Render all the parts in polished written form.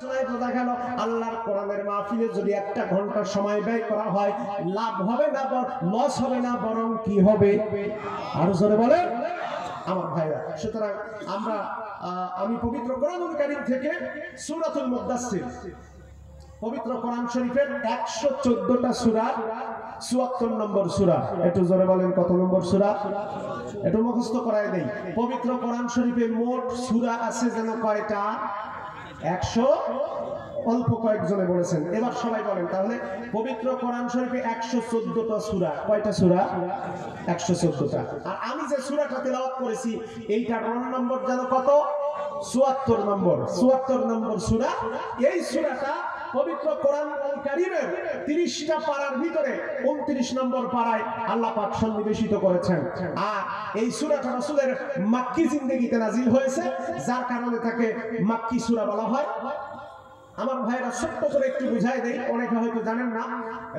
বোঝা গেল আল্লাহর কোরআনের মাহফিলে যদি একটা ঘন্টা সময় ব্যয় করা হয়, লাভ হবে না, লস হবে না, বরং কি হবে? আরো জোরে বলেন আমার ভাইরা। সুতরাং আমি পবিত্র কোরআনুল কারীম থেকে সূরাতুল মুদ্দাসসির, পবিত্র কোরআন শরীফের 114টা সূরা, 74 নম্বর সূরা। একটু জোরে বলেন কত নম্বর সূরা? একটু মুখস্থ করায় দেই। পবিত্র কোরআন শরীফে মোট সূরা আছে যেন কয়টা? 100, অল্প কয়েকজনে বলেছেন, এবার সবাই বলেন তাহলে। পবিত্র কোরআন শরীফে 114টা সূরা। কয়টা সূরা? 114টা। আর আমি যে সূরাটা তেলাওয়াত করেছি এইটার রোল নম্বর জানো কত? 74 নম্বর। 74 নম্বর সূরা। এই সূরাটা পবিত্র কোরআন কারীমের 30টা পারার ভিতরে 29 নম্বর পারায় আল্লাহ পাক সন্নিবেশিত করেছেন। আর এই সূরাটা রাসূলের মাক্কি জিন্দেগিতে নাজিল হয়েছে, যার কারণে তাকে মাক্কি সূরা বলা হয়। আমার ভাইরা ছোট্ট করে একটু বুঝাই দেই, অনেকে হয়তো জানেন না।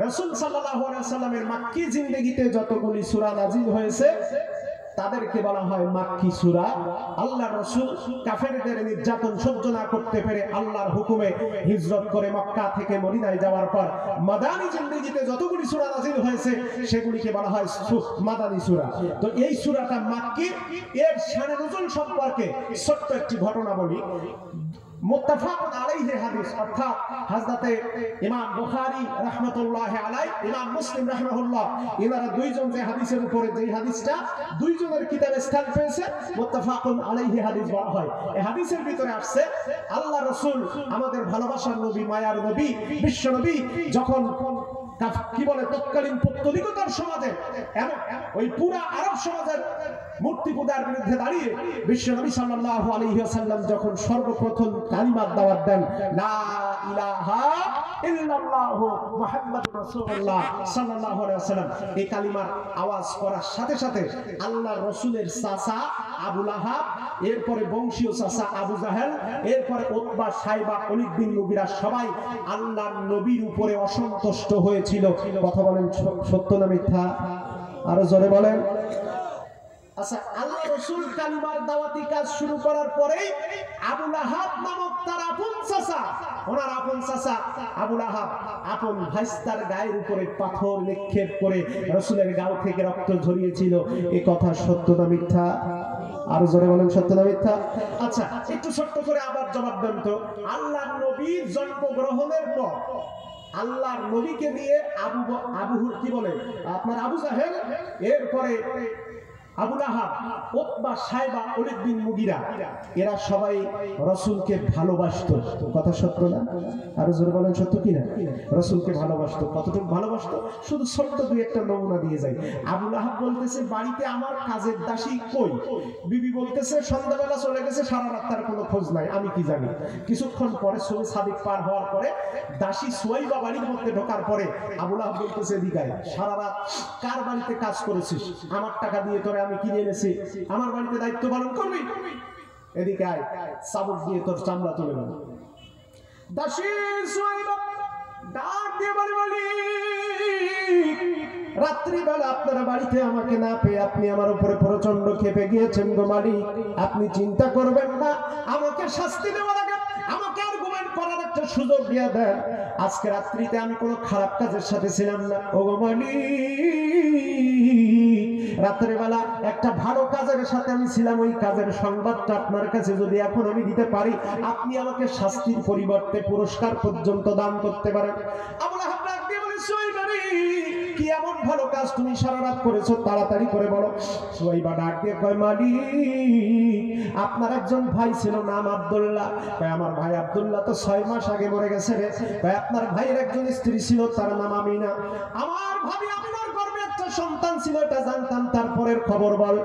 রাসূল সাল্লাল্লাহু আলাইহি সাল্লামের মাক্কি জিন্দেগিতে যতগুলি সূরা নাজিল হয়েছে তাদেরকে বলা হয় মাক্কি সূরা। আল্লাহর রাসূল কাফেরদের নির্যাতন সহ্য না করতে পেরে আল্লাহর হুকুমে হিজরত করে মক্কা থেকে মদিনায় যাওয়ার পর মাদানী জিন্দেগিতে যতগুলি সূরা নাজিল হয়েছে সেগুলিকে বলা হয় মাদানী সূরা। তো এই সূরাটা মাক্কি। এর শানে নুজুল সম্পর্কে ছোট্ট একটি ঘটনা বলি। মুত্তাফাকুন আলাইহি হাদিস, অর্থাৎ হযরতে ইমাম বুখারী রাহমাতুল্লাহি আলাইহি, ইমাম মুসলিম রাহিমাহুল্লাহ, এনারা দুইজন যে হাদিসের উপরে যে হাদিসটা দুইজনের কিতাবে স্থান পেয়েছে, মুত্তাফাকুন আলাইহি হাদিস বলা হয়। এই হাদিসের ভিতরে আসছে আল্লাহ রাসূল, আমাদের ভালোবাসার নবী, মায়ার নবী, বিশ্ব নবী, যখন কি বলে তৎকালীন পৌত্তলিকতার সমাজে ওই পুরা আরব সমাজের মূর্তি পূজার বিরুদ্ধে দাঁড়িয়ে বিশ্বনবী সাল্লাল্লাহু আলাইহি ওয়াসাল্লাম যখন সর্বপ্রথম কালিমার দাওয়াত দেন, লা ইলাহা ইল্লাল্লাহু মুহাম্মাদুর রাসূলুল্লাহ সাল্লাল্লাহু আলাইহি ওয়াসাল্লাম, এই কালিমার আওয়াজ করার সাথে সাথে আল্লাহর রাসূলের চাচা আবু লাহাব, এরপরে বংশীয় চাচা আবু জাহেল, এরপরে উতবা, সাইবা, ওলীদ বিন মুগীরা সবাই আল্লাহর নবীর উপরে অসন্তুষ্ট হয়েছিল। কথা বলেন সত্য না মিথ্যা? আরো জোরে বলেন। আচ্ছা, আল্লাহ রাসূল কালিমার দাওয়াতি কাজ শুরু করার পরেই আবু লাহাব নামক তার আপন চাচা, ওনার আপন চাচা আবু লাহাব আপন ভাইস্তার গায়ের উপরে পাথর নিক্ষেপ করে রাসূলের গাল থেকে রক্ত ঝরিয়েছিল। এই কথা সত্য না মিথ্যা? আরো জোরে বলেন সত্য না মিথ্যা? আচ্ছা, একটু ছোট্ট করে আবার জবাব দেন তো। আল্লাহর নবীর জন্মগ্রহণের পর আল্লাহর নবীকে দিয়ে আবুহুর কি বলে আপনার আবু জাহেল, এরপরে আবু লাহাব, উতবা, সাইবা, ওলীদ বিন মুগীরা, এরা সবাই রাসূলকে ভালোবাসতো। কথা সত্য না? আরো জোরে বলেন সত্য কি না? রাসূলকে ভালোবাসতো। কতটুকু ভালোবাসতো শুধু ছোট্ট দুই একটা নমুনা দিয়ে যাই। আবু লাহাব বলতেছে, বাড়িতে আমার কাজের দাসী কই? বিবি বলতেছে, সন্ধ্যাবেলা চলে গেছে, সারা রাত তার কোনো খোঁজ নাই, আমি কি জানি। কিছুক্ষণ পরে সুবে সাদিক পার হওয়ার পরে দাসী সুয়াইবা বাড়ির মধ্যে ঢোকার পরে আবু লাহাব বলতেছে, এদিকে সারা রাত কার বাড়িতে কাজ করেছিস? আমার টাকা দিয়ে তোরে আমি কিনে এনেছি, আমার বাড়িতে দায়িত্ব পালন করবি, এদিকে আয়, চাবুক দিয়ে তোর চামড়া তুলে নেব। দাসী সুয়াইবা ডাক দিয়ে বলি, রাত্রিবেলা আপনার বাড়িতে আমাকে না পেয়ে আপনি আমার উপরে প্রচন্ড ক্ষেপে গিয়েছেন গো মালিক। আপনি চিন্তা করবেন না, আমাকে শাস্তি দেওয়ার আগে আমাকে আর্গুমেন্ট করার একটা সুযোগ দিয়ে দেন। আজকে রাত্রিতে আমি কোনো খারাপ কাজের সাথে ছিলাম না ও গো মালিক, রাত্রিবেলা একটা ভালো কাজের সাথে আমি ছিলাম। ওই কাজের সংবাদটা আপনার কাছে যদি এখন আমি দিতে পারি, আপনি আমাকে শাস্তির পরিবর্তে পুরস্কার পর্যন্ত দান করতে পারেন। আবু লাহাব ডাক দিয়ে বলে, সুয়াইবা রে, কি এমন ভালো কাজ তুমি সারা রাত করেছো, তাড়াতাড়ি করে বলো। সুয়াইবা ডাক দিয়ে কয়, মালিক, আপনার একজন ভাই ছিল, নাম আব্দুল্লাহ। কয়, আমার ভাই আব্দুল্লাহ তো 6 মাস আগে মরে গেছে রে। কয়, আপনার ভাইয়ের একজন স্ত্রী ছিল, তার নাম আমিনা। আমার ভাবি আমিনার গর্ভে একটা সন্তান ছিল, এটা জানতাম, তারপরের খবর বল।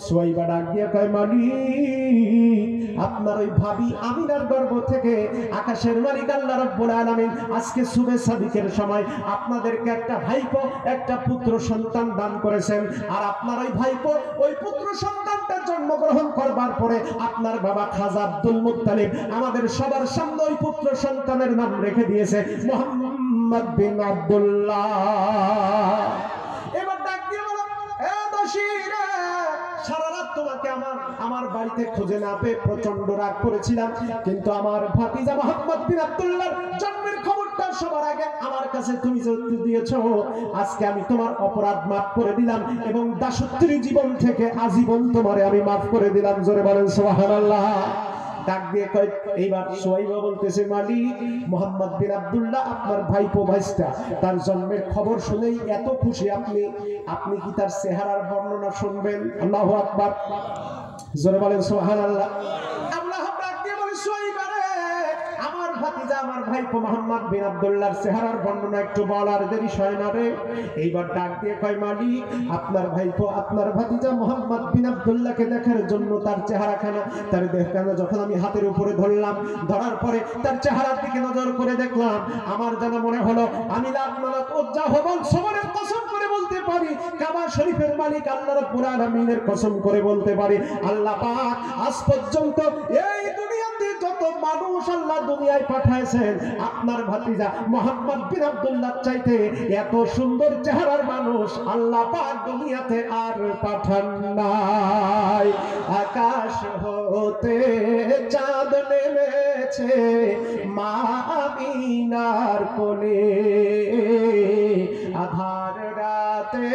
সুয়াইবা ডাক দিয়ে কয়, মালিক, আপনার ওই ভাবি আমিনার গর্ভ থেকে আকাশের মালিক আল্লাহ রাব্বুল আলামিন আজকে সুবে সাদিকের সময় আপনাদেরকে একটা ভাইপো, একটা পুত্র সন্তান দান করেছেন। আর আপনার ওই ভাইপো, ওই পুত্র সন্তানটা জন্মগ্রহণ করবার পরে আপনার বাবা খাজা আব্দুল মুত্তালিব আমাদের সবার সামনে ওই পুত্র সন্তানের নাম রেখে দিয়েছে মুহাম্মদ বিন আব্দুল্লাহ। এবার ডাক দিয়ে বলো, এ দাসী রে, সারা রাত তোমাকে আমার বাড়িতে খুঁজে না পেয়ে প্রচন্ড রাগ করেছিলাম, কিন্তু আমার ভাতিজা মোহাম্মদ বিন আব্দুল্লাহর জন্মের খবরটা সবার আগে আমার কাছে তুমি যেহেতু দিয়েছো, আজকে আমি তোমার অপরাধ মাফ করে দিলাম এবং দাসত্রী জীবন থেকে আজীবন তোমারে আমি মাফ করে দিলাম। জোরে বলেন সুবহানাল্লাহ। ডাক দিয়ে কয়, এইবার সোহাইবা বলতেছে, মালিক মোহাম্মদ বিন আব্দুল্লাহ আপনার ভাইপো ভাইস্তা, তার জন্মের খবর শুনেই এত খুশি আপনি কি তার চেহারার বর্ণনা শুনবেন? আল্লাহু আকবার, জোরে বলেন সুবহানাল্লাহ। আল্লাহ ডাক দিয়ে বলে, সোহাইবা রে, আমার ভাতিজা আমার ভাইপো মোহাম্মদ বিন আব্দুল্লাহর চেহারার বর্ণনা একটু বলার দেরি হয় না রে। এইবার ডাক দিয়ে কয়, মালিক আপনার ভাইপো আপনার ভাতিজা মোহাম্মদ বিন আব্দুল্লাহকে দেখার জন্য তার চেহারাখানা তার দেহখানা যখন আমি হাতের উপরে ধরলাম, ধরার পরে তার চেহারার দিকে নজর করে দেখলাম, আমার যেন মনে হলো আমি লাখ মালাক উজ্জা হবল সবরের কসম করে বলতে পারি, কাবা শরীফের মালিক আল্লাহ রাব্বুল আলামিনের কসম করে বলতে পারি, আল্লাহ পাক আজ পর্যন্ত এই দুনিয়াতে যত মানুষ আল্লাহ দুনিয়ায় পাঠাইছেন, আপনার ভাতিজা মোহাম্মদ বিন আব্দুল্লাহ চাইতে এত সুন্দর চেহারার মানুষ আল্লাহ পাক দুনিয়াতে আর পাঠান নাই। আকাশ হতে চাঁদ নেমেছে মা আমিনার কোলে, আধার রাতে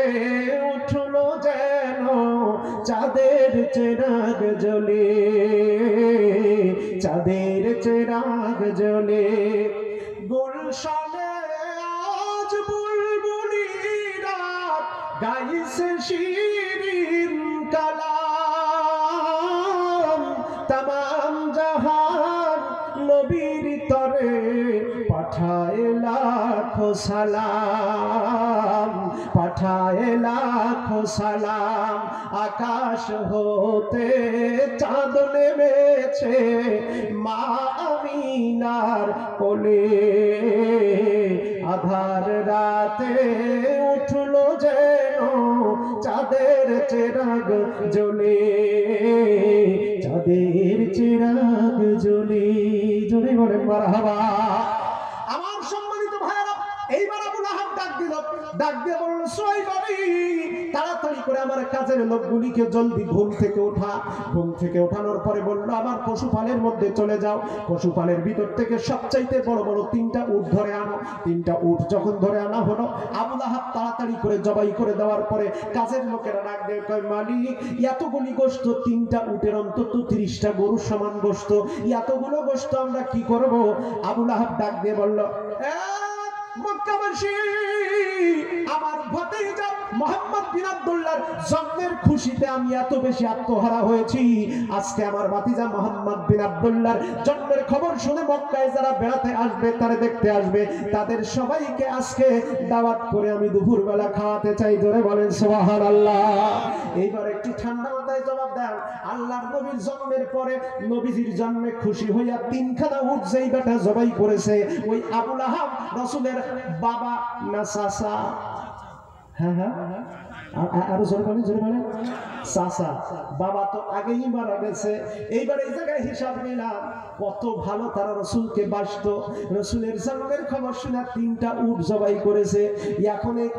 উঠলো যেন চাঁদের চিরাগ জ্বলে, চাঁদের চিরাগ জ্বলে। গুলশানে আজ বুলবুলিরা গাইছে শিরিন কালাম, তামাম জাহান নবীর তরে পাঠায় লাখো সালাম, পাঠায় লাখো সালাম। আকাশ হতে চাঁদ নেমেছে মা আমিনার কোলে, আধার রাতে উঠলো যেন চাঁদের চিরাগ জ্বলে, চাঁদের চিরাগ জ্বলে। জোরে বলেন মারহাবা। আমার সম্মানিত ভাইরা, এইবার আবু লাহাব ডাক দিয়ে বলল, সোহাইবা তাড়াতাড়ি করে আমার কাজের লোকগুলিকে জলদি ঘুম থেকে ওঠা। ঘুম থেকে ওঠানোর পরে বলল, আমার পশুপালের মধ্যে চলে যাও, পশুপালের ভিতর থেকে সবচাইতে বড় বড় 3টা উট ধরে আনো। 3টা উট যখন ধরে আনা হলো, আবু লাহাব তাড়াতাড়ি করে জবাই করে দেওয়ার পরে কাজের লোকেরা ডাক দিয়ে কয়, মালিক এতগুলি গোশত, 3টা উটের অন্তত 30টা গরুর সমান গোশত, এতগুলো গোশত আমরা কি করব? আবু লাহাব ডাক দিয়ে বলল, মক্কাবাসী, আমার ভাতিজা মোহাম্মদ বিন আব্দুল্লাহর জন্মের খুশিতে আমি এত বেশি আত্মহারা হয়েছি। আজকে আমার ভাতিজা মোহাম্মদ বিন আব্দুল্লাহর জন্মের খবর শুনে মক্কায় যারা বেড়াতে আসবে, তারা দেখতে আসবে, তাদের সবাইকে আজকে দাওয়াত করে আমি দুপুরবেলা খাওয়াতে চাই। জোরে বলেন সুবহানাল্লাহ। এইবার একটু ঠান্ডা মাথায় জবাব দেন, আল্লাহর নবীর জন্মের পরে নবীজির জন্মে খুশি হইয়া 3খানা উট যেই বেটা জবাই করেছে, ওই আবু লাহাব রাসূলের বাবা না চাচা? হ্যাঁ হ্যাঁ, আরো জোরে বলেন, জোরে বলেন। চাচা, বাবা তো আগেই মারা গেছে। এইবার এই জায়গায় হিসাব নিলাম, কত ভালো তারা রসুলকে বাসত। রসুলের জন্মের খবর শুনে 3টা উট জবাই করেছে। এখন এই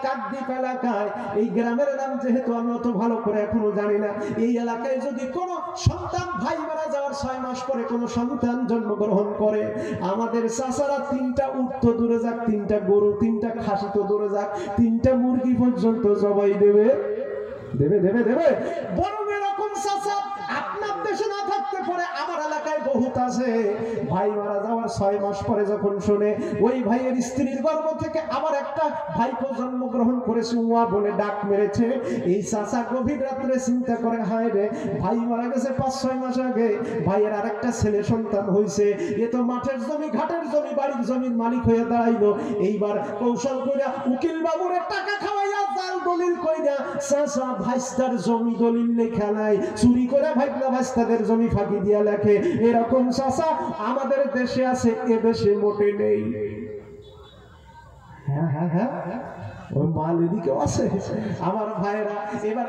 কাকদ্বীপ এলাকায়, এই গ্রামের নাম যেহেতু আমি অত ভালো করে এখনো জানি না, এই এলাকায় যদি কোনো সন্তান ভাই মারা যাওয়ার 6 মাস পরে কোনো সন্তান জন্মগ্রহণ করে, আমাদের চাচারা 3টা উট তো দূরে যাক, 3টা গরু, 3টা খাসি তো দূরে যাক, 3টা মুরগি পর্যন্ত জবাই দেবে। বরং এরকম চাচা আপনার দেশে না থাকতে পারে, আমার এলাকায় বহুত আছে। ভাই মারা যাওয়ার 6 মাস পরে যখন শুনে ওই ভাইয়ের স্ত্রীর গর্ভ থেকে আবার একটা ভাইপো জন্মগ্রহণ করেছে, উয়া বলে ডাক মেরেছে, এই চাচা গভীর রাত্রে চিন্তা করে, হায় রে, ভাই মারা গেছে 5-6 মাস আগে, ভাইয়ের আরেকটা ছেলে সন্তান হয়েছে, এ তো মাঠের জমি, ঘাটের জমি, বাড়ির জমির মালিক হয়ে দাঁড়াইলো। এইবার কৌশল কইরা উকিল বাবুরের টাকা খাওয়াইয়া জাল দলিল কইরা চাচা ভাইস্তার জমি দলিল লেখা নাই, চুরি করে ভাইগনা ভাইস্তাদের জমি ফাঁকি দিয়া লেখে। এরকম চাচা আমাদের দেশে আছে, এ দেশে মোটে নেই। হ্যাঁ হ্যাঁ হ্যাঁ, ওই মাল এদিকেও আছে। আমার ভাইয়েরা, এবার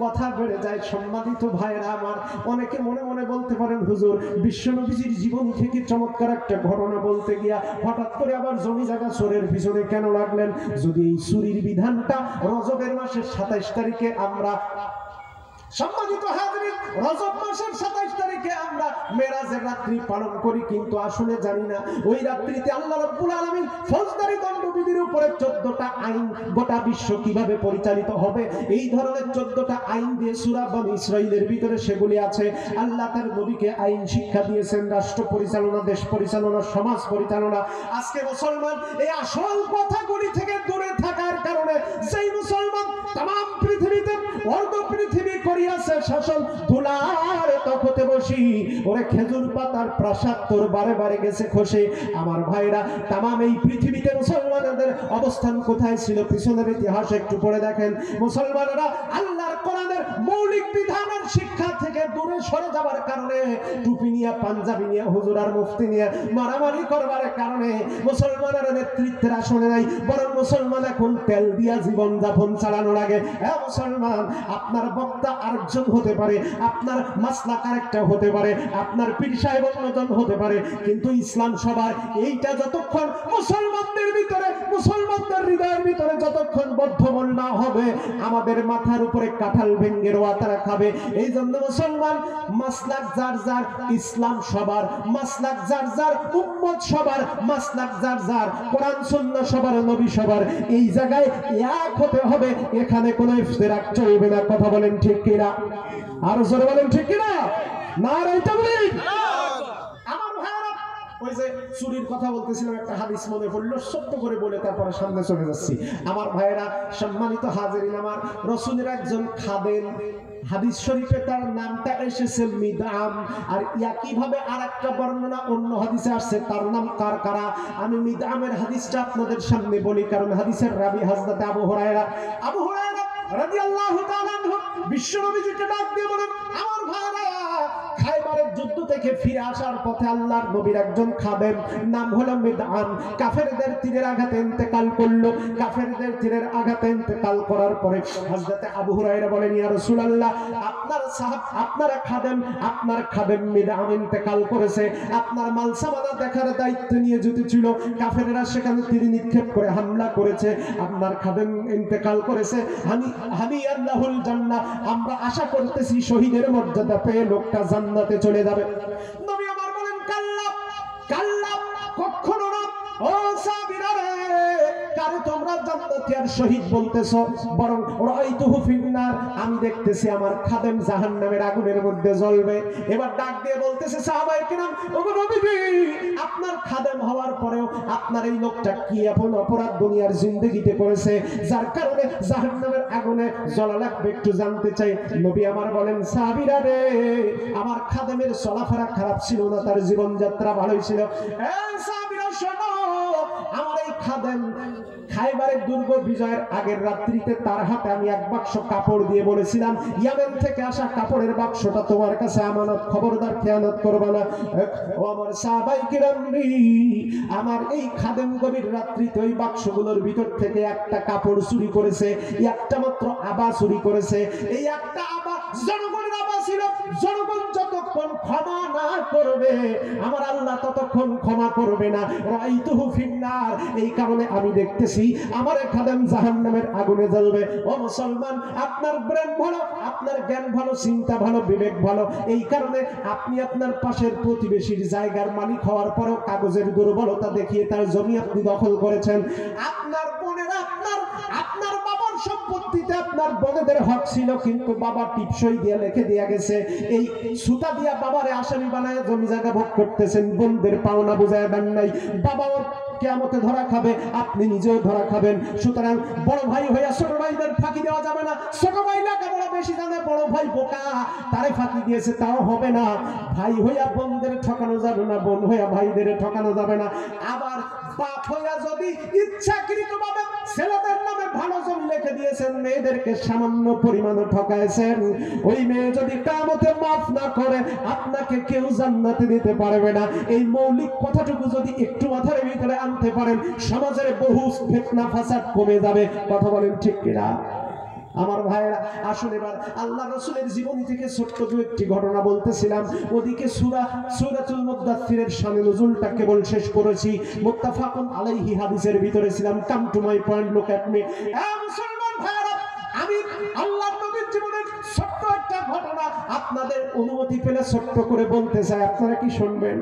কথা বেড়ে যায়। সম্মানিত ভাইয়েরা আমার, অনেকে মনে মনে বলতে পারেন, হুজুর বিশ্বনবীজির জীবন থেকে চমৎকার একটা ঘটনা বলতে গিয়া হঠাৎ করে আবার জমি জায়গা চোরের পিছনে কেন লাগলেন? যদি এই চুরির বিধানটা রজবের মাসের 27 তারিখে আমরা সম্মানিত হাজিরিন, রজব মাসের 27 তারিখে আমরা মেরাজের রাত্রি পালন করি, কিন্তু আসলে জানি না ওই রাত্রিতে আল্লাহ রাব্বুল আলামিন ফৌজদারি দণ্ডবিধির উপরে 14টা আইন গোটা বিশ্ব কিভাবে পরিচালিত হবে এই ধরনের 14টা আইন দিয়ে সূরা বনী ইসরাঈলের ভিতরে সেগুলি আছে। আল্লাহ তার নবীকে আইন শিক্ষা দিয়েছেন, রাষ্ট্র পরিচালনা, দেশ পরিচালনা, সমাজ পরিচালনা। আজকে মুসলমান এই আসল কথাগুলি থেকে দূরে থাকার কারণে সেই মুসলমান तमाम পৃথিবীতে অর্ধ পৃথিবী করিয়াছে শাসন, ধুলার তখতে বসি ওরে খেজুর পাতার প্রাসাদ তোর বারে বারে গেছে খসে। আমার ভাইরা, तमाम এই পৃথিবীতে মুসলমানদের অবস্থান কোথায় ছিল পিছনের ইতিহাস একটু পড়ে দেখেন। মুসলমানরা আল্লাহর কোরআনের মৌলিক বিধানের শিক্ষা থেকে দূরে সরে যাবার কারণে টুপি নিয়ে, পাঞ্জাবি নিয়ে, হুজুর আর মুফতি নিয়ে মারামারি করবার কারণে মুসলমানের নেতৃত্বের আসনে নাই, বরং মুসলমান এখন তেল দিয়া জীবন যাপন চালানো লাগে। হ্যাঁ মুসলমান, আপনার বক্তা আরেকজন হতে পারে, আপনার মাসলাক আরেকটা হতে পারে, আপনার পীর সাহেব অন্যজন হতে পারে, কিন্তু ইসলাম সবার। এইটা যতক্ষণ মুসলমানদের ভিতরে, মুসলমানদের হৃদয়ের ভিতরে যতক্ষণ বদ্ধমূল না হবে, আমাদের মাথার উপরে কাঁঠাল ভেঙ্গে রোয়া তারা খাবে। এই জন্য মুসলমান, মাসলাক যার যার, ইসলাম সবার, মাসলাক যার যার, উম্মত সবার, মাসলাক যার যার, কোরআন সুন্নাহ সবার, নবী সবার। এই জায়গায় এক হতে হবে, এখানে কোনো ইফতিরাক চলবে না। কথা বলেন ঠিক কিনা? আর জোরে বলেন ঠিক কিনা? নারে তাকবীর। আমার ভাইরা, ওই যে চুরির কথা বলতেছিলাম, একটা হাদিস মনে পড়লো, ছোট্ট করে বলে তারপরে সামনে চলে যাচ্ছি। আমার ভাইরা, সম্মানিত হাজিরিন, আমার রাসূলের একজন খাদেম, হাদিস শরীফে তার নামটা এসেছে মিদআম, আর একইভাবে আরেকটা বর্ণনা অন্য হাদিসে আসছে তার নাম কারকারা। আমি মিদআমের হাদিসটা আপনাদের সামনে বলি, কারণ হাদিসের রাবী হযরত আবু হুরায়রা রাদিয়াল্লাহু তাআলা আনহু বিশ্বনবীজিকে ডাক দিয়ে বলেন, আমার ভাইরা, খায়বারের যুদ্ধ থেকে ফিরে আসার পথে আল্লাহর নবীর একজন খাদেম, নাম হলো মিদআম, কাফেরদের তীরের আঘাতে ইন্তেকাল করলো। কাফেরদের তীরের আঘাতে ইন্তেকাল করার পরে হযরত আবু হুরায়রা বলেন, ইয়া রাসূলুল্লাহ, আপনার সাহাব, আপনার খাদেম মিদআম ইন্তেকাল করেছে। আপনার মালসামানা দেখার দায়িত্ব নিয়ে ছিল, কাফেররা সেখানে তীর নিক্ষেপ করে হামলা করেছে, আপনার খাদেম ইন্তেকাল করেছে। হানি আল্লাহুল জান্নাহ, আমরা আশা করতেছি শহীদের মর্যাদা পেয়ে লোকটা জান্নাতে চলে যাবে। নবী আমার বলেন, কাল্লা কাল্লা, কখনো না। ও সাহাবীরা রে, কারে তোমরা জান্নাতি আর শহীদ বলতেছো? বরং রাআইতুহু ফিন্নার, আমি দেখতেছি আমার খাদেম জাহান্নামের আগুনের মধ্যে জ্বলবে। এবার ডাক দিয়ে বলতেছে সাহাবায়ে কিরাম, ওগো নবীজি, আপনার খাদেম হওয়ার পরেও আপনার এই লোকটা কি এমন অপরাধ দুনিয়ার জিন্দেগিতে করেছে যার কারণে জাহান্নামের আগুনে জ্বলা লাগবে, একটু জানতে চাই। নবী আমার বলেন, সাহাবীরা রে, আমার খাদেমের চলাফেরা খারাপ ছিল না, তার জীবনযাত্রা ভালোই ছিল। এই সাহাবীরা শোনো, আমার এই খাদেম খায়বারের দুর্গ বিজয়ের আগের রাত্রিতে তার হাতে আমি এক বাক্স কাপড় দিয়ে বলেছিলাম, ইয়ামেন থেকে আসা কাপড়ের বাক্সটা তোমার কাছে আমানত, খবরদার খেয়ানত করবে না। ও আমার সাহাবায়ে কিরাম, আমার এই খাদেম গভীর রাত্রিতে ওই বাক্সগুলোর ভিতর থেকে একটা কাপড় চুরি করেছে, একটা মাত্র আবা চুরি করেছে। এই একটা আবা জনগণের আবা ছিল। জনগণ যতক্ষণ ক্ষমা না করবে, আমার আল্লাহ ততক্ষণ ক্ষমা করবে না। রাআইতুহু ফিন্নার, এই কারণে আমি দেখতেছি আমার খাদেম জাহান্নামের আগুনে জ্বলবে। ও মুসলমান, আপনার ব্রেন ভালো, আপনার জ্ঞান ভালো, চিন্তা ভালো, বিবেক ভালো, এই কারণে আপনি আপনার পাশের প্রতিবেশীর জায়গার মালিক হওয়ার পরেও কাগজের দুর্বলতা দেখিয়ে তার জমি আপনি দখল করেছেন। আপনার বোনের, আপনার বাবার সম্পত্তিতে আপনার বোনেদের হক ছিল, কিন্তু বাবা টিপসই দিয়ে লিখে দিয়ে গেছে, এই সুতা দিয়া বাবারে আসামি বানায় জমি জায়গা ভোগ করতেছেন, বোনদের পাওনা বুঝায় দেন নাই। বাবাও কিয়ামতে ধরা খাবে, আপনি নিজেও ধরা খাবেন। সুতরাং বড় ভাই হইয়া ছোট ভাইদের ফাঁকি দেওয়া যাবে না। ছোট ভাই লেখাপড়া বেশি জানে, বড় ভাই বোকা, তারে ফাঁকি দিয়েছে, তাও হবে না। ভাই হইয়া বোনদের ঠকানো যাবে না, বোন হইয়া ভাইদের ঠকানো যাবে না। আবার বাপ হইয়া যদি ইচ্ছাকৃতভাবে ছেলেদের নামে ভালো জমি লিখে দিয়েছেন, মেয়েদেরকে সামান্য পরিমাণে ঠকাইছেন, ওই মেয়ে যদি কিয়ামতে মাফ না করে, আপনাকে কেউ জান্নাতে দিতে পারবে না। এই মৌলিক কথাটুকু যদি একটু মাথার ভিতরে আনতে পারেন, সমাজের বহু ফিতনা ফাসাদ কমে যাবে। কথা বলেন ঠিক কিনা? আমার ভাইরা, আসুন এবার আল্লাহ রাসূলের জীবনী থেকে ছোট্ট দু একটি ঘটনা বলতেছিলাম। ওদিকে সূরাতুল মুদ্দাথিরের শানে নুজুলটা কেবল শেষ করেছি, মুত্তাফাকুন আলাইহি হাদিসের ভিতরে ছিলাম। Come to my point, look at me. মুসলমান ভাইরা, আমি আল্লাহর নবীর জীবনের ছোট্ট একটা ঘটনা আপনাদের অনুমতি পেলে ছোট্ট করে বলতে চাই, আপনারা কি শুনবেন?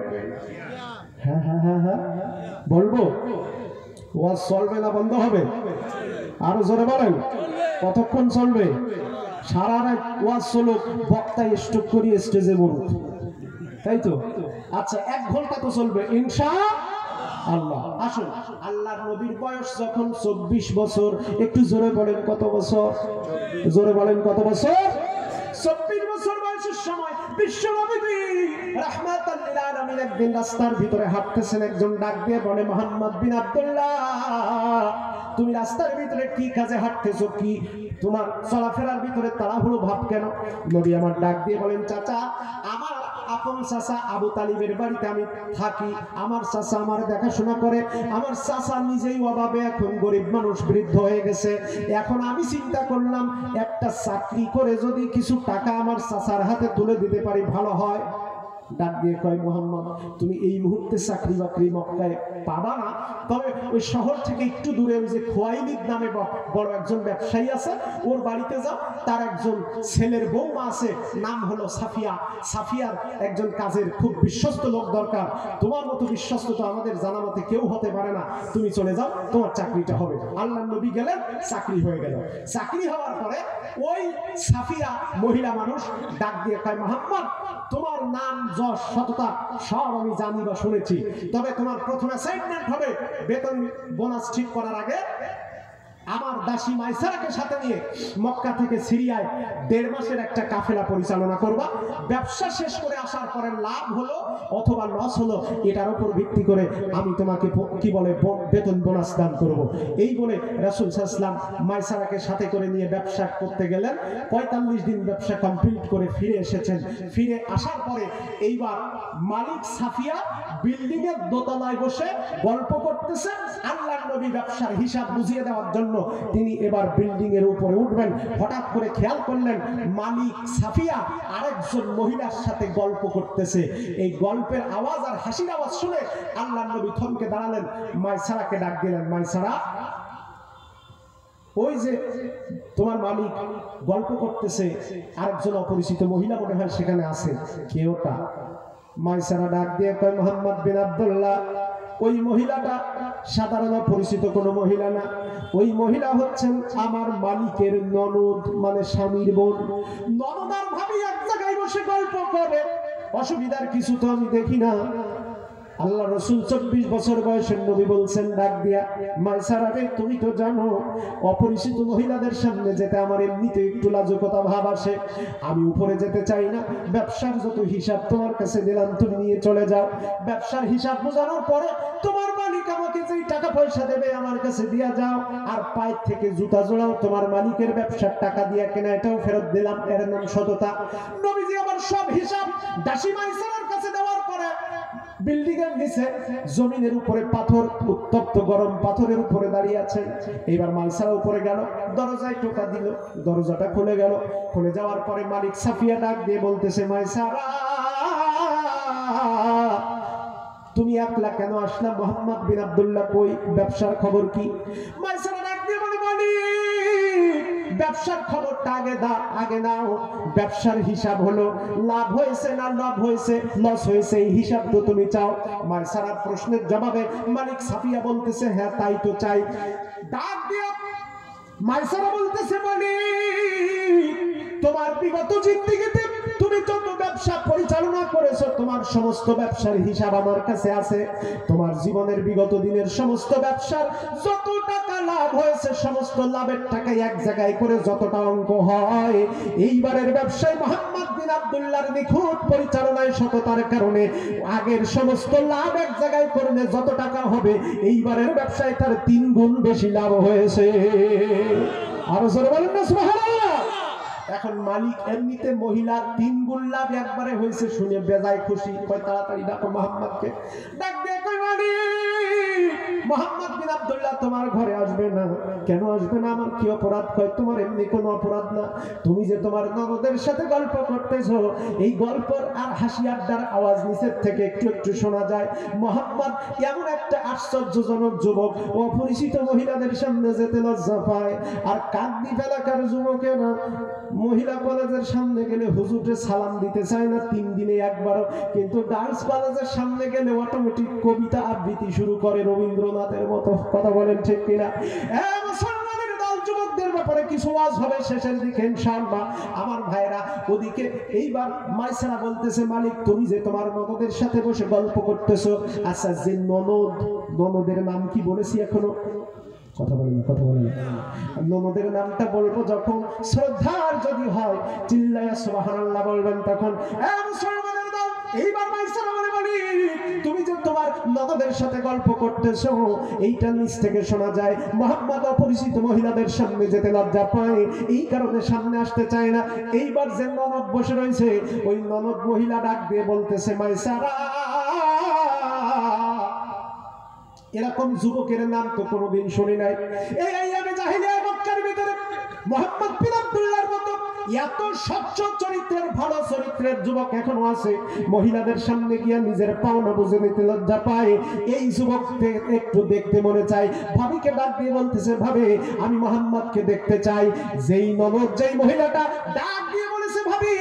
হ্যাঁ হ্যাঁ হ্যাঁ হ্যাঁ বলবো। ওয়াজ চলবে না বন্ধ হবে? আরো জোরে বলেন। কতক্ষণ চলবে? সারা রাত ওয়াজ চলুক, বক্তা স্টপ করিয়ে স্টেজে বলুক, তাই তো? আচ্ছা 1 ঘন্টা তো চলবে ইনশাআল্লাহ। আসুন, আল্লাহর নবীর বয়স যখন 24 বছর, একটু জোরে বলেন কত বছর? জোরে বলেন কত বছর? 24 বছর বয়সের সময় বিশ্বনবী রাহমাতাল লিল আলামিন একদিন রাস্তার ভিতরে হাঁটতেছেন, একজন ডাক দিয়ে বলে, মুহাম্মদ বিন আব্দুল্লাহ, তুমি রাস্তার ভিতরে কি কাজে হাঁটতেছো? কি তোমার চলাফেরার ভিতরে তাড়াহুড়ো ভাব কেন? নবী আমার ডাক দিয়ে বলেন, চাচা, আমার আপন চাচা আবু তালিবের বাড়িতে আমি থাকি, আমার চাচা আমার দেখাশোনা করে, আমার চাচা নিজেই অভাবে এখন গরিব মানুষ, বৃদ্ধ হয়ে গেছে। এখন আমি চিন্তা করলাম একটা চাকরি করে যদি কিছু টাকা আমার চাচার হাতে তুলে দিতে পারি ভালো হয়। ডাক দিয়ে কয়, মুহাম্মদ, তুমি এই মুহূর্তে চাকরি বাকরি মক্কায় পাবা না, তবে ওই শহর থেকে একটু দূরে ওই যে খোয়াইলিদ নামে বড় একজন ব্যবসায়ী আছে, ওর বাড়িতে যাও, তার একজন ছেলের বৌমা আছে, নাম হলো সাফিয়া। সাফিয়ার একজন কাজের খুব বিশ্বস্ত লোক দরকার, তোমার মতো বিশ্বস্ত তো আমাদের জানা মতে কেউ হতে পারে না, তুমি চলে যাও, তোমার চাকরিটা হবে। আল্লাহর নবী গেলেন, চাকরি হয়ে গেল। চাকরি হওয়ার পরে ওই সাফিয়া মহিলা মানুষ ডাক দিয়ে কয়, মুহাম্মদ, তোমার নাম যশ সততা সব আমি জানি বা শুনেছি, তবে তোমার প্রথম অ্যাসাইনমেন্ট হবে বেতন বোনাস ঠিক করার আগে আমার দাসী মাইসারাকে সাথে নিয়ে মক্কা থেকে সিরিয়ায় 1.5 মাসের একটা কাফেলা পরিচালনা করবা। ব্যবসা শেষ করে আসার পরে লাভ হলো অথবা লস হলো, এটার উপর ভিত্তি করে আমি তোমাকে কি বলে বেতন বোনাস দান করব। এই বলে রাসূল সাল্লাল্লাহু আলাইহি ওয়াসাল্লাম মাইসারাকে সাথে করে নিয়ে ব্যবসা করতে গেলেন। 45 দিন ব্যবসা কমপ্লিট করে ফিরে এসেছেন। ফিরে আসার পরে এইবার মালিক সাফিয়া বিল্ডিং এর দোতলায় বসে গল্প করতেছে। আল্লাহর নবী ব্যবসার হিসাব বুঝিয়ে দেওয়ার জন্য তিনি এবার বিল্ডিং এর উপরে উঠবেন। হঠাৎ করে খেয়াল করলেন মালিক সাফিয়া আরেকজন মহিলার সাথে গল্প করতেছে। এই গল্পের আওয়াজ আর হাসির আওয়াজ শুনে আল্লাহর নবী থমকে দাঁড়ালেন, মাইসারাকে ডাক দিলেন, মাইসারা, ওই যে তোমার মালিক গল্প করতেছে, আরেকজন অপরিচিত মহিলা মনে হয় সেখানে আছে, কে ওটা? মাইসারা ডাক দিয়ে কয়, মুহাম্মদ বিন আব্দুল্লাহ, ওই মহিলাটা সাধারণ পরিচিত কোনো মহিলা না, ওই মহিলা হচ্ছেন আমার মালিকের ননদ, মানে স্বামীর বোন। ননদ আর ভাবি এক জায়গায় বসে গল্প করে, অসুবিধার কিছু তো আমি দেখি না। আল্লাহ রাসূল 24 বছর বয়সের নবী বলছেন ডাক দিয়া, মাইসারা রে, তুমি তো জানো অপরিচিত মহিলাদের সামনে যেতে আমার এমনিতে একটু লাজুকতা ভাব আসে, আমি উপরে যেতে চাই না। ব্যবসার যত হিসাব তোমার কাছে দিলাম, তুমি নিয়ে চলে যাও। ব্যবসার হিসাব বোঝানোর পরে তোমার মালিক আমাকে যেই টাকা পয়সা দেবে আমার কাছে দিয়া যাও, আর পায়ের থেকে জুতা জোড়াও তোমার মালিকের ব্যবসার টাকা দিয়া কেনা, এটাও ফেরত দিলাম, এর নাম সততা। নবীজি আবার সব হিসাব দাসী মাইসারার কাছে দেওয়ার পরে বিল্ডিং এর নিচে জমিনের উপরে পাথর, উত্তপ্ত গরম পাথরের উপরে দাঁড়িয়ে আছেন। এইবার মাইসারা উপরে গেল, দরজায় টোকা দিল, দরজাটা খুলে গেল। খুলে যাওয়ার পরে মালিক সাফিয়া ডাক দিয়ে বলতেছে, মাইসারা, তুমি একলা কেন আসলা? মুহাম্মদ বিন আব্দুল্লাহ কই? ব্যবসার খবর কি? মাইসারা ডাক দিয়ে বলে, ব্যবসার খবরটা আগে নাও। ব্যবসার হিসাব হলো লাভ হয়েছে না লাভ হয়েছে, লস হয়েছে, এই হিসাব তো তুমি চাও। মাইসারার প্রশ্নের জবাবে মালিক সাফিয়া বলতেছে, হ্যাঁ তাই তো চাই। ডাক দিয়ে মাইসারা বলতেছে, তোমার বিগত জিন্দেগিতে তুমি যত ব্যবসা পরিচালনা করেছো, তোমার সমস্ত ব্যবসার হিসাব আমার কাছে আছে। তোমার জীবনের বিগত দিনের সমস্ত ব্যবসার যত টাকা লাভ হয়েছে, সমস্ত লাভের টাকা এক জায়গায় করে যতটা অঙ্ক হয়, এইবারের ব্যবসায় মুহাম্মদ বিন আব্দুল্লাহর নিখুঁত পরিচালনায় সততার কারণে আগের সমস্ত লাভ এক জায়গায় করলে যত টাকা হবে, এইবারের ব্যবসায় তার 3 গুণ বেশি লাভ হয়েছে। আরো জোরে বলেন না সুবহানাল্লাহ। এখন মালিক এমনিতে মহিলা 3 গুণ লাভ একবারে হয়েছে শুনে বেজায় খুশি, কয় তাড়াতাড়ি ডাকো মুহাম্মদকে। ডাক দিয়ে কই, মালিক মুহাম্মদ বিন আব্দুল্লাহ তোমার ঘরে আসবে না। কেন আসবে না? আমার কি অপরাধ? কয় তোমার এমনি কোনো অপরাধ না, তুমি যে তোমার ননদের সাথে গল্প করতেছো, এই গল্পর আর হাসি আড্ডার আওয়াজ নিচের থেকে একটু একটু শোনা যায়। মোহাম্মদ এমন একটা আশ্চর্যজনক যুবক, অপরিচিত মহিলাদের সামনে যেতে লজ্জা পায়। আর কাকদ্বীপ এলাকার যুবকেরা মহিলা কলেজের সামনে গেলে হুজুরে সালাম দিতে চায় না 3 দিনে একবারও, কিন্তু ডান্স কলেজের সামনে গেলে অটোমেটিক কবিতা আবৃত্তি শুরু করে রবীন্দ্রনাথের মতো। কথা বলেন ঠিক কিনা? মুসলমানের দল যুবকদের ব্যাপারে কিছু ওয়াজ হবে শেষের দিকে ইনশাআল্লাহ। আমার ভাইরা ওদিকে এইবার মাইসারা বলতেছে, মালিক তুমি যে তোমার ননদের সাথে বসে গল্প করতেছো, আচ্ছা যে ননদের নাম কি বলেছি এখনো? কথা বলেন কথা বলেন। ননদের নামটা বলবো যখন শ্রদ্ধার যদি হয় চিল্লায়া সুবহানাল্লাহ বলবেন তখন। মুসলমানের দল এইবার মাইসারা বলে, বলি তুমি যে তোমার ননদের সাথে গল্প করতেছো, এইটা নিচ থেকে শোনা যায়। মোহাম্মদ অপরিচিত মহিলাদের সামনে যেতে লজ্জা পায়, এই কারণে সামনে আসতে চায় না। এইবার যে ননদ বসে রয়েছে, ওই ননদ মহিলা ডাক দিয়ে বলতেছে, মাইসারা এরকম যুবকের নাম তো কোনোদিন শুনি নাই। এই আমি জাহিলিয়া মক্কার ভিতরে মুহাম্মদ বিন আব্দুল্লাহর মতো এত স্বচ্ছ চরিত্রের ভালো চরিত্রের যুবক এখনো আছে। মহিলাদের সামনে গিয়া নিজের পাওনা বুঝে নিতে লজ্জা পায়। এই যুবককে একটু দেখতে মনে চায়। ভাবিকে ডাক দিয়ে বলতেছে, ভাবে আমি মুহাম্মদকে দেখতে চাই। যেই ননদ যেই মহিলাটা ডাক দিয়ে বলেছে, ভাবি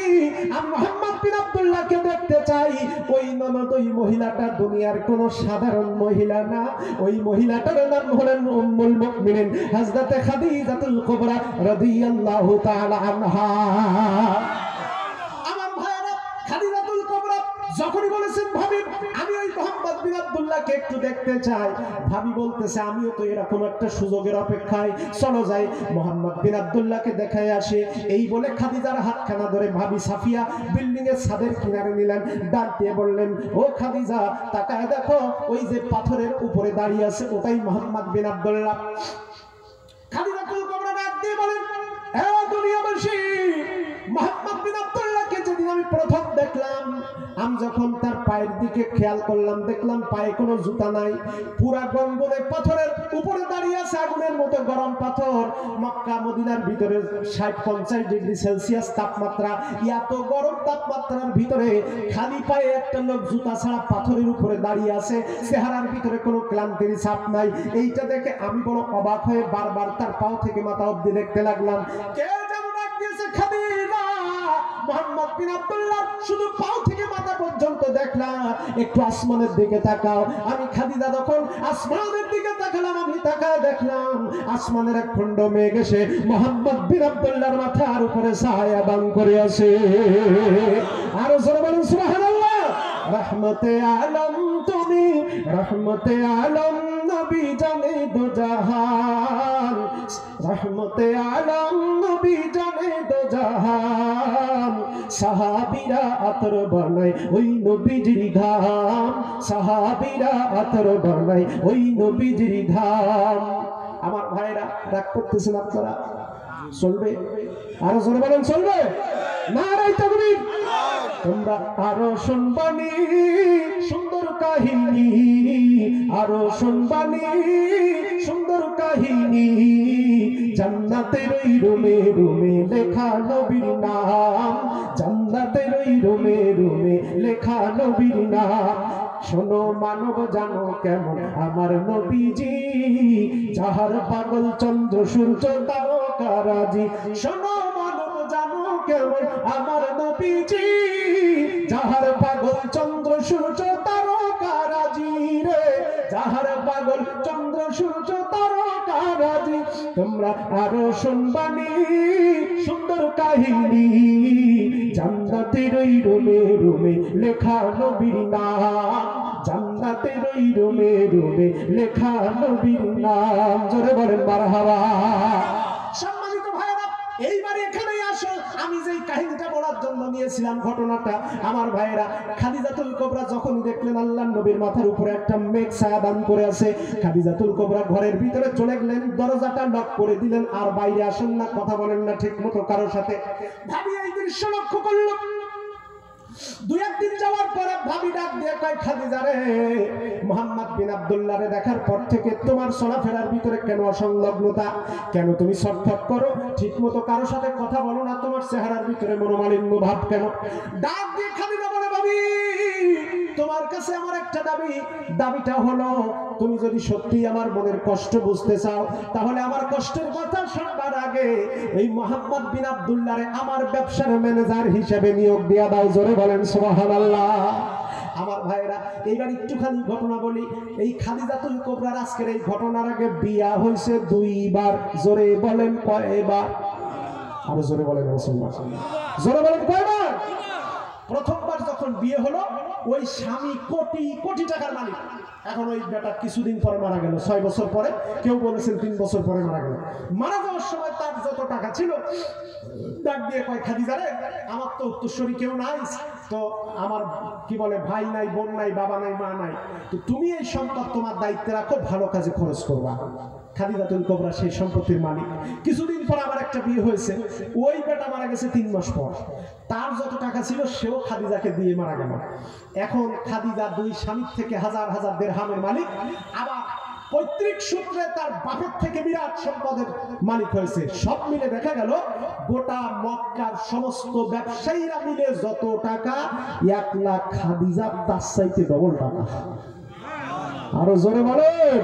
আমি মুহাম্মদ বিন আব্দুল্লাহকে দেখতে চাই, ওই ননদ ওই মহিলাটা দুনিয়ার কোনো সাধারণ মহিলা না। ওই মহিলাটার নাম হলেন উম্মুল মুমিনিন হযরত খাদিজাতুল কুবরা রাদিয়াল্লাহু তাআলা আনহা। আমার ভাইরা খাদিজাতুল কুবরা যখনই বলেছেন, ভাবি আমি ওই মুহাম্মদ বিন আব্দুল্লাহকে একটু দেখতে চাই, ভাবি বলতেছে আমিও তো এরকম একটা সুযোগের অপেক্ষায়, চলো যাই মুহাম্মদ বিন আব্দুল্লাহকে দেখায় আসে। এই বলে খাদিজার হাতখানা ধরে ভাবি সাফিয়া বিল্ডিং এর ছাদের কিনারে নিলেন। ডাক দিয়ে বললেন, ও খাদিজা তাকায় দেখো, ওই যে পাথরের উপরে দাঁড়িয়ে আছে ওটাই মুহাম্মদ বিন আব্দুল্লাহ। খাদিজাতুল কুবরা ডাক দিয়ে বলেন, এ দুনিয়াবাসী, মুহাম্মদ বিন আব্দুল্লাহকে যেদিন আমি প্রথম দেখলাম, আমি যখন তার পায়ের দিকে খেয়াল করলাম, দেখলাম পায়ে কোনো জুতা নাই, পুরা গঙ্গনে পাথরের উপরে দাঁড়িয়ে আছে, আগুনের মতো গরম পাথর। মক্কা মদিনার ভিতরে 60-50 ডিগ্রি সেলসিয়াস তাপমাত্রা, এত গরম তাপমাত্রার ভিতরে খালি পায়ে একটা লোক জুতা ছাড়া পাথরের উপরে দাঁড়িয়ে আছে, চেহারার ভিতরে কোনো ক্লান্তির ছাপ নাই। এইটা দেখে আমি বড় অবাক হয়ে বারবার তার পাও থেকে মাথা অবধি দেখতে লাগলাম। কে যেন ডাক দিয়েছে, খাদিজা মুহাম্মদ বিন আব্দুল্লাহ শুধু পাও থেকে মাথা পর্যন্ত দেখলাম, একটু আসমানের দিকে তাকাও। আমি খাদিজা যখন আসমানের দিকে তাকালাম, আমি তাকায় দেখলাম আসমানের এক খণ্ড মেঘ এসে মুহাম্মদ বিন আব্দুল্লাহর মাথার উপরে ছায়া দান করে আছে। আরো জোরে বলুন সুবহানাল্লাহ। রহমতে আলম তুমি, রহমতে আলম নবী জানে দো জাহান, রহমতে আলম নবী জানে দো জাহান। সাহাবীরা আতর বানায় ওই নবীজির ঘাম, সাহাবীরা আতর বানায় ওই নবীজির ঘাম। আমার ভাইরা রাগ করতেছেন আপনারা? চলবে? আরো জোরে বলেন চলবে? নারায়ে তাকবীর। তোমরা আরো শুনবানি সুন্দর কাহিনী, আরো শুনবানি সুন্দর কাহিনী। জান্নাতের ওই রুমে রুমে লেখা নবীর নাম, জান্নাতের ওই রুমে রুমে লেখা নবীর নাম। শোনো মানব জানো কেমন আমার নবীজি, যাহার পাগল চন্দ্র সূর্য তারকারাজি। শোনো মানব জানো কেমন আমার নবীজি, যাহার পাগল চন্দ্র সূর্য তারকারাজি রে, যাহার পাগল চন্দ্র সূর্য তারকারাজি। তোমরা আরো শুনবানি সুন্দর কাহিনী, জান্নাতের ওই রুমে রুমে লেখা নবীর নাম, জান্নাতের ওই রুমে রুমে লেখা নবীর নাম। জোরে বলেন মারহাবা। সম্মানিত ভাইরা, এইবারে এখানেই আসো। আমি যেই কাহিনীটা বলার জন্য নিয়েছিলাম ঘটনাটা, আমার ভাইরা খাদিজাতুল কুবরা যখন দেখলেন আল্লাহর নবীর মাথার উপরে একটা মেঘ ছায়া দান করে আছে, খাদিজাতুল কুবরা ঘরের ভিতরে চলে গেলেন, দরজাটা লক করে দিলেন, আর বাইরে আসেন না, কথা বলেন না ঠিক মতো কারোর সাথে। ভাবি এই দৃশ্য লক্ষ্য করল। দুই একদিন যাওয়ার পরে ভাবি ডাক দিয়ে কয়, খাদিজা রে, মুহাম্মদ বিন আব্দুল্লাহ রে দেখার পর থেকে তোমার চলাফেরার ভিতরে কেন অসংলগ্নতা, কেন তুমি ছটফট করো, ঠিক মতো কারোর সাথে কথা বলো না, তোমার চেহারার ভিতরে মনোমালিন্য ভাব কেন? ডাক দিয়ে খাদিজা বলে, ভাবি তোমার কাছে আমার একটা দাবি, দাবিটা হলো তুমি যদি সত্যি আমার মনের কষ্ট বুঝতে চাও, তাহলে আমার কষ্টের কথা শোনবার আগে এই মুহাম্মদ বিন আব্দুল্লাহরে আমার ব্যবসার ম্যানেজার হিসেবে নিয়োগ দিয়া দাও। জোরে বলেন সুবহানাল্লাহ। আমার ভাইরা, এইবার একটুখানি ঘটনা বলি। এই খাদিজাতুল কুবরার আজকের এই ঘটনার আগে বিয়া হয়েছে 2 বার। জোরে বলেন কয়বার? আরো জোরে বলেন মুসলমান, জোরে বলেন কয়বার? প্রথমবার যখন বিয়ে হলো, ওই স্বামী কোটি কোটি টাকার মালিক। এখন ওই বেটা কিছুদিন পরে মারা গেল, 6 বছর পরে, কেউ বলেছেন 3 বছর পরে মারা গেল। মারা যাওয়ার সময় তার যত টাকা ছিল, ডাক দিয়ে কয়, খাদিজা রে, আমার তো উত্তরসূরি কেউ নাই, তো আমার কি বলে ভাই নাই, বোন নাই, বাবা নাই, মা নাই, তো তুমি এই সম্পদ তোমার দায়িত্বে রাখো, ভালো কাজে খরচ করবা। খাদিজাতুল কুবরা সেই সম্পত্তির মালিক। কিছুদিন পর আবার একটা বিয়ে হয়েছে, ওই বেটা মারা গেছে 3 মাস পর। তার যত টাকা ছিল সেও খাদিজাকে দিয়ে মারা গেল। এখন খাদিজা 2 স্বামীর থেকে হাজার হাজার দিরহামের মালিক, আবার পৈতৃক সূত্রে তার বাপের থেকে বিরাট সম্পদের মালিক হয়েছে। সব মিলে দেখা গেল গোটা মক্কার সমস্ত ব্যবসায়ীরা মিলে যত টাকা, 1 লাখ, খাদিজা তার চাইতে ডবল টাকা। আরো জোরে বলেন।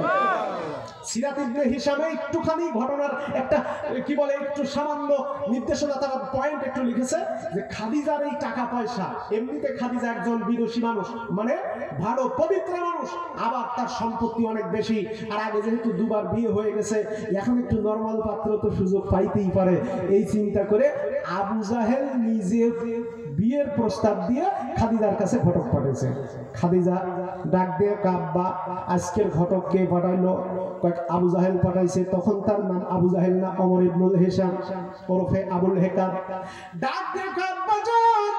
সিরাত ইবনে হিশামে একটুখানি ঘটনার একটা কি বলে একটু সামান্য নির্দেশনা, তারা পয়েন্ট একটু লিখেছে যে খাদিজার এই টাকা পয়সা, এমনিতে খাদিজা একজন বিদেশী মানুষ, মানে ভালো পবিত্র মানুষ, আবার তার সম্পত্তি অনেক বেশি, আর আগে যেহেতু 2 বার বিয়ে হয়ে গেছে, এখন একটু নরমাল পাত্র তো সুযোগ পাইতেই পারে, এই চিন্তা করে আবু জাহেল নিজে বিয়ের প্রস্তাব দিয়ে খাদিজার কাছে ঘটক পাঠাইছে। খাদিজা ডাক দিয়ে, কাব্বা আজকের ঘটক কে পাঠাইলো? আবু জাহেল পাঠাইছে। তখন তার নাম আবু জাহেল না, ওমর ইবনুল হিশাম ওরফে আবুল হেকাম। ডাক দিয়ে, কাব্বা জান,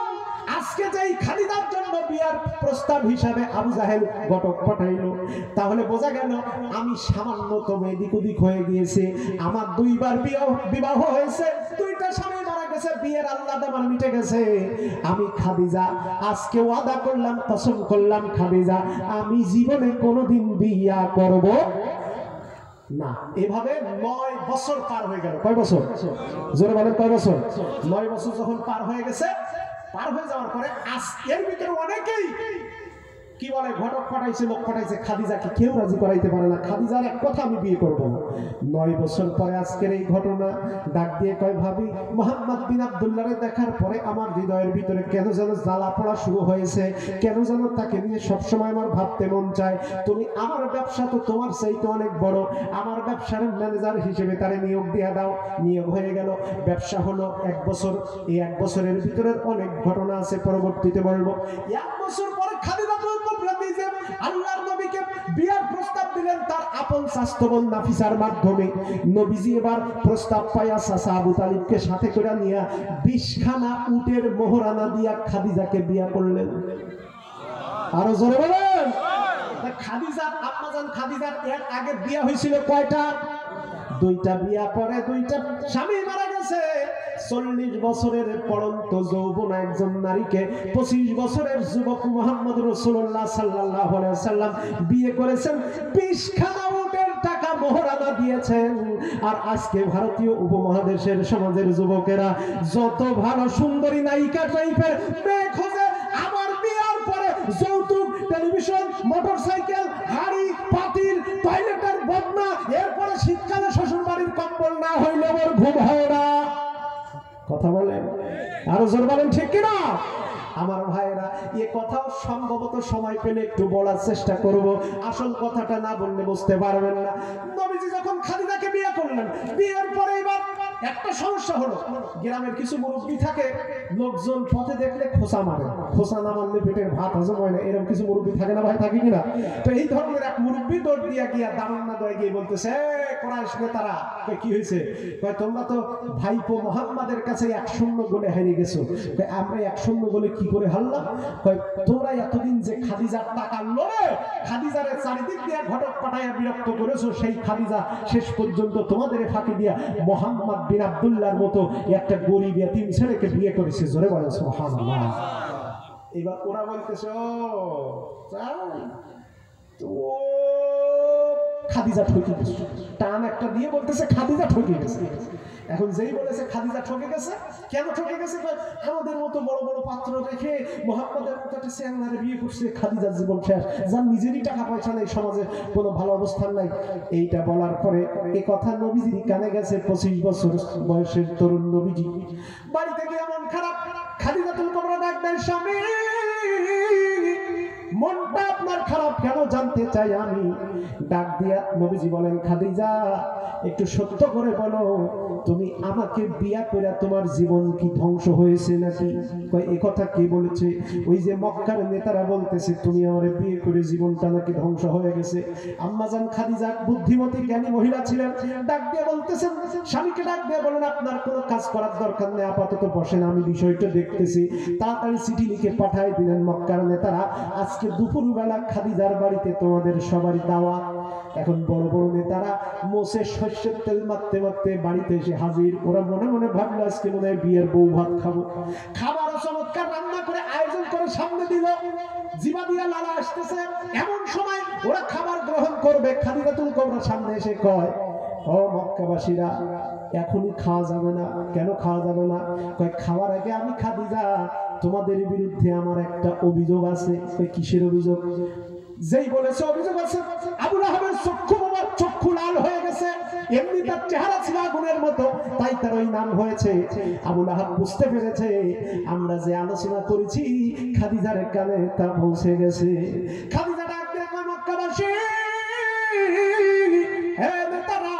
আজকে যেই খাদিজার জন্য বিয়ার প্রস্তাব হিসাবে আবু জাহেল ঘটক পাঠাইলো, তাহলে বোঝা গেল আমি সামান্যতম এদিক ওদিক হয়ে গিয়েছে। আমার 2 বার বিবাহ হয়েছে, 2টা স্বামী মারা গেছে, বিয়ের আল্লাহ আমার মিটে গেছে। আমি খাদিজা আজকে ওয়াদা করলাম, কসম করলাম, খাদিজা আমি জীবনে কোনোদিন বিয়া করব না। এভাবে 9 বছর পার হয়ে গেল। কয় বছর? জোরে বলেন কয় বছর? 9 বছর যখন পার হয়ে গেছে, পার হয়ে যাওয়ার পরে এর ভিতরে অনেকেই কি বলে ঘটক পাঠাইছে, লোক পাঠাইছে, খাদিজাকে কেউ রাজি করাইতে পারে না। খাদিজার এক কথা, আমি বিয়ে করব না। 9 বছর পরে আজকের এই ঘটনা। ডাক দিয়ে কয়, ভাবি মুহাম্মদ বিন আব্দুল্লাহরে দেখার পরে আমার হৃদয়ের ভিতরে কেন যেন জ্বালা পড়া শুরু হয়েছে, কেন যেন তাকে নিয়ে সবসময় আমার ভাবতে মন চায়। তুমি আমার ব্যবসা তো তোমার চাইতে অনেক বড়, আমার ব্যবসার ম্যানেজার হিসেবে তারে নিয়োগ দিয়ে দাও। নিয়োগ হয়ে গেল, ব্যবসা হলো 1 বছর। এই 1 বছরের ভিতরে অনেক ঘটনা আছে, পরবর্তীতে বলবো। 1 বছর পরে খাদিজা আল্লাহর নবীকে বিয়ার প্রস্তাব দিলেন তার আপন শাস্ত্র বোন নাফিসার মাধ্যমে। নবীজি এবার প্রস্তাব পাইয়া চাচা আবু তালিবকে সাথে করে নিয়ে 20 খানা উটের মোহরানা দিয়া খাদিজাকে বিয়া করলেন। আরো জোরে বলেন। খাদিজার আম্মাজান খাদিজার এর আগে বিয়া হয়েছিল কয়টা? 2টা বিয়া, পরে 2টা স্বামী মারা গেছে। 40 বছরের পড়ন্ত যৌবন একজন নারীকে 25 বছরের যুবক মুহাম্মদ রাসূলুল্লাহ সাল্লাল্লাহু আলাইহি ওয়াসাল্লাম বিয়ে করেছেন, 20 খানা উটের টাকা মোহরানা দিয়েছেন। আর আজকে ভারতীয় উপমহাদেশের সমাজের যুবকেরা যত ভালো সুন্দরী নায়িকা টাইপের মেয়ে খোঁজে, আমার বিয়ার পরে যৌতুক, টেলিভিশন, মোটরসাইকেল, হাড়ি পাতিল, টয়লেটের বদনা, এরপরে শীতকালে শ্বশুর বাড়ির কম্বল না হইলে ওর ঘুম হয় না। কথা বলেন, আরো জোর বলেন, ঠিক কিনা? আমার ভাইয়েরা, এ কথাও সম্ভবত সময় পেলে একটু বলার চেষ্টা করব, আসল কথাটা না বললে বুঝতে পারবেন না। নবীজি যখন খাদিজাকে বিয়ে করলেন, বিয়ের পরে এবার একটা সমস্যা হলো, গ্রামের কিছু মুরব্বী থাকে, লোকজন পথে দেখলে খোঁচা মারে, খোঁচা না মারলে পেটের ভাত হজম হয় না, এরকম কিছু মুরব্বী থাকে না ভাই, থাকে কিনা? তো এই ধরনের এক মুরব্বী দৌড় দিয়া গিয়া দারুন্না দয়ে গিয়ে বলতেছে, কোরাইশ নেতারা, কি হয়েছে? তোমরা তো ভাইপো মুহাম্মাদের কাছে 1-0 গোলে হারিয়ে গেছো। আমরা 1-0 গোলে কি করে হারলাম? তোমরা এতদিন যে খাদিজার টাকা লড়ে খাদিজারে চারিদিক দিয়ে ঘটক পাঠাইয়া বিরক্ত করেছো, সেই খাদিজা শেষ পর্যন্ত তোমাদের ফাঁকি দিয়া মুহাম্মদ বিন আব্দুল্লাহর মতো একটা গরিব এতিম ছেলেকে বিয়ে করেছে। জোরে বলেন সুবহানাল্লাহ। এবার ওরা বলতেছে ও তাই তো খাদিজা ঠকে গেছে, টান একটা দিয়ে বলতেছে খাদিজা ঠকে গেছে। এখন যেই বলেছে খাদিজা ঠকে গেছে, কেন ঠকে গেছে? আমাদের মতো বড় বড় পাত্র রেখে মুহাম্মদের মতো একটা চ্যাংড়ারে বিয়ে করছে, খাদিজার জীবন শেষ, যার নিজেরই টাকা পয়সা নেই, সমাজে কোনো ভালো অবস্থান নাই। এইটা বলার পরে এ কথা নবীজির কানে গেছে। 25 বছর বয়সের তরুণ নবীজি বাড়ি থেকে এমন খারাপ, খাদিজাতুল কুবরা ডাক দেন, স্বামী মনটা আপনার খারাপ কেন জানতে চাই আমি। ডাক দিয়া নবীজি বলেন, খাদিজা একটু সত্য করে বলো, তুমি আমাকে বিয়া করে তোমার জীবন কি ধ্বংস হয়েছে নাকি? কয় এই কথা কে বলেছে? ওই যে মক্কার নেতারা বলতেছে তুমি আমারে বিয়ে করে জীবনটা নাকি ধ্বংস হয়ে গেছে। আম্মাজান খাদিজা বুদ্ধিমতী জ্ঞানী মহিলা ছিলেন, ডাক দিয়ে বলতেছেন, স্বামীকে ডাক দিয়ে বলেন আপনার কোনো কাজ করার দরকার নেই, আপাতত বসেন, আমি বিষয়টা দেখতেছি। তাড়াতাড়ি চিঠি লিখে পাঠায় দিলেন মক্কার নেতারা, আজকে দুপুরবেলা খাদিজার বাড়িতে তোমাদের সবারই দাওয়াত। এখন বড় বড় নেতারা মোসে শস্যের তেল মারতে মারতে বাড়িতে এসে হাজির। ওরা মনে মনে ভাবলো আজকে মনে হয় বিয়ের বউ ভাত খাবো। খাবার চমৎকার রান্না করে আয়োজন করে সামনে দিল, জিভা দিয়া লালা আসতেছে। এমন সময় ওরা খাবার গ্রহণ করবে, খাদিজাতুল কুবরা সামনে এসে কয়, ও মক্কাবাসীরা এখনই খাওয়া যাবে না। কেন খাওয়া যাবে না? কয় খাওয়ার আগে আমি খাদিজা তোমাদের বিরুদ্ধে আমার একটা অভিযোগ আছে। কিসের অভিযোগ? যেই বলেছে অভিযোগ আছে, আবু লাহাবের চক্ষু লাল হয়ে গেছে, এমনি তার চেহারা ছিল আগুনের মতো, তাই তার ওই নাম হয়েছে। আবু লাহাব বুঝতে পেরেছে আমরা যে আলোচনা করেছি খাদিজার কানে তা পৌঁছে গেছে। খাদিজা ডাক দিয়ে কয়, মক্কাবাসী হে নেতারা,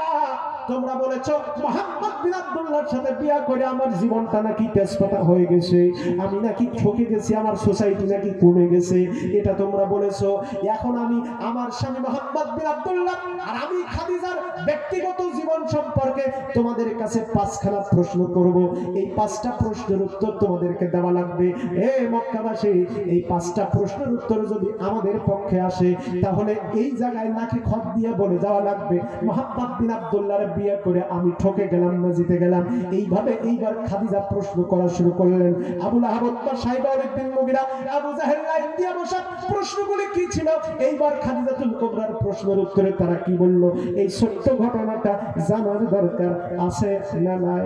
তোমরা বলেছো মুহাম্মদ বিন আব্দুল্লাহর সাথে বিয়া করে আমার জীবনটা নাকি তেজপাতা হয়ে গেছে, আমি নাকি ঠকে গেছি, আমার সোসাইটি নাকি কমে গেছে, এটা তোমরা বলেছো। এখন আমি আমার স্বামী মুহাম্মদ বিন আব্দুল্লাহ আর আমি খাদিজার ব্যক্তিগত জীবন সম্পর্কে তোমাদের কাছে 5খানা প্রশ্ন করব। এই 5টা প্রশ্নের উত্তর তোমাদেরকে দেওয়া লাগবে। হে মক্কাবাসী, এই 5টা প্রশ্নের উত্তর যদি আমাদের পক্ষে আসে তাহলে এই জায়গায় নাকি খত দিয়ে বলে যাওয়া লাগবে মুহাম্মদ বিন আব্দুল্লাহর বিয়ে করে আমি ঠকে গেলাম না জিতে গেলাম। এইভাবে এইবার খাদিজা প্রশ্ন করা শুরু করলেন। আবু লাহাব, উতবা, সাইবা বিন মুগিরা, আবু জাহেল লাইন দিয়ে বসা। প্রশ্নগুলি কি ছিল? এইবার খাদিজাতুল কুবরার প্রশ্নের উত্তরে তারা কি বলল, এই ছোট্ট ঘটনাটা জানার দরকার আছে না নাই?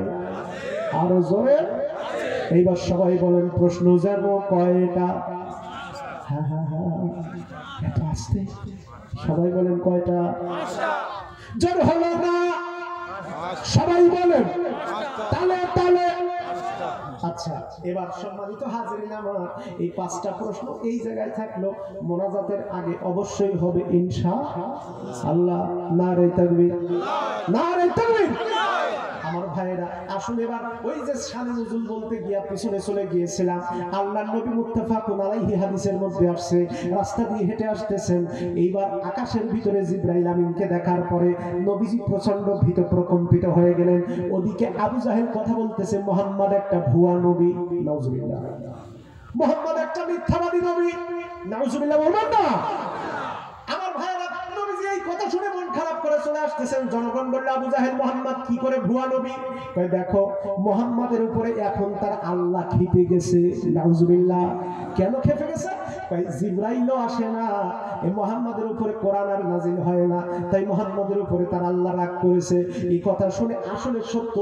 আরো জোরে এইবার সবাই বলেন, প্রশ্ন জানো কয়টা? হ্যাঁ হ্যাঁ হ্যাঁ, এত আস্তে সবাই বলেন কয়টা? জোর হলো না, সবাই বলেন তালে তালে। আচ্ছা, এবার সম্মানিত হাজিরিন আমার, এই 5টা প্রশ্ন এই জায়গায় থাকলো। মোনাজাতের আগে অবশ্যই হবে ইনশাআল্লাহ। নারে তাকবীর, নারে তাকবীর। আমার ভাইয়েরা আসলে এবার ওই যে শানে নজুল বলতে গিয়া পিছনে চলে গিয়েছিলাম। আল্লাহর নবী মুত্তাফাকুন আলাইহি হাদিসের মধ্যে আসছে, রাস্তা দিয়ে হেঁটে আসতেছেন, এইবার আকাশের ভিতরে জিবরাইল আমিনকে দেখার পরে নবীজি প্রচন্ড ভীত প্রকম্পিত হয়ে গেলেন। ওদিকে আবু জাহেল কথা বলতেছে, মুহাম্মদ একটা ভুয়া নবী, নাউজুবিল্লাহ, মুহাম্মদ একটা মিথ্যাবাদী নবী, নাউজুবিল্লাহ বলবেন না? আমার ভাইয়েরা নবীজি এই কথা শুনে মন খারাপ করে চলে আসতেছেন। জনগণ বলল, আবু জাহেল মুহাম্মদ কি করে ভুয়া নবী? কই দেখো মুহাম্মাদের উপরে এখন তার আল্লাহ খেপে গেছে, নাউজুবিল্লাহ। কেন খেপে গেছে? কই জিবরাইলও আসে না, এই মুহাম্মাদের উপরে কোরআন আর নাজিল হয় না, তাই মুহাম্মাদের উপরে তার আল্লাহ রাগ করেছে। এই কথা শুনে আসলে সত্য,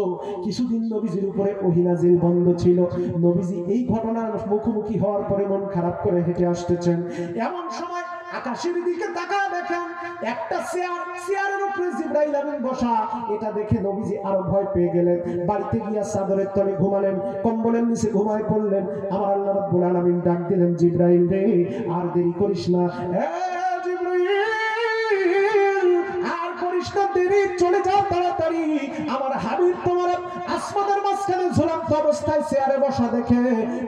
কিছুদিন নবীজির উপরে ওহী নাজিল বন্ধ ছিল। নবীজি এই ঘটনার মুখোমুখি হওয়ার পরে মন খারাপ করে হেঁটে আসতেছেন। এমন সময় আকাশের দিকে তাকায় দেখেন একটা চেয়ারের উপরে জিবরাইল আমিন বসা। এটা দেখে নবীজি আরো ভয় পেয়ে গেলেন। বাড়িতে গিয়া চাদরের তলে ঘুমালেন, কম্বলের নিচে ঘুমায় পড়লেন। আমার আল্লাহ রাব্বুল আলামিন ডাক দিলেন, জিবরাইল রে আর দেরি করিস না, আর করিস না দেরি, চলে যাও তাড়াতাড়ি। আমার হাবিব তোমার আসমানের মাঝখানে ঝুলন্ত অবস্থায় চেয়ারে বসা দেখে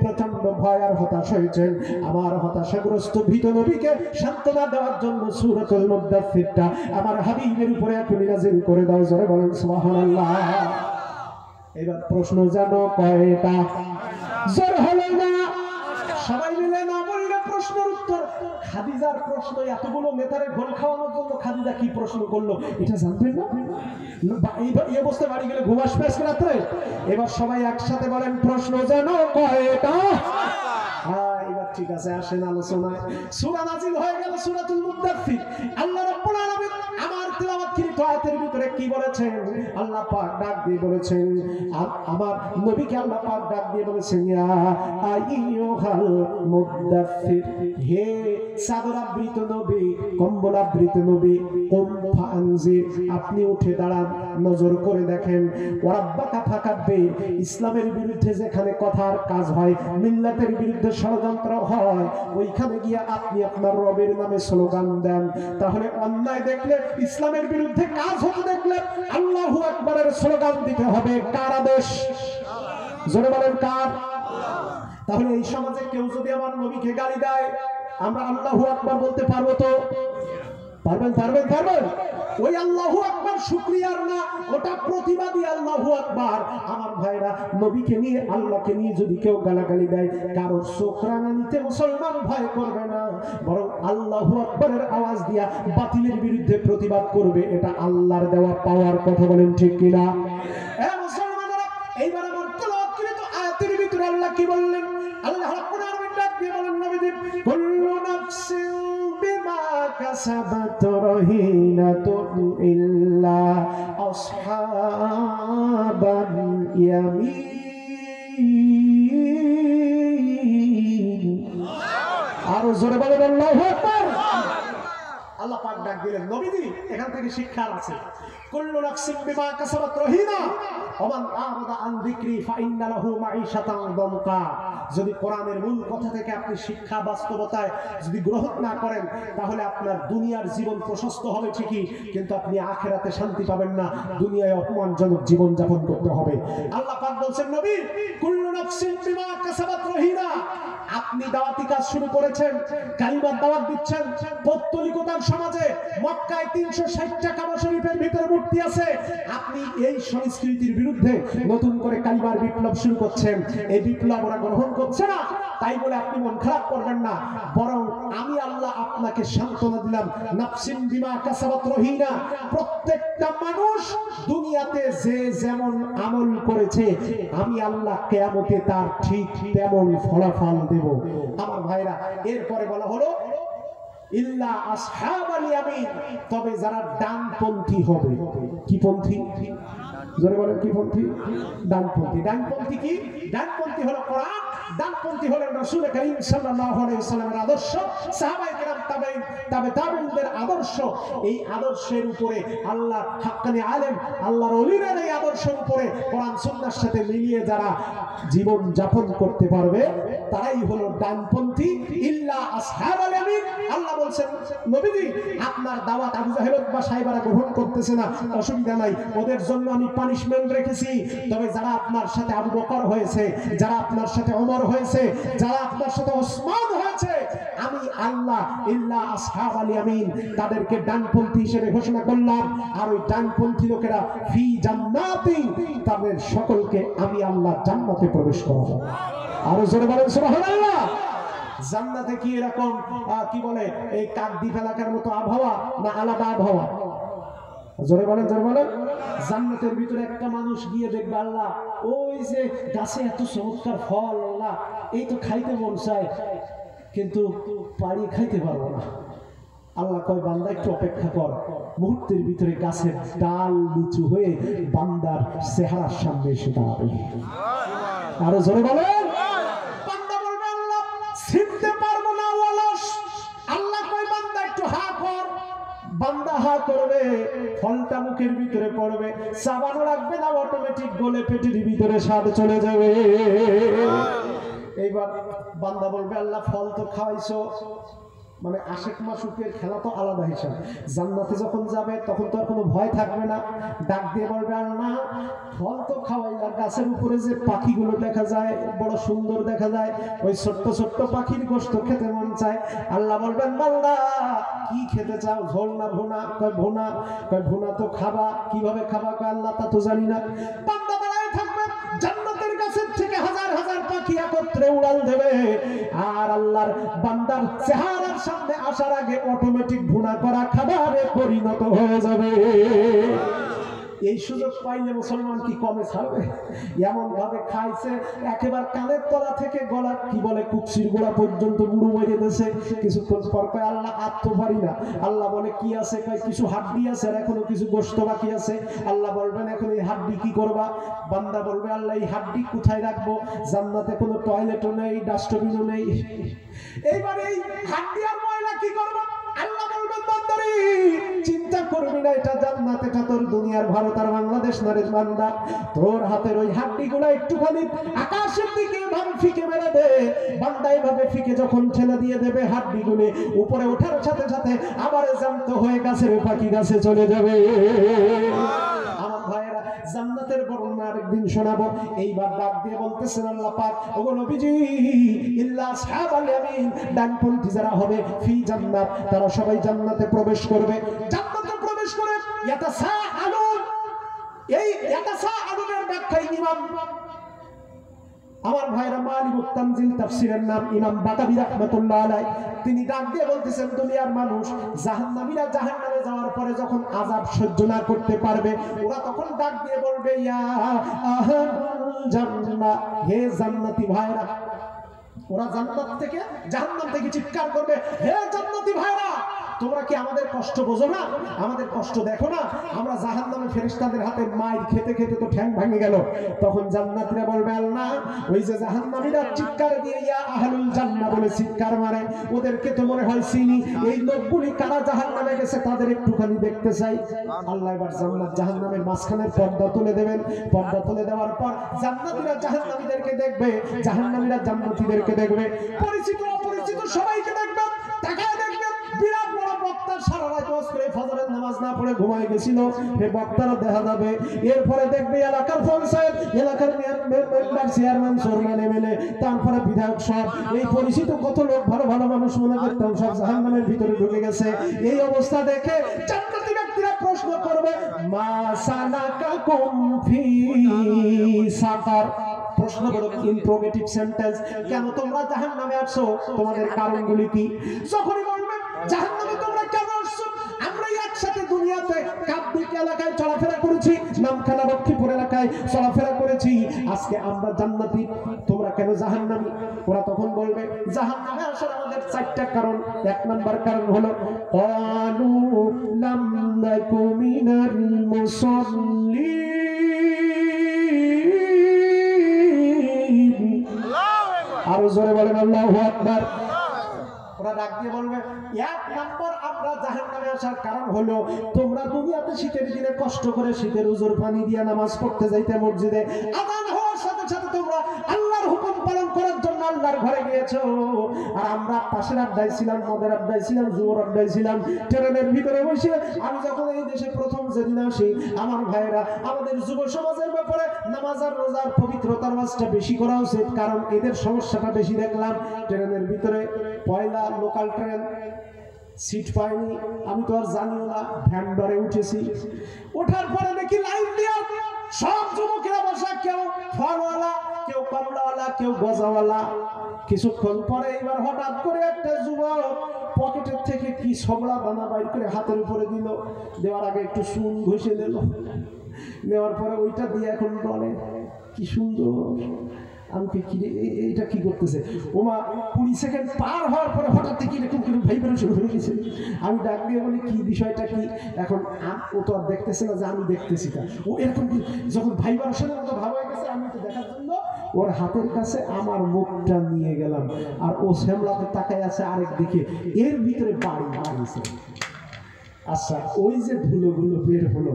প্রচন্ড ভয় আর হতাশ হয়েছেন। আমার হতাশাগ্রস্ত ভীত নবীকে সান্ত্বনা দেওয়ার জন্য সূরাতুল মুদাথ্থিরটা আমার হাবিবের উপরে এখনই নাযিল করে দাও। জোরে বলেন সুবহানাল্লাহ। এবার প্রশ্ন জানো কয়টা? জোর হলো না, সবাই মিলে না বললে প্রশ্নের উত্তর। খাদিজার প্রশ্ন, এতগুলো নেতারে ঘোল খাওয়ানোর জন্য খাদিজা কি প্রশ্ন করলো এটা জানবেন না? এই অবস্থায় বাড়ি গেলে ঘুম আসবে আজকে রাত্রে? এবার সবাই একসাথে বলেন, প্রশ্ন জানো কয়টা? হ্যাঁ, এবার ঠিক আছে, আসেন আলোচনায়। সূরা নাযিল হয়ে গেল সূরাতুল মুদ্দাথির। আল্লাহ রাব্বুল আলামিন আমার তিলাওয়াতকৃত আয়াতের ভিতরে কি বলেছেন? আল্লাহ পাক ডাক দিয়ে বলেছেন, আমার নবীকে আল্লাহ পাক ডাক দিয়ে বলেছেন, ইয়া আইয়ুহাল মুদ্দাথির, হে চাদরাবৃত নবী, কম্বলাবৃত নবী, কুম ফাআনজির, আপনি উঠে দাঁড়ান, নজর করে দেখেন। ওয়ারাব্বাকা ফাকাব্বির, ইসলামের বিরুদ্ধে যেখানে কথার কাজ হয়, মিল্লাতের বিরুদ্ধে ষড়যন্ত্র হয়, ওইখানে গিয়ে আপনি আপনার রবের নামে স্লোগান দেন। তাহলে অন্যায় দেখলে, ইসলামের বিরুদ্ধে কাজ হতে দেখলে আল্লাহু আকবারের স্লোগান দিতে হবে। কার আদেশ? জোরে বলেন কার? তাহলে এই সমাজে কেউ যদি আমার নবীকে গালি দেয়, আমরা আল্লাহু আকবার বলতে পারবো তো? পারবেন পারবেন পারবেন? ওই আল্লাহু আকবার শুকরিয়ার না, ওটা প্রতিবাদী আল্লাহু আকবার। আমার ভাইরা, নবীকে নিয়ে, আল্লাহকে নিয়ে যদি কেউ গালাগালি দেয়, কারোর চোখ রাঙানিতে মুসলমান ভয় করবে না, বরং আল্লাহু আকবারের আওয়াজ দিয়া বাতিলের বিরুদ্ধে প্রতিবাদ করবে। এটা আল্লাহর দেওয়া পাওয়ার। কথা বলেন ঠিক কিনা? মুসলমানরা, এইবার আমার তেলাওয়াতকৃত আয়াতের ভিতরে আল্লাহ কি বললেন? আল্লাহ রাব্বুল আলামিন ডাক দিয়ে বলেন, নবীজি, কুল্লু নাফসিন বিমা কাসাবাত রহিনাতুন ইল্লা আসহাবাল ইয়ামিন। আর জোরে বলেন আল্লাহু আকবার। আল্লাহ পাক ডাক দিলেন, নবীজি, এখান থেকে শিক্ষা আছে। কুল্লু নাফসিন বিমা কাসাবাত রহিনা ওমান আরাদা আন যিকরি ফাইন্না লাহু মাঈশাতান দানকা। যদি কোরআনের মূল কথা থেকে আপনি শিক্ষা বাস্তবতায় যদি গ্রহণ না করেন, তাহলে আপনার দুনিয়ার জীবন প্রশস্ত হবে ঠিকই, কিন্তু আপনি আখিরাতে শান্তি পাবেন না, দুনিয়ায় অপমানজনক জীবন যাপন করতে হবে। আল্লাহ পাক বলছেন, নবী, কুল্লু নাফসিন বিমা কাসাবাত রহিনা। আপনি দাওয়াতি কাজ শুরু করেছেন, কালিমার দাওয়াত দিচ্ছেন, পৌত্তলিকতার সমাজে মক্কায় 360টা কাবা শরীফের ভিতরে মূর্তি আছে, আপনি এই সংস্কৃতির বিরুদ্ধে নতুন করে কালিমার বিপ্লব শুরু করছেন। এই বিপ্লব ওরা গ্রহণ করছে না, তাই বলে আপনি মন খারাপ করবেন না, বরং আমি আল্লাহ আপনাকে সান্ত্বনা দিলাম, নাফসিন বিমা কাসাবাত রহিনা। প্রত্যেকটা মানুষ দুনিয়াতে যে যেমন আমল করেছে, আমি আল্লাহ কিয়ামতে তার ঠিক তেমন ফলাফল দেব। আমার ভাইরা, এরপরে বলা হলো ইল্লা আসহাবাল ইয়ামিন, তবে যারা ডানপন্থী হবে। কি পন্থী? জোরে বলেন, কি পন্থী? ডানপন্থী। ডানপন্থী কি? ডানপন্থী হলো কোরআন, ডানপন্থী হলেন রাসূল করিম সাল্লাল্লাহু আলাইহি ওয়াসাল্লামের আদর্শ, সাহাবায়ে কেরাম, তাবেঈনদের আদর্শ। এই আদর্শের উপরে আল্লাহ হাক্কানি আলেম, আল্লাহর ওলিরা এই আদর্শের উপরে কোরআন সুন্নাহর সাথে মিলিয়ে যারা জীবন যাপন করতে পারবে, তারাই হলো ডানপন্থী। ইল্লা আসহাবাল ইয়ামিন। আল্লাহ বলছেন, নবীজি, আপনার দাওয়াত আবু জাহেল বা সাহেবারা গ্রহণ করতেছে না, অসুবিধা নাই, ওদের জন্য আমি পানিশমেন্ট রেখেছি। তবে যারা আপনার সাথে আবু বকর হয়েছে, যারা আপনার সাথে ওমর হয়েছে, যারা আপনার সাথে ওসমান হয়েছে, আমি আল্লাহ ইল্লা আসহাবাল ইয়ামিন, তাদেরকে ডানপন্থী হিসেবে ঘোষণা করলাম। আর ওই ডানপন্থী লোকেরা ফি জান্নাতিন, তাদের সকলকে আমি আল্লাহ জান্নাতে প্রবেশ করাবো। আরো জোরে বলেন সুবহানাল্লাহ। জান্নাতে কি এরকম কি বলে এই কাকদ্বীপ এলাকার মতো আবহাওয়া, না আলাদা আবহাওয়া? জোরে বলেন, জোরে বলেন। জান্নাতের ভিতরে একটা মানুষ গিয়ে দেখবে, আল্লাহ ওই যে গাছে এত চমৎকার ফল, আল্লাহ এই তো খাইতে মন চায়, কিন্তু পাড়ি খাইতে পারবো না। আল্লাহ কয়, বান্দা একটু অপেক্ষা কর, মুহূর্তের ভিতরে গাছের ডাল নিচু হয়ে বান্দার চেহারার সামনে এসে দাঁড়াবে। আরো জোরে বলেন। বান্দা বলবে, আল্লাহ চিনতে পারবো না, অলস। আল্লাহ কয়, বান্দা একটু হা কর। বান্দা হা করবে, ফলটা মুখের ভিতরে পড়বে, চাবানো লাগবে না, অটোমেটিক গলে পেটের ভিতরে স্বাদ চলে যাবে। এইবার বান্দা বলবে, আল্লাহ ফল তো খাওয়াইছো, মানে আশেক মাসুকের খেলা তো আলাদা হিসাব। জান্নাতে যখন যাবে তখন তো আর কোনো ভয় থাকবে না। ডাক দিয়ে বলবে, আল্লাহ ফল তো খাওয়াইলা, গাছের উপরে যে পাখিগুলো দেখা যায়, বড় সুন্দর দেখা যায়, ওই ছোট্ট ছোট্ট পাখির গোশত খেতে মন চায়। আল্লাহ বলবেন, বান্দা কি খেতে চাও, ঝোল না ভুনা? কয় ভুনা। কয় ভুনা তো খাবা, কিভাবে খাবা? কয় আল্লাহ তা তো জানি না। বান্দা দাঁড়ায় থাকবে, জান্নাতের গাছের থেকে হাজার হাজার পাখি একত্রে উড়াল দেবে, আর আল্লাহর বান্দার চেহারার সামনে আসার আগে অটোমেটিক ভুনা করা খাবারে পরিণত হয়ে যাবে। এই সুযোগ পাইলে মুসলমান কি কমে ছাড়বে? এমন ভাবে খাইছে একেবারে কানের তলা থেকে গলা কি বলে কুকসির গোড়া পর্যন্ত বুড়ো মেরে দিয়েছে। কিছুক্ষণ পর কয় আল্লাহ আর তো পারি না। আল্লাহ বলে কি আছে? কয় কিছু হাড্ডি আছে আর এখনো কিছু গোশত বাকি আছে। আল্লাহ বলবেন এখন এই হাড্ডি কি করবা? বান্দা বলবে আল্লাহ এই হাড্ডি কোথায় রাখবো? জান্নাতে কোনো টয়লেটও নেই, ডাস্টবিনও নেই। এইবার এই হাড্ডি আর ময়লা কি করবো? আল্লাহ বলবেন বান্দারে চিন্তা করবি না, এটা জান্নাত, এটা তোর দুনিয়ার ভারত আর বাংলাদেশ নরে বান্দা। তোর হাতের ওই হাড্ডিগুলো একটুখানি আকাশের দিকে ভাবে ফিকে মেরে দে। বান্দা এভাবে ফিকে যখন ঠেলে দিয়ে দেবে হাড্ডিগুলো উপরে ওঠার সাথে সাথে আবার জ্যান্ত হয়ে গাছের পাখি গাছে চলে যাবে। আমার ভাইয়েরা জান্নাতের বর্ণনা আরেকদিন শোনাবো। এইবার ডাক দিয়ে বলতেছেন আল্লাহ পাক, ওগো নবীজি ইল্লা আসহাবাল ইয়ামিন, ডানপন্থী যারা হবে ফি জান্নাত, তারা সবাই জান্নাতে প্রবেশ করবে। জান্নাতে প্রবেশ করে ইয়াতাসাআলুন, এই ইয়াতাসাআলুনের ব্যাখ্যায় ইমাম আমার ভাইরা মালিকুত তানজিল তাফসীরের নাম ইমাম বাতাবি রাহমাতুল্লাহ আলাইহি, তিনি ডাক দিয়ে বলতেছেন দুনিয়ার মানুষ জাহান্নামীরা জাহান্নামে যাওয়ার পরে যখন আযাব সহ্য না করতে পারবে, ওরা তখন ডাক দিয়ে বলবে ইয়া আহলুল জান্নাহ, হে জান্নাতি ভাইরা। ওরা জান্নাত থেকে জাহান্নাম থেকে চিৎকার করবে, হে জান্নাতি ভাইরা তোমরা কি আমাদের কষ্ট বোঝো না? আমাদের কষ্ট দেখো না? আমরা জাহান্নামে ফেরেশতাদের হাতে মাইর খেতে খেতে তো ঠ্যাং ভেঙে গেল। তখন জান্নাতীরা বলবে আল্লাহ ওই যে জাহান্নামীরা চিৎকার দিয়ে ইয়া আহলুল জান্নাহ বলে চিৎকার মারে, ওদেরকে তো মনে হয় চিনি, এই লোকগুলি কারা জাহান্নামে গেছে তাদের একটুখানি দেখতে চাই। আল্লাহ এবার জান্নাত জাহান্নামের মাঝখানের পর্দা তুলে দেবেন। পর্দা তুলে দেওয়ার পর জান্নাতীরা জাহান্নামীদেরকে দেখবে, জাহান্নামীরা জান্নাতীদেরকে দেখবে, পরিচিত অপরিচিত সবাইকে দেখবে। তাকায় দেখবে বিরাট বড় বক্তা সারা রাত ওয়াজ করে ফজরের নামাজ না পড়ে ঘুমায় গেছিল, এই বক্তারও দেখা যাবে। এরপরে দেখবে এলাকার পঞ্চায়েত, এলাকার মেম্বার, চেয়ারম্যান, চেয়ারম্যান, এমএলএ, তারপরে বিধায়ক, সব এই পরিচিত কত লোক ভালো ভালো মানুষ মনে করতাম সব জাহান্নামের ভিতরে ঢুকে গেছে। এই অবস্থা দেখে জান্নাতি ব্যক্তিরা প্রশ্ন করবে মা সালাকাকুম ফি সাকার। প্রশ্ন বড় ইন্ট্রোগেটিভ সেন্টেন্স, কেন তোমরা জাহান্নামে আসছো? তোমাদের কারণগুলি কি? যখনই বলবে জাহান্নামে তোমরা কেন আসছো? আমরা একসাথে দুনিয়াতে কাবদিক এলাকায় চলাফেরা করেছি, নামখানা লক্ষ্মীপুর এলাকায় চলাফেরা করেছি, আজকে আমরা জান্নাতি, তোমরা কেন জাহান্নামী? ওরা তখন বলবে জাহান্নামে আসার আমাদের চারটা কারণ। এক নাম্বার কারণ হলো ক্বালু লাম নাকু মিনাল মুসাল্লিন। আরো জোরে বলেন আল্লাহু আকবার। ওরা ডাক দিয়ে বলবে এক নম্বর আমরা জাহান্নামে আসার কারণ হলো তোমরা দুনিয়াতে শীতের দিনে কষ্ট করে শীতের উজুর পানি দিয়ে নামাজ পড়তে যাইতে মসজিদে, আযান হওয়ার সাথে সাথে তোমরা আল্লাহর হুকুম পালন করার জন্য আল্লাহর ঘরে গিয়েছো। আর আমরা পাশের আড্ডায় ছিলাম, মদের আড্ডায় ছিলাম, জুয়ার আড্ডায় ছিলাম, ট্রেনের ভিতরে বসে। আমি যখন এই দেশে প্রথম যেদিন আসি, আমার ভাইরা আমাদের যুব সমাজের ব্যাপারে নামাজ আর রোজার পবিত্রতার মাসটা বেশি করা উচিত, কারণ এদের সমস্যাটা বেশি দেখলাম। ট্রেনের ভিতরে পয়লা লোকাল ট্রেন, সিট পাইনি, আমি তো আর জানিও না, ভ্যান্ডারে উঠেছি। ওঠার পরে দেখি লাইন দিয়ে সব যুবকেরা বসা, কেউ ফলওয়ালা, কেউ কমলাওয়ালা, কেউ গজাওয়ালা। কিছুক্ষণ পরে এবার হঠাৎ করে একটা যুবক পকেটের থেকে কি সবড়া দানা বাইর করে হাতের উপরে দিল, দেওয়ার আগে একটু চুন ঘষে দিল, নেওয়ার পরে ওইটা দিয়ে এখন বলে কি সুন্দর। আমি কি এইটা কি করতেছে? ওমা 20 সেকেন্ড পার হওয়ার পরে হঠাৎ থেকে এরকম কিরকম ভাইব্রেশন হয়ে গেছে। আমি ডাক দিয়ে বলি কি বিষয়টা কি? এখন ও তো আর দেখতেছে না যে আমি দেখতেছি তা, ও এরকম যখন ভাইব্রেশনের মতো ভাব হয়ে গেছে, আমি তো দেখার জন্য ওর হাতের কাছে আমার মুখটা নিয়ে গেলাম, আর ও শ্যামলাতে তাকায় আছে আরেক দিকে, এর ভিতরে বাড়ি মারিছে। আচ্ছা ওই যে ধুলোগুলো বের হলো,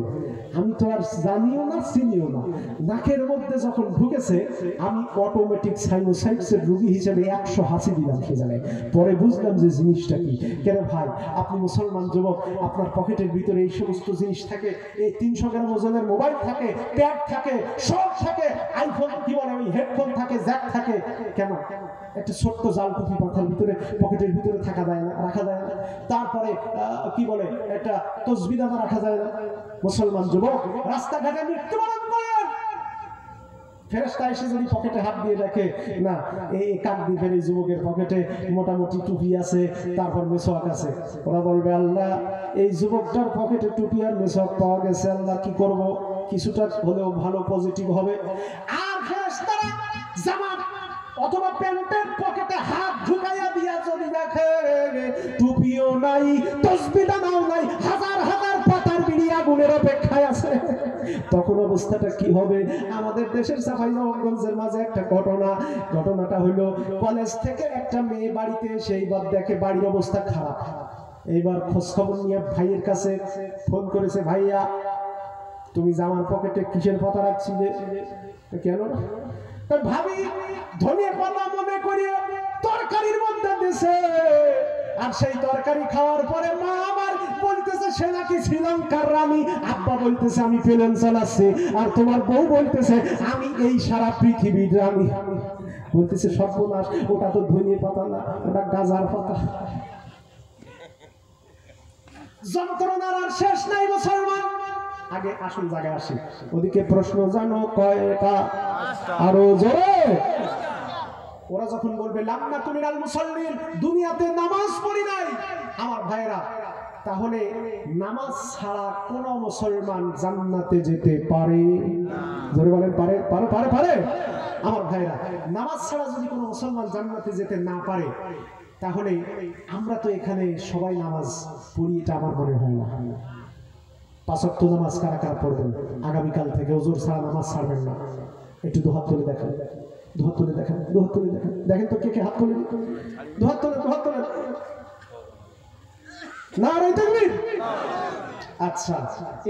আমি তো আর জানিও না চিনিও না, নাকের মধ্যে যখন ঢুকেছে আমি অটোমেটিক সাইনোসাইটিসের রোগী হিসেবে 100 হাসি দিলাম সে জায়গায়। পরে বুঝলাম যে জিনিসটা কি। কেন ভাই আপনি মুসলমান যুবক, আপনার পকেটের ভিতরে এই সমস্ত জিনিস থাকে, এই 300 গ্রাম ওজনের মোবাইল থাকে, প্যাড থাকে, সব থাকে, আইফোন কি বলে ওই হেডফোন থাকে, জ্যাক থাকে, কেন একটা ছোট্ট জাল টুপি মাথার ভিতরে পকেটের ভিতরে থাকা যায় না, রাখা যায় না? তারপরে কি বলে একটা তসবিহ দানা রাখা যায় না? মুসলমান যুবক রাস্তাঘাটে মৃত্যুবরণ করেন, ফেরেশতা এসে যদি পকেটে হাত দিয়ে দেখে না এই কাক দ্বীপের এই যুবকের পকেটে মোটামুটি টুপি আছে, তারপর মেসওয়াক আছে, ওরা বলবে আল্লাহ এই যুবকটার পকেটে টুপি আর মেসওয়াক পাওয়া গেছে, আল্লাহ কি করব? কিছুটা হলেও ভালো পজিটিভ হবে। আর ফেরেশতারা জামাত অথবা প্যান্টের পকেটে হাত ঢুকাইয়া দিয়া যদি দেখে টুপিও নাই, তসবিহও নাই, হাজার হাজার পাতার বিড়ি আগুনের অপেক্ষায় আছে, তখন অবস্থাটা কি হবে? আমাদের দেশের চাঁপাইনবাবগঞ্জের মাঝে একটা ঘটনাটা হইলো, কলেজ থেকে একটা মেয়ে বাড়িতে এসে এইবার দেখে বাড়ির অবস্থা খারাপ। এইবার খোঁজ খবর নিয়ে ভাইয়ের কাছে ফোন করেছে, ভাইয়া তুমি জামার পকেটে কিসের পাতা রাখছিলে? কেন? ভাবি ধনিয়া পাতা মনে করিয়ে তরকারির মধ্যে দিছে, আর সেই তরকারি খাওয়ার পরে মা আমার বলতেছে সে নাকি শ্রীলঙ্কার রানী, আব্বা বলতেছে আমি প্লেন চালাচ্ছি, আর তোমার বউ বলতেছে আমি এই সারা পৃথিবীর রানী। বলতেছে সর্বনাশ, ওটা তো ধনিয়া পাতা না, ওটা গাজার পাতা। যন্ত্রণার আর শেষ নাই মুসলমান। আগে আসল জায়গায় আসি। ওদিকে প্রশ্ন জানো কয়টা? আরো জোরে। ওরা যখন বলবে লাম্না তুমিনাল মুসাল্লিন, দুনিয়াতে নামাজ পড়ি নাই, আমার ভাইরা, তাহলে নামাজ ছাড়া কোন মুসলমান জান্নাতে যেতে পারে? জোরে বলেন পারে? পারে পারে পারে আমার ভাইরা, নামাজ ছাড়া যদি কোনো মুসলমান জান্নাতে যেতে না পারে, তাহলে আমরা তো এখানে সবাই নামাজ পড়ি, এটা আমার মনে হয় না। 5 ওয়াক্ত নামাজ কারা কারা পড়বেন আগামীকাল থেকে? ওজোর ছাড়া নামাজ ছাড়বেন না। একটু দুহাত তুলে দেখেন, দুহাত তুলে দেখেন, দুহাত তুলে দেখেন, দেখেন তো কে কে হাত তুলে, দুহাত তুলে, দুহাত তুলে। নারে তাকবীর। আচ্ছা,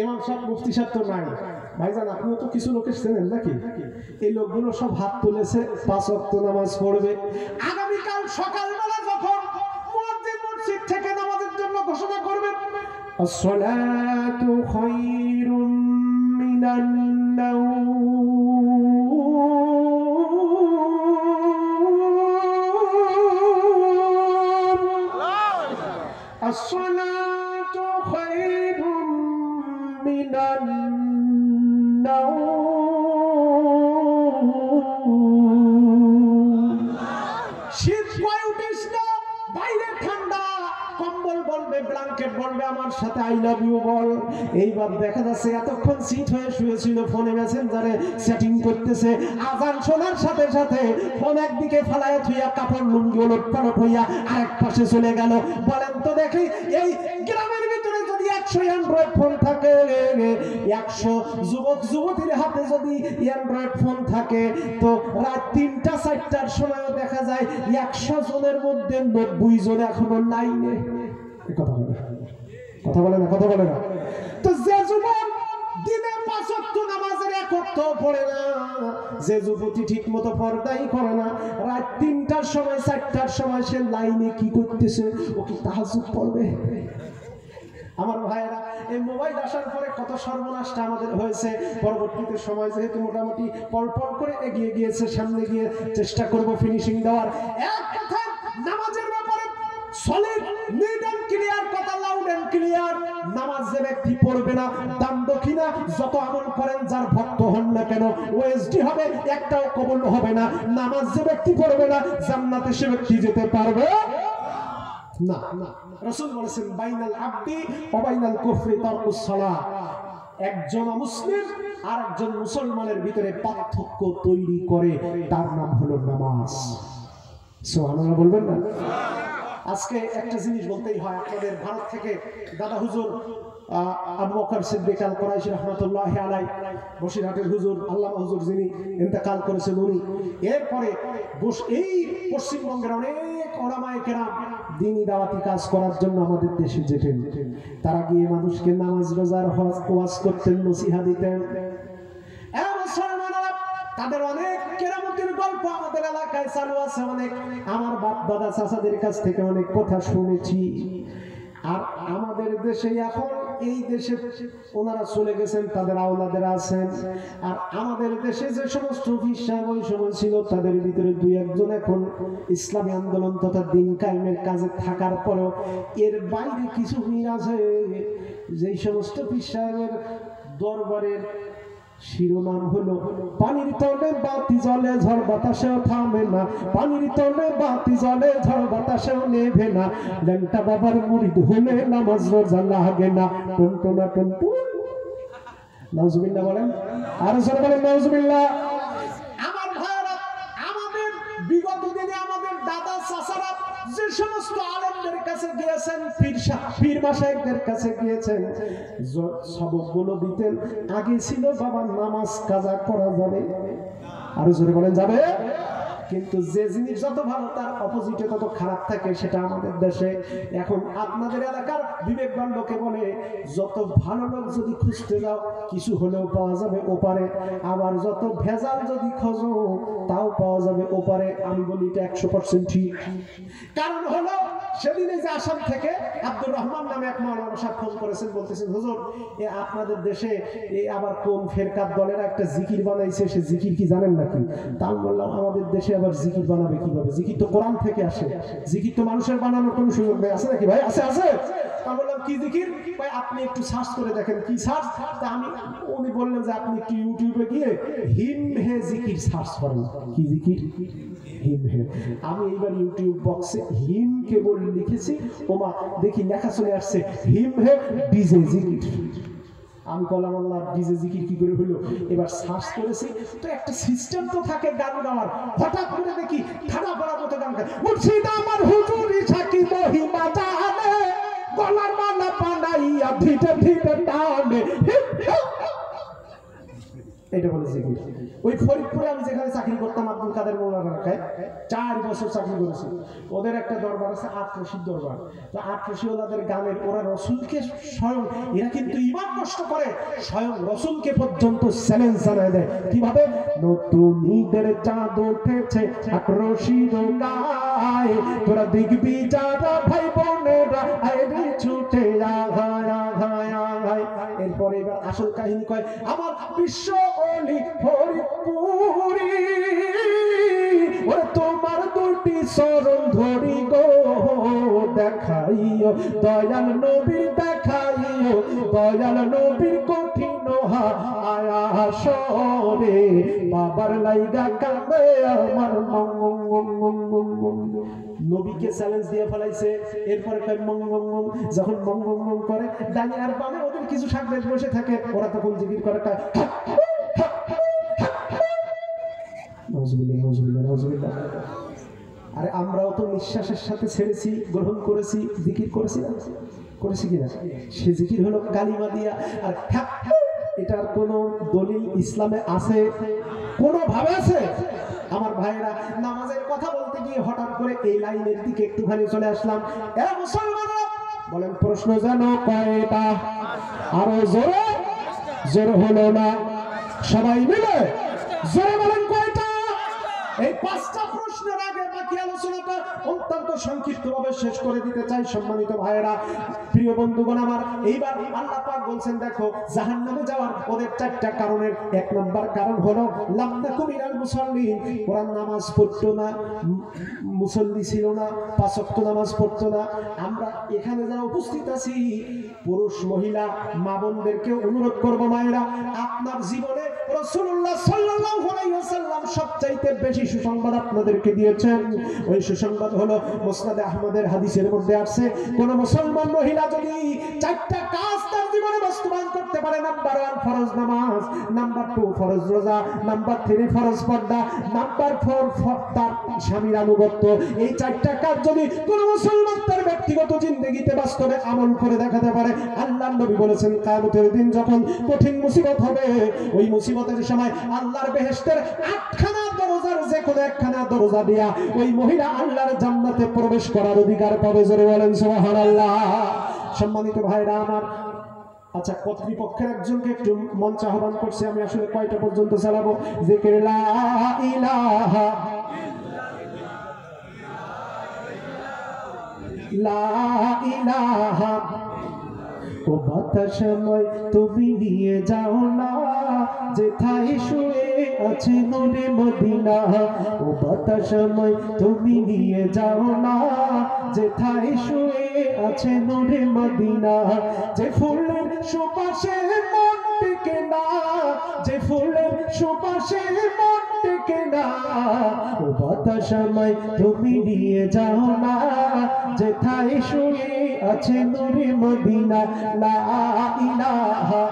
ইমাম সাহেব মুফতি সাহেব তো নাই, ভাইজান আপনিও তো কিছু লোকের চেনেন নাকি? এই লোকগুলো সব হাত তুলেছে, 5 ওয়াক্ত নামাজ পড়বে। আগামীকাল সকালবেলা যখন মুয়াজ্জিন মসজিদ থেকে নামাজের জন্য ঘোষণা করবে, আসসালাতু খায়রুম মিনান নাওম, আসসালাতু খায়রুম মিনান নাওম। শীত কয় উঠিস না, বাইরে ঠান্ডা, কম্বল বলবে, ব্ল্যাঙ্কেট বলবে, আমার সাথে আই লাভ ইউ বল। এইবার দেখা যাচ্ছে এতক্ষণ সিট হয়ে শুয়েছিল, ফোনে মেসেঞ্জারে সেটিং করতেছে, আজান শোনার সাথে সাথে ফোন একদিকে ফালায় থুইয়া কাপড় লুঙ্গি ওলট পালট হইয়া আরেক পাশে চলে গেল। বলেন তো দেখি, এই গ্রামের ভিতরে যদি 100 অ্যান্ড্রয়েড ফোন থাকে, 100 যুবক যুবতীর হাতে যদি অ্যান্ড্রয়েড ফোন থাকে, তো রাত 3টা 4টার সময়ও দেখা যায় 100 জনের মধ্যে 90 জন এখনো লাইনে। কথা বলে না, কথা বলে না, কথা বলে না। তো যে যুবক দিনে 5 ওয়াক্ত নামাজের 1 ওয়াক্ত পড়ে না, যে যুবতী ঠিক মতো পর্দাই করে না, রাত 3টার সময় 4টার সময় সে লাইনে কি করতেছে? ও কি তাহাজ্জুদ পড়বে? আমার ভাইয়েরা, এই মোবাইল আসার পরে কত সর্বনাশটা আমাদের হয়েছে। পরবর্তীতে সময় যেহেতু মোটামুটি পরপর করে এগিয়ে গিয়েছে, সামনে গিয়ে চেষ্টা করব ফিনিশিং দেওয়ার। এক কথা নামাজের ব্যাপারে সলিড নিট এন্ড ক্লিয়ার কথা, লাউড এন্ড ক্লিয়ার। নামাজ যে ব্যক্তি পড়বে না, দান দক্ষিণা যত আমল করেন, যার ভক্ত হন না কেন, ওএসডি হবে, একটাও কবুল হবে না। নামাজ যে ব্যক্তি পড়বে না, জান্নাতে সে ব্যক্তি যেতে পারবে না। রাসূল বলেছেন বাইনাল আবদি ওয়া বাইনাল কুফরি তারকুস সালাহ। একজন মুসলিম আর একজন মুসলমানের ভিতরে পার্থক্য তৈরি করে, তার নাম হলো নামাজ। সুবহানাল্লাহ বলবেন না? আজকে একটা জিনিস বলতেই হয়, আপনাদের ভারত থেকে দাদা হুজুর আবু বকর সিদ্দিক আল কুরাইশি রাহমাতুল্লাহি আলাইহি, বসিরহাটের হুজুর আল্লামা হুজুর যিনি ইন্তেকাল করেছেন উনি, এরপরে এই পশ্চিমবঙ্গের অনেক উলামায়ে কেরাম দ্বীনি দাওয়াতি কাজ করার জন্য আমাদের দেশে যেতেন। তারা গিয়ে মানুষকে নামাজ রোজার ওয়াজ করতেন, নসিহত দিতেন। তাদের অনেক কেরামতের গল্প আমাদের এলাকায় চালু আছে, অনেক আমার বাপ দাদা চাচাদের কাছ থেকে অনেক কথা শুনেছি। আর আমাদের দেশে এখন এই দেশে ওনারা চলে গেছেন, তাদের আওলাদেরা আছেন। আর আমাদের দেশে যে সমস্ত পীর সাহেব ওই সময় ছিল, তাদের ভিতরে 2-1 এখন ইসলামী আন্দোলন তথা দিন কায়েমের কাজে থাকার পরেও এর বাইরে কিছু পীর আছে, যেই সমস্ত পীর সাহেবের দরবারের শিরোনাম হলো পানির তলে বাতি জ্বলে, ঝড় বাতাসেও থামে না, পানির তলে বাতি জ্বলে, ঝড় বাতাসেও নেভে না, ল্যাংটা বাবার মুরিদ হলে নামাজ রোজা লাগে না, টনটনা টনটুন নাউজুবিল্লাহ বলেন, আর জোরে বলেন নাউজুবিল্লাহ। আমার ভাইরা, আমাদের বিগত দিনে আমাদের দাদা চাচারা যে সমস্ত আলেমদের কাছে গিয়েছেন, পীর মাশায়েখদের কাছে গিয়েছেন, সবকগুলো দিতেন। আগে ছিল বাবা নামাজ কাজা করা যাবে, আর জোরে বলেন যাবে। কিন্তু যে জিনিস যত ভালো তার অপোজিটে তত খারাপ থাকে, সেটা আমাদের দেশে এখন আপনাদের এলাকার বিবেকবান লোকে বলে যত ভালো লোক যদি খুঁজতে যাও কিছু হলেও পাওয়া যাবে ওপারে, আবার যত ভেজাল যদি খোঁজো তাও পাওয়া যাবে ওপারে। আমি বলি এটা 100% ঠিক। কারণ হলো সেদিনে যে আসাম থেকে আব্দুর রহমান নামে এক মাওলানা সাহেব ফোন করেছেন, বলতেছেন হুজুর আপনাদের দেশে আবার কোন ফেরকাত দলের একটা জিকির বানাইছে, সে জিকির কি জানেন নাকি? তা আমি বললাম আমাদের দেশে আবার জিকির বানাবে কিভাবে? জিকির তো কোরআন থেকে আসে, জিকির তো মানুষের বানানোর কোনো সুযোগ নেই, আছে নাকি ভাই? আছে আছে। তা বললাম কি জিকির? ভাই আপনি একটু সার্চ করে দেখেন। কি সার্চ? তা উনি বললেন যে আপনি একটু ইউটিউবে গিয়ে হিম হে জিকির সার্চ করেন। কি জিকির? হিম হে। আমি এইবার ইউটিউব বক্সে হিম কেবল লিখেছি, ওমা দেখি লেখা চলে আসছে হিম হে ডিজে জিকির। আমি বললাম আল্লাহ ডিজে জিকির কি করে হলো? এবার সার্চ করেছি তো একটা সিস্টেম তো থাকে গান গাওয়ার। হঠাৎ করে দেখি ঠাড়া পড়া মতো গান গায়, মুর্শিদ আমার হুজুরি সাকি মহিমা জানে, গলার মালা বানাইয়া ধীরে ধীরে টানে। এটা বলে জিকির। ওই ফরিদপুরে আমি যেখানে চাকরি করতাম আব্দুল কাদের মৌলানা এলাকায় 4 বছর চাকরি করেছি। ওদের একটা দরবার আছে আটরশির দরবার। তো আটরশি ওনাদের গানের ওরা রসুলকে স্বয়ং, এরা কিন্তু ইমান নষ্ট করে, স্বয়ং রসুলকে পর্যন্ত চ্যালেঞ্জ জানায় দেয়। কিভাবে? নতুন ঈদের চাঁদ উঠেছে আটরশির গায়ে, তোরা দেখবি যারা ভাই বোনেরা আইরে ছুটে আঘায় আঘায় আঘায়। এরপরে এবার আসল কাহিনী কয়, আমার বিশ্ব অলি ফরিদপুরি, ওরে তোমার দুটি চরণ ধরি গো, দেখাইও দয়াল নবীর, দেখাইও দয়াল নবীর কঠিন হায়াসরে, বাবার লাইগা কাঁদে আমার নবীকে চ্যালেঞ্জ দিয়ে ফেলাইছে। এরপরে কয় মং মং মং, যখন মং মং মং করে ডানে আর বামে ওদের কিছু সাকরেজ বসে থাকে, ওরা তখন জিকির করে কয় নাউজুবিল্লাহ নাউজুবিল্লাহ নাউজুবিল্লাহ। আরে আমরাও তো নিঃশ্বাসের সাথে ছেড়েছি, গ্রহণ করেছি, জিকির করেছি না? করেছি কিনা? সে জিকির হলো কালিমা দিয়া। আর এটার কোন দলিল ইসলামে আছে? কোনো ভাবে আছে? আমার ভাইরা, নামাজের কথা বলতে গিয়ে হঠাৎ করে এই লাইনের দিকে একটুখানি চলে আসলাম। এরা মুসলমানরা বলেন প্রশ্ন জানো কয়টা? আরো জোরে জোরে হলো না, সবাই মিলে জোরে বলেন কয়টা? এই 5টা প্রশ্নের আগে বাকি আলোচনাটা অত্যন্ত সংক্ষিপ্তভাবে শেষ করে দিতে চাই। সম্মানিত ভাইয়েরা, প্রিয় বন্ধুগণ আমার, এইবার আল্লাহ পাক বলছেন দেখো জাহান্নামে যাওয়ার ওদের 4টা কারণের 1 নাম্বার কারণ হলো লামনাকু মিনাল মুসাল্লিন, কোরআন নামাজ পড়তো না, মুসল্লি ছিল না, 5 ওয়াক্ত নামাজ পড়তো না। আমরা এখানে যারা উপস্থিত আছি পুরুষ মহিলা মা বোনদেরকে অনুরোধ করব, মায়েরা আপনার জীবনে রাসূলুল্লাহ সাল্লাল্লাহু আলাইহি ওয়াসাল্লাম সবচাইতে বেশি সুসংবাদ আপনাদেরকে দিয়েছেন। ওই সুসংবাদ হলো মুসনাদে আহমদের হাদিসের মধ্যে আছে, কোন মুসলমান মহিলা যদি 4টা কাজ তার জীবনে বাস্তবায়ন করতে পারে, নাম্বার 1 ফরজ নামাজ, নাম্বার 2 ফরজ রোজা, নাম্বার 3 ফরজ পর্দা, নাম্বার 4 তার স্বামীর আনুগত্য, এই 4টা কাজ যদি কোন মুসলমান তার ব্যক্তিগত জিন্দেগিতে বাস্তবে আমল করে দেখাতে পারে, আল্লাহর নবী বলেছেন কিয়ামতের দিন যখন কঠিন মুসিবত হবে, ওই মুসিবতের সময় আল্লাহর বেহেশতের 8খানা দরজার যে কোনো একখানা দরজা দিয়া ওই মহিলা আল্লাহর জান্নাতে প্রবেশ করার অধিকার পাবে। জোরে বলেন সুবহানাল্লাহ। সম্মানিত ভাইরা আমার, আচ্ছা কর্তৃপক্ষের একজনকে একটু মঞ্চ আহ্বান করছি, আমি আসলে কয়টা পর্যন্ত চালাবো? জিকির লা ইলাহা লা ইলাহা, ও বাতাসময় তুমি নিয়ে যাও না যেথায় শুয়ে আছে নূরে মদিনা, ও বাতাসময় তুমি নিয়ে যাও না যেথায় শুয়ে আছে নূরে মদিনা, যে ফুলের সুবাসে মন টেকে না, যে ফুলের সুবাসে মন টেকে না, ও বাতাসময় তুমি নিয়ে যাও না যেথায় শুয়ে আছে নূরে মদিনা। লা ইলাহা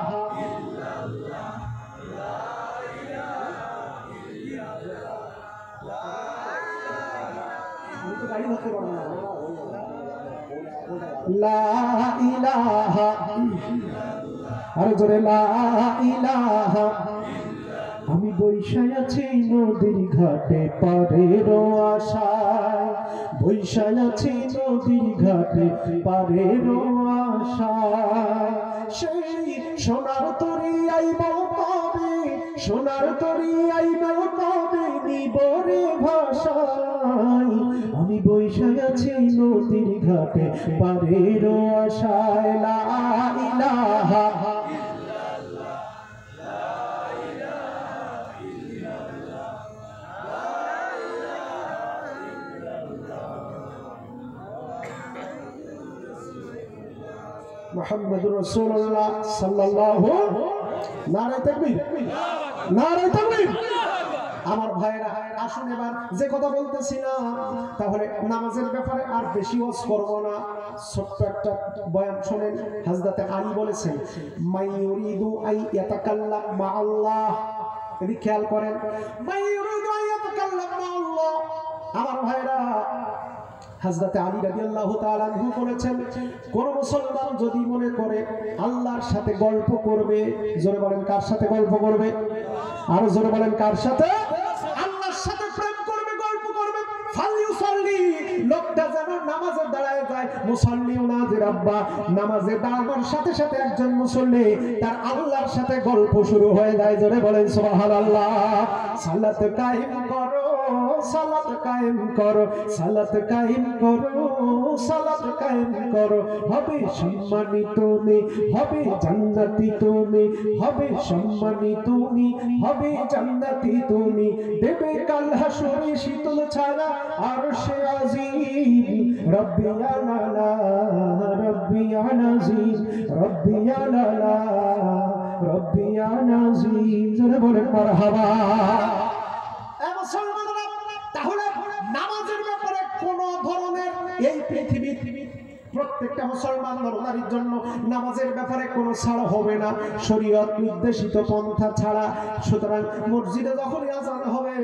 আর জোরে লা ইলাহা। আমি বৈশায় আছি নদীর ঘাটে পারের আশায়, বৈশায় আছি নদীর ঘাটে পারের আশায়। সেই সোনার তরি আইব কবে, সোনার তরি আইব কবে নিবরে ভাষায়। আমি বৈশায় আছি নদীর ঘাটে পারের আশায়। লা ইলাহা মুহাম্মাদুর রাসূলুল্লাহ সাল্লাল্লাহু নারে তাকবীর, নারে তাকবীর। আমার ভাইরা আসুন এবার যে কথা বলতেছিলাম, তাহলে নামাজের ব্যাপারে আর বেশি ওয়াজ করব না। ছোট্ট একটা বয়ান শুনেন। হযরত আলী বলেছেন, মাই ইউরিদু আই ইয়াতাকাল্লাম মা আল্লাহ। এদিকে খেয়াল করেন, মাই ইউরিদু আই ইয়াতাকাল্লাম মা আল্লাহ। আমার ভাইরা হযরত আলী রাদিয়াল্লাহু তাআলা আনহু বলেছেন, কোন মুসলমান যদি মনে করে আল্লাহর সাথে গল্প করবে, জোরে বলেন কার সাথে গল্প করবে? আর জোরে বলেন কার সাথে? আল্লাহর সাথে প্রেম করবে, গল্প করবে। ফালইউসাল্লি, লোকটা যেন নামাজে দাঁড়ায় যায়। মুসাল্লি উনাজি রাব্বা, নামাজে দাঁড়ানোর সাথে সাথে একজন মুসল্লি তার আল্লাহর সাথে গল্প শুরু হয়ে যায়। জোরে বলেন সুবহানাল্লাহ। সালাত কায়েম করো, সালাত কায়েম করো, সালাত কায়েম করো, সালাত কায়েম করো। হবে সম্মানিত তুমি, হবে জান্নাতি তুমি, হবে সম্মানিত তুমি, হবে জান্নাতি তুমি। দেবে কাল হাসরে শীতল ছায়া আরশে আজিম। রব্বি আলালা, রব্বি আলাজিম, রব্বি আলালা, রব্বি আলাজিম। জোরে বলেন মারহাবা। তাহলে নামাজের ব্যাপারে কোন ধরনের এই পৃথিবীর প্রত্যেকটা মুসলমান নরনারীর জন্য নামাজের ব্যাপারে কোনো ছাড় হবে না, শরীয়ত নির্দেশিত পন্থা ছাড়া। সুতরাং মসজিদে যখনই আজান হবে,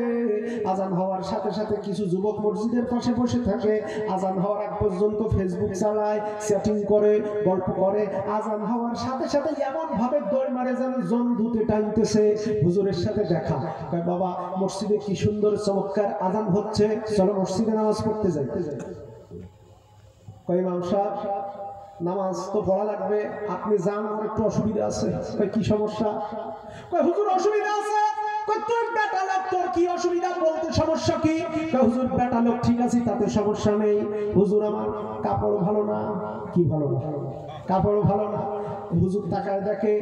আজান হওয়ার সাথে সাথে কিছু যুবক মসজিদের পাশে বসে থাকে, আজান হওয়ার আগ পর্যন্ত ফেসবুক চালায়, চ্যাটিং করে, গল্প করে। আজান হওয়ার সাথে সাথে এমন ভাবে দৌড় মারে যেন জন ধুতে টানতেছে। হুজুরের সাথে দেখা, কয় বাবা মসজিদে কি সুন্দর চমৎকার আজান হচ্ছে, চলো মসজিদে নামাজ পড়তে যাই। কয় ইমাম সাহেব নামাজ তো পড়া লাগবে, আপনি যান, আমার একটু অসুবিধা আছে। কয় কি সমস্যা? কয় হুজুর অসুবিধা আছে। কয় তোর বেটা লোক, তোর কি অসুবিধা, বলতে সমস্যা কি? কয় হুজুর বেটা লোক ঠিক আছে, তাতে সমস্যা নেই। হুজুর আমার কাপড় ভালো না। কি ভালো না? কাপড় ভালো না। হুজুর তাকায় দেখে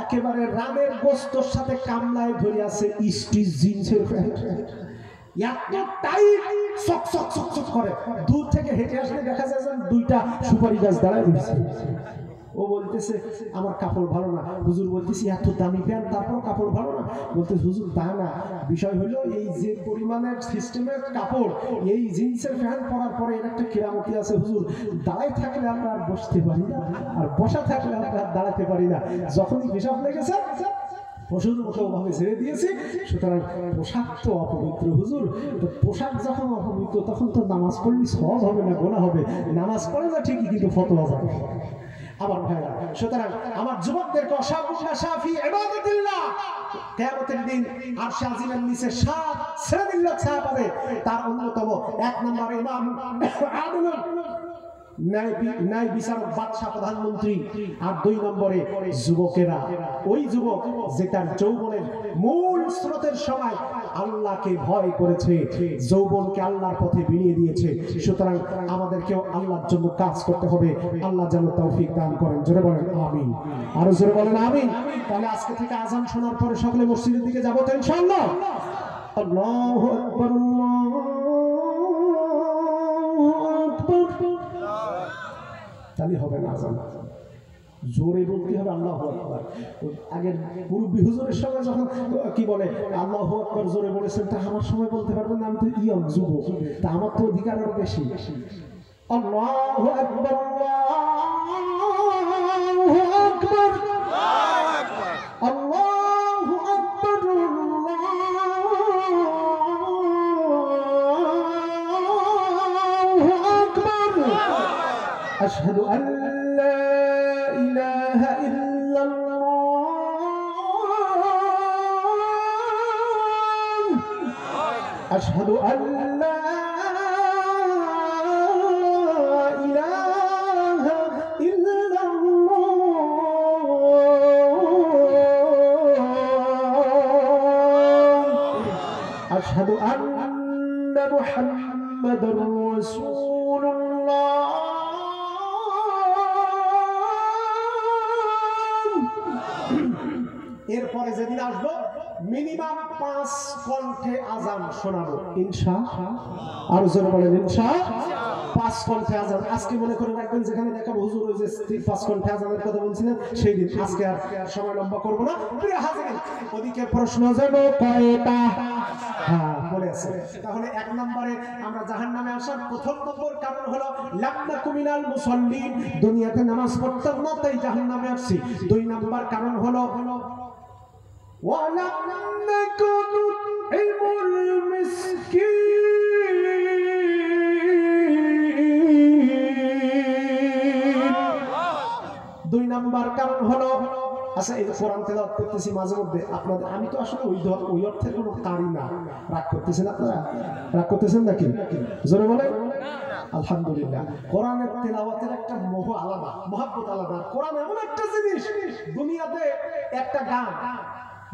একেবারে রানের গোস্তর সাথে কামলায় ধরে আছে স্টিচ জিন্সের প্যান্ট, এত টাইট চক চক চক চক করে। দূর থেকে হেঁটে আসলে দেখা যায় যেন দুইটা সুপারি গাছ দাঁড়ায় রয়েছে। ও বলতেছে আমার কাপড় ভালো না। হুজুর বলতেছি এত দামি প্যান্ট তারপর কাপড় ভালো না। বলতেছে হুজুর তা না, বিষয় হলো এই যে পরিমাণের সিস্টেমের কাপড়, এই জিন্সের প্যান্ট পরার পরে এর একটা কেরামতি আছে হুজুর। দাঁড়ায় থাকলে আমরা আর বসতে পারি না, আর বসা থাকলে আমরা আর দাঁড়াতে পারি না। যখনই পেশাব লেগেছে পশুর মতো ভাবে ছেড়ে দিয়েছি। সুতরাং পোশাক তো অপবিত্র হুজুর, তো পোশাক যখন অপবিত্র তখন তো নামাজ পড়লে সব হবে না, গোনা হবে। নামাজ পড়ে না ঠিকই, কিন্তু ফতোয়া যাবে। আমার ভাইরা, সুতরাং আমার যুবকদেরকে অসাবুল্লাহ শাফি ইবাদাতুল্লাহ কিয়ামতের দিন আরশে আজিমের নিচে 7 শ্রেণীর লোক ছায়া পাবে। তার অন্যতম 1 নম্বর ইমাম আদিলুন, ন্যায় বিচারক, বাদশা, প্রধানমন্ত্রী। আর 2 নম্বরে যুবকেরা, ওই যুবক যে তার যৌবনের মূল স্রোতের সময় আল্লাহকে ভয় করেছে, যৌবনকে আল্লাহর পথে বিলিয়ে দিয়েছে। সুতরাং আমাদেরকেও আল্লাহর জন্য কাজ করতে হবে। আল্লাহ যেন তৌফিক দান করেন। জোরে বলেন আমিন, আরো জোরে বলেন আমিন। তাহলে আজকে থেকে আজান শোনার পরে সকলে মসজিদের দিকে যাবো তো ইনশাআল্লাহ। আল্লাহু আকবার, আল্লাহু আকবার। তাহলে হবে না আজান, জোরে বলতে হবে আল্লাহু আকবার। আগের মুরব্বি হুজুরের সময় যখন কি বলে আল্লাহু আকবার জোরে বলেছেন, তা আমার সময় বলতে পারবেন না, আমি তো ইয়ং যুবক, তা আমার তো অধিকার আরো বেশি। আল্লাহু আকবার, আল্লাহু আকবার, আল্লাহু আকবার, আল্লাহু আকবার। আশহাদু আল্লা ইলাহা ইল্লা ইল্লাল্লাহ আশহাদু আল্লা ইলাহা ইল্লাল্লাহ আশহাদু আন্না মুহাম্মাদুর রাসূলুল্লাহ। এরপরে যেদিন আসবো মিনিমাম 5 কণ্ঠে আজান শোনাবো ইনশাআল্লাহ। আর জোরে বলেন ইনশাআল্লাহ। 5 কণ্ঠে আজান। আজকে মনে করে রাখবেন যেখানে দেখাবো হুজুর ওই যে 5 কণ্ঠে আজানের কথা বলছিলেন সেই দিন। আজকে আর সময় লম্বা করব না। প্রিয় হাজিরিন, ওদিকে প্রশ্ন যেন কয়টা? হ্যাঁ বলে আছে। তাহলে 1 নম্বরে আমরা জাহান্নামে আসার প্রথম নম্বর কারণ হলো লামনাকু মিনাল মুসাল্লিন, দুনিয়াতে নামাজ পড়তাম না তাই জাহান্নামে আসছি। 2 নম্বর কারণ হলো ওয়ালাম নাকু নুতইমুল মিসকিন। 2 নম্বর কারণ হলো, আচ্ছা এই কোরআন তেলাওয়াত করতেছি মাঝে মধ্যে আপনাদের, আমি তো আসলে ওই অর্থের কোনো কারি না। রাগ করতেছেন আপনারা? রাগ করতেছেন নাকি? জোরে বলেন আলহামদুলিল্লাহ। কোরআনের তেলাওয়াতের একটা মোহ আলাদা, মহব্বত আলাদা। কোরআন এমন একটা জিনিস, দুনিয়াতে একটা গান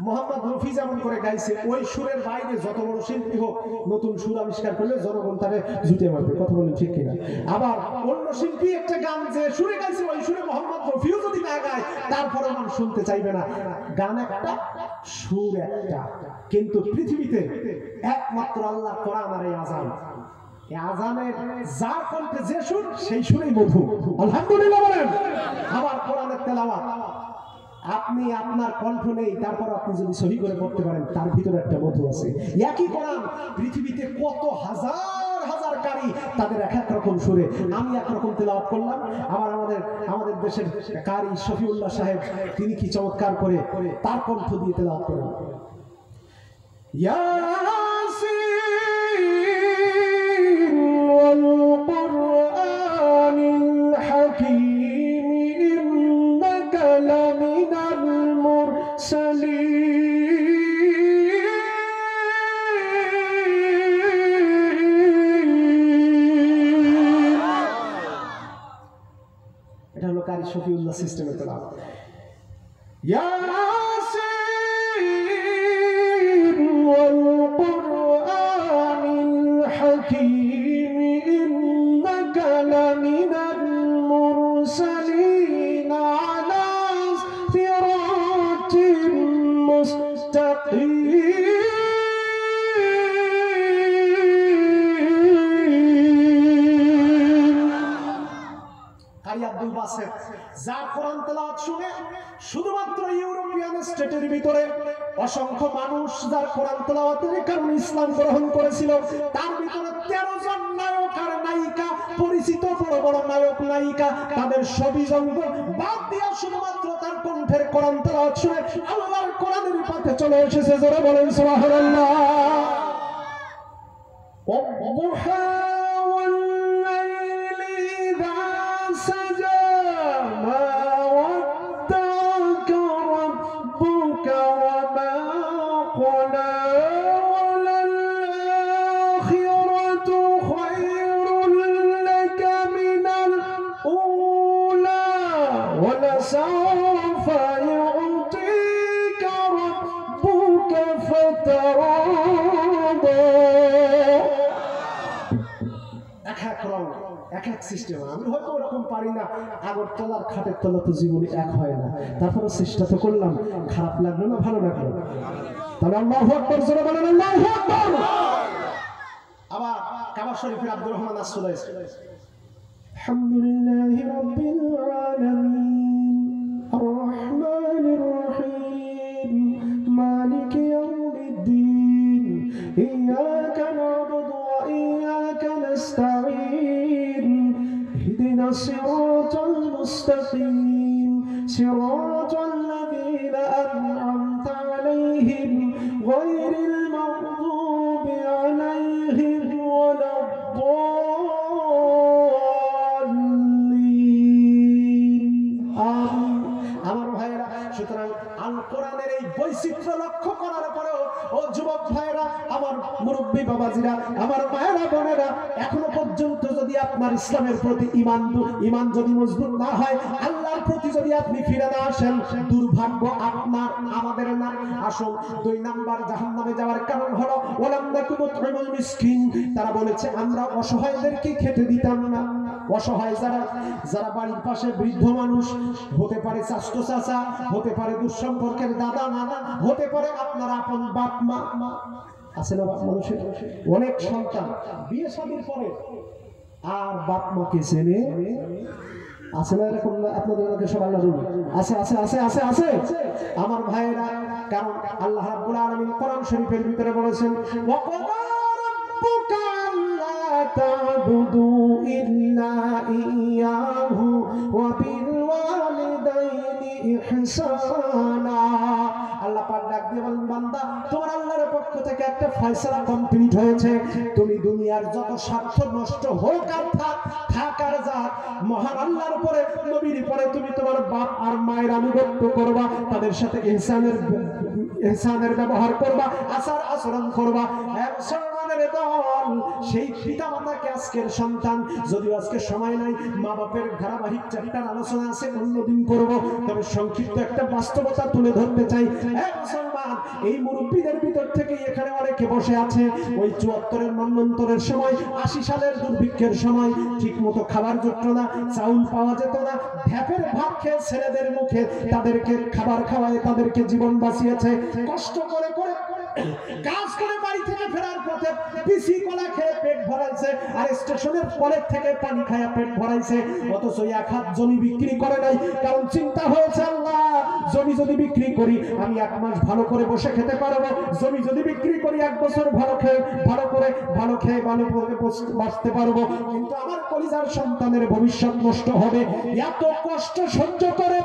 মোহাম্মদ রফি যেমন করে গাইছে, ওই সুরের বাইরে যত বড় শিল্পী হোক নতুন সুর আবিষ্কার করলে জনগণ তারে জুটে মারবে। কথা বলেন ঠিক কিনা? আবার অন্য শিল্পী একটা গান যে সুরে গাইছে ওই সুরে মোহাম্মদ রফিও যদি না গায় তারপরে মানুষ শুনতে চাইবে না। গান একটা, সুর একটা, কিন্তু পৃথিবীতে একমাত্র আল্লাহর কোরআন আর এই আযান। এই আযানের যার কণ্ঠে যে সুর সেই সুরেই মধু। আলহামদুলিল্লাহ বলেন। আবার কোরআনের তেলাওয়াত আপনি আপনার কণ্ঠ নেই, তারপর আপনি যদি সহি করে পড়তে পারেন তার ভিতরে একটা মধু আছে। একই কোরআন পৃথিবীতে কত হাজার হাজার কারি, তাদের এক এক রকম সুরে। আমি একরকম তেলাওয়াত করলাম, আবার আমাদের দেশের কারি শফিউল্লাহ সাহেব তিনি কি চমৎকার করে তার কণ্ঠ দিয়ে তেলাওয়াত করেন। ইয়াসিন ওয়াল কুরআনিল হাকীম লামিনাল মুরসালিন। এটা হলো কারি শফিউল্লাহ সিস্টেমের তেলাওয়াত। ইয়াসিন ওয়াল কুরআনিল হাকীম ইন্নাকা লামিনাল মুরসালিন আলা সিরাতিম মুস্তাকিম। কারি আব্দুল বাসেত যার কোরআন তেলাওয়াত শুনে শুধুমাত্র ইউরোপিয়ান স্টেটের ভিতরে অসংখ্য মানুষ যার কোরআন তেলাওয়াতের কারণে ইসলাম গ্রহণ করেছিল, তার ভিতরে 13 জন নায়ক আর নায়িকা, পরিচিত বড় বড় নায়ক নায়িকা, তাদের ছবি জঙ্গ বাদ দিয়ে শুধুমাত্র তার কণ্ঠের কোরআন তেলাওয়াত শুনে আল্লাহর কোরআনের পথে চলে এসেছে। জোরে বলেন সুবহানাল্লাহ। ولسوف يعطيك ربك فترضى। এক এক রং, এক এক সিস্টেম। আমি হয়তো ওরকম পারি না, আগরতলার খাটের তলা তো জীবনে এক হয় না, তারপরে চেষ্টা তো করলাম। খারাপ লাগলো না ভালো লাগলো? তাহলে আল্লাহু আকবার জোরে বলেন আল্লাহু আকবার। আবার কাবা শরীফের আব্দুর রহমান আসসালাইস আলহামদুলিল্লাহি রাব্বিল আলামিন আর রহমানির রহিম মালিকি ইয়াউমিদ্দিন ইয়াকা না'বুদু ওয়া ইয়াকা নাস্তাঈন ইহদিনাস সিরাতাল মুস্তাকিম সিরাতাল লাযীনা আন'আমতা আলাইহিম গায়রিল মাগদুবি আলাইহিম ওয়ালাদ-দাল্লিন। আমার ভাইয়েরা সুতরাং আল কোরআনের এই বৈচিত্র্য লক্ষ্য করার পরেও ও যুবক ভাইরা, আমার মুরব্বী বাবাজিরা, আমার মায়েরা বোনেরা, এখনো পর্যন্ত যদি আপনার ইসলামের প্রতি ঈমান যদি মজবুত না হয়, আল্লাহর প্রতি যদি আপনি ফিরে না আসেন, দুর্ভাগ্য আপনার আমাদের না। আসুন, 2 নাম্বার জাহান্নামে যাওয়ার কারণ হলো ওয়ালাম নাকুম তু'ইমুল মিসকিন। তারা বলেছে আমরা অসহায়দেরকে খেতে দিতাম না। অসহায় যারা বাড়ির পাশে বৃদ্ধ মানুষ, হতে পারে চাচতো চাচা, হতে পারে দুঃসম্পর্কের দাদা নানা, হতে পারে আপনার আপন বাপ মা। আছে না মানুষের অনেক সন্তান বিয়ে শাদীর পরে আর বাপ মাকে চেনে? আছে না এরকম? আপনাদের এলাকায় সব আল্লাহ আছে আছে আছে আছে আছে আমার ভাইয়েরা। কারণ আল্লাহ রাব্বুল আলামিন কোরআন শরীফের ভিতরে বলেছেন, ওয়াকাদা রাব্বুকা আল্লা তা'বুদু ইল্লা ইয়াহু ওয়া বিল ওয়ালিদাইনি ইহসানা। আল্লাহ পাক ডাক দিয়ে বলেন, বান্দা তোমার আল্লাহর পক্ষ থেকে একটা ফয়সালা কমপ্লিট হয়েছে। তুমি দুনিয়ার যত স্বার্থ নষ্ট হোক আর থাক আর যা, মহান আল্লাহর পরে, নবীর পরে তুমি তোমার বাপ আর মায়ের আনুগত্য করবা, তাদের সাথে ইহসানের ব্যবহার করবা, আচার আচরণ করবা। মুসলমানের দল, সেই পিতা মাতাকে আজকের সন্তান, যদিও আজকে সময় নাই, মা বাপের ধারাবাহিক চ্যাপ্টার আলোচনা আছে, অন্যদিন করব, তবে সংক্ষিপ্ত একটা বাস্তবতা তুলে ধরতে চাই। মুসলমান, এই মুরব্বীদের ভিতর থেকে এখানে অনেকে বসে আছে, ওই 74-এর মন্বন্তরের সময়, 80 সালের দুর্ভিক্ষের সময় ঠিক মতো খাবার জুটতো না, চাউল পাওয়া যেত না, ঢ্যাপের ভাত খেয়ে ছেলেদের মুখে তাদেরকে খাবার খাওয়ায় তাদেরকে জীবন বাঁচিয়েছে। কষ্ট করে করে কাজ করে বাড়ি থেকে ফেরার পথে পিসি কলা খেয়ে পেট ভরাইছে, আর স্টেশনের কলের থেকে পানি খায়া পেট ভরাইছে। অথচ 1 হাত জমি বিক্রি করে নাই, কারণ চিন্তা হয়েছে, আল্লাহ জমি যদি বিক্রি করি আমি 1 মাস ভালো করে বসে খেতে পারবো, জমি যদি বিক্রি করি 1 বছর ভালো খেয়ে ভালো করে বাঁচতে পারবো, কিন্তু আমার কলিজার সন্তানের ভবিষ্যৎ নষ্ট হবে। এত কষ্ট সহ্য করে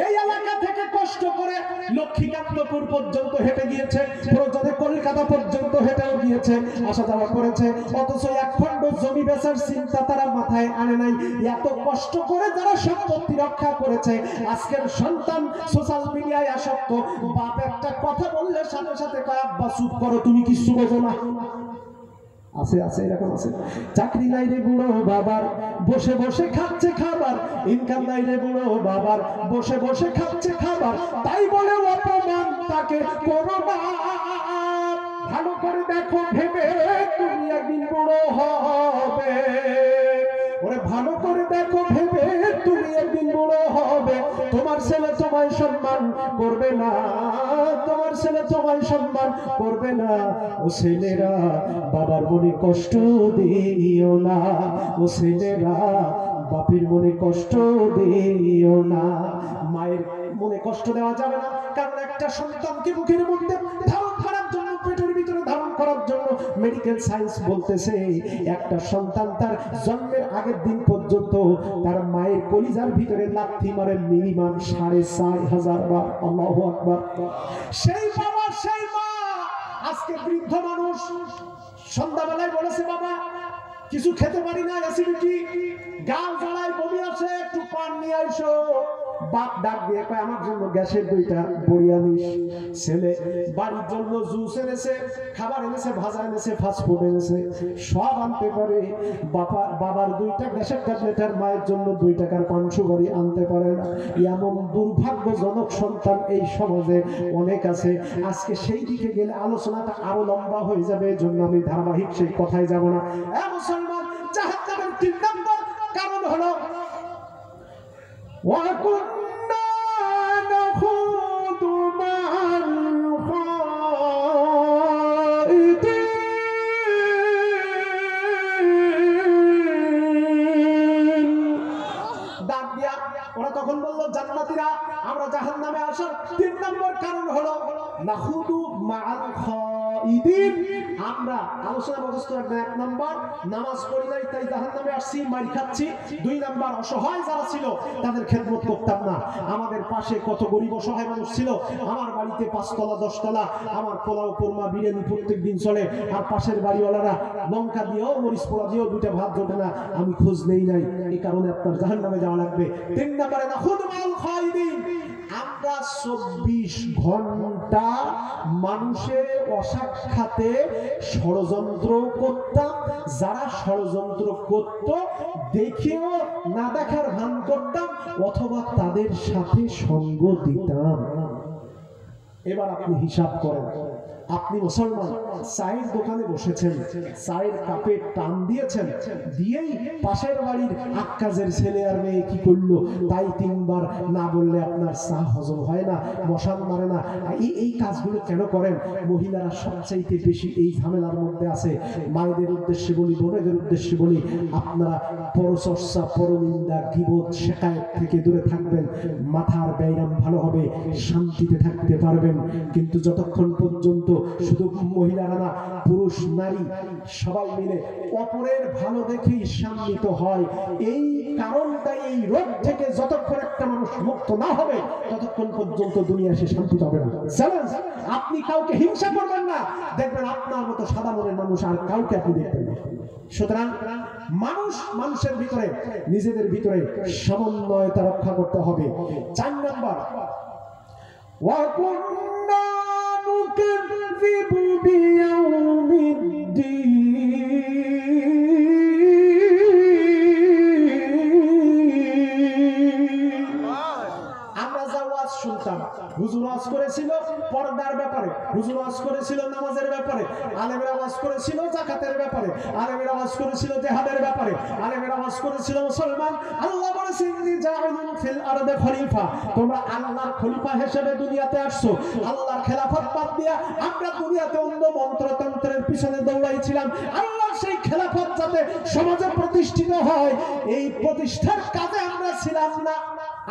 এই এলাকা থেকে কষ্ট করে লক্ষ্মীকান্তপুর পর্যন্ত হেঁটে গিয়েছে, প্রয়োজনে কলকাতা পর্যন্ত হেঁটেও গিয়েছে, আসা যাওয়া করেছে। অথচ 1 খণ্ড জমি বেচার চিন্তা তারা মাথায় আনে নাই। এত কষ্ট করে যারা সম্পত্তি রক্ষা করেছে, আজকের সন্তান সোশ্যাল মিডিয়ায় আসক্ত, বাপ একটা কথা বললে সাথে সাথে কয় আব্বা চুপ করো, তুমি কিছু বোঝো না। আছে আছে এরকম আছে। চাকরি নাই রে বুড়ো বাবার, বসে বসে খাচ্ছে খাবার, ইনকাম নাই রে বুড়ো বাবার, বসে বসে খাচ্ছে খাবার, তাই বলে অপমান তাকে করো না। ভালো করে দেখো ভেবে, তুমি একদিন বুড়ো হবে। ওরে ভালো করে দেখো ভেবে, তুমি একদিন বুড়ো হবে। তোমার ছেলে তোমায় সম্মান করবে না, তোমার ছেলে তোমায় সম্মান করবে না। ও ছেলেরা, বাবার মনে কষ্ট দিও না। ও ছেলেরা, বাপের মনে কষ্ট দিও না। মায়ের মনে কষ্ট দেওয়া যাবে না, কারণ একটা সন্তানকে মুখের মধ্যে ধারণ করার জন্য, পেটের ভিতরে ধারণ করার জন্য মেডিকেল সায়েন্স বলতেছে, একটা সন্তান তার জন্মের আগের দিন পর্যন্ত তার মায়ের কলিজার ভিতরে লাথি মারে মিনিমাম 4,500 বার। আল্লাহু আকবার। সেই বাবা, সেই মা আজকে বৃদ্ধ মানুষ, সন্ধ্যাবেলায় বলেছে বাবা কিছু খেতে পারি না, অ্যাসিডিটি, গাল জ্বালায়, বমি আসে, একটু পান নিয়ে আইসো। বাপ ডাক দিয়ে কয় আমার জন্য গ্যাসের 2টা বড়ি আনিস। ছেলে বাড়ির জন্য জুস এনেছে, খাবার এনেছে, ভাজা এনেছে, ফাস্টফুড এনেছে, সব আনতে পারে। বাবার 2টা গ্যাসের ট্যাবলেট আর মায়ের জন্য 2 টাকার পান সুপারি আনতে পারে না। এমন দুর্ভাগ্যজনক সন্তান এই সমাজে অনেক আছে। আজকে সেই দিকে গেলে আলোচনাটা আরো লম্বা হয়ে যাবে, এই জন্য আমি ধারাবাহিক সেই কথায় যাব না। মুসলমান, জাহান্নামের 3 নম্বর কারণ হলো وَكُنَّا نَخُوضُ مَعَ الْخَائِضِينَ। ডাক দিয়া ওরা তখন বলল, জান্নাতীরা আমরা জাহান্নামে আসার 3 নম্বর কারণ হলো নাখুদু মাআল খাইদিন। খাইদিন। আমরা আলোচনা মধ্যস্থ এক নাম্বার নামাজ পড়ি নাই তাই জাহান্নামে আসছি, মার খাচ্ছি। 2 নাম্বার অসহায় যারা ছিল তাদের খেদমত করতাম না। আমাদের পাশে কত গরিব অসহায় মানুষ ছিল, আমার বাড়িতে 5 তলা 10 তলা, আমার পোলাও কোরমা বিরিয়ানি প্রত্যেক দিন চলে, আর পাশের বাড়িওয়ালারা লঙ্কা দিয়েও মরিচ পোড়া দিয়েও 2টা ভাত জোটে না, আমি খোঁজ নেই নাই, এই কারণে আপনার জাহান্নামে যাওয়া লাগবে। 3 নাম্বারে নাখুদ মাল খাইদিন। আমরা 24 ঘন্টা মানুষের অসাক্ষাতে ষড়যন্ত্র করতাম, যারা ষড়যন্ত্র করত দেখেও না দেখার ভান করতাম অথবা তাদের সাথে সঙ্গ দিতাম। এবার আপনি হিসাব করেন, আপনি মুসলমান চায়ের দোকানে বসেছেন, চায়ের কাপে টান দিয়েছেন, দিয়েই পাশের বাড়ির আক্কাজের ছেলে আর মেয়ে কি করলো তাই 3 বার না বললে আপনার চা হজম হয় না, মশান মারে না। এই কাজগুলো কেন করেন? মহিলারা সবচাইতে বেশি এই ঝামেলার মধ্যে আছে। মায়েদের উদ্দেশ্যে বলি, বোনেদের উদ্দেশ্যে বলি, আপনারা পরচর্চা, পরনিন্দা, গীবত, শিকায়েত থেকে দূরে থাকবেন, মাথার ব্যায়াম ভালো হবে, শান্তিতে থাকতে পারবেন। কিন্তু যতক্ষণ পর্যন্ত শুধু মহিলারা না, পুরুষ নারী সবাই মিলে অপরের ভালো দেখেই শান্তিত হয়, এই কারণটাই, এই রোগ থেকে যতক্ষণ একটা মানুষ মুক্ত না হবে ততক্ষণ পর্যন্ত দুনিয়া সে শান্তি পাবে না। চ্যালেঞ্জ, আপনি কাউকে হিংসা করবেন না, দেখবেন আপনার মতো সাদা মনের মানুষ আর কাউকে আপনি দেখবেন না। সুতরাং মানুষের ভিতরে, নিজেদের ভিতরে সমন্বয়তা রক্ষা করতে হবে। 4 নাম্বার, وَكُنَّا نُكَذِّبُ بِيَوْمِ الدِّينِ। আমরা যা ওয়াজ শুনতাম, হুজুর ওয়াজ করেছিল পর্দার ব্যাপারে, হুজুর ওয়াজ করেছিল নামাজের ব্যাপারে, আলেমেরা ওয়াজ করেছিল যাকাতের ব্যাপারে, আলেমেরা ওয়াজ করেছিল জিহাদের ব্যাপারে, আলেমেরা ওয়াজ করেছিল মুসলমান আল্লাহ বলেছেন যে জাইলুন ফিল আরদে খলিফা, তোমরা আল্লাহর খলিফা হিসেবে দুনিয়াতে আসছো। আল্লাহর খেলাফত বাদ দিয়া আমরা দুনিয়াতে অন্য মন্ত্রতন্ত্রের পিছনে দৌড়াইছিলাম। আল্লাহর সেই খেলাফত যাতে সমাজে প্রতিষ্ঠিত হয়, এই প্রতিষ্ঠার কাজে আমরা ছিলাম না।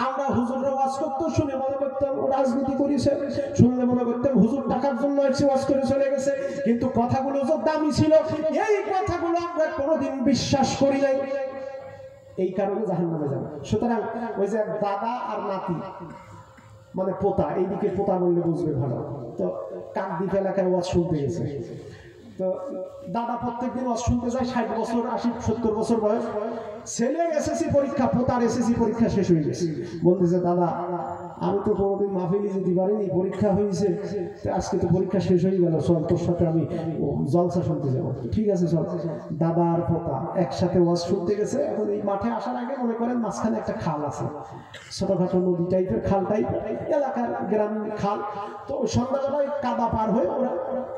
আমরা হুজুরের ওয়াজ করতে শুনে মনে করতাম ও রাজনীতি করেছে, শুনলে মনে করতাম হুজুর টাকার জন্য এসে ওয়াজ করে চলে গেছে, কিন্তু কথাগুলো যে দামি ছিল এই কথাগুলো আমরা কোনোদিন বিশ্বাস করি নাই, এই কারণে জাহান্নামে যাব। সুতরাং ওই যে দাদা আর নাতি, মানে পোতা, এইদিকে পোতা বললে বুঝবে ভালো, তো কাকদ্বীপ এলাকায় ওয়াজ শুনতে গেছে। তো দাদা প্রত্যেকদিন ওয়াজ শুনতে যায়, 60 বছর 80-70 বছর বয়স, ছেলে এসএসসি পরীক্ষা, পোতার এসএসসি পরীক্ষা শেষ হয়ে গেছে। বলতেছে দাদা আমি তো কোনোদিন মাহফিলে যেতে পারিনি, পরীক্ষা হয়েছে, আজকে তো পরীক্ষা শেষ হয়ে গেল, চল তোর সাথে আমি জলসা শুনতে যাবো। ঠিক আছে চল। দাদা আর পোতা একসাথে ওয়াজ শুনতে গেছে। এখন এই মাঠে আসার আগে মনে করেন মাঝখানে একটা খাল আছে, ছোটখাটো নদী টাইপের, খাল টাইপের, এলাকার গ্রামীণ খাল। তো ওই সন্ধ্যাবেলায় কাদা পার হয়ে ওরা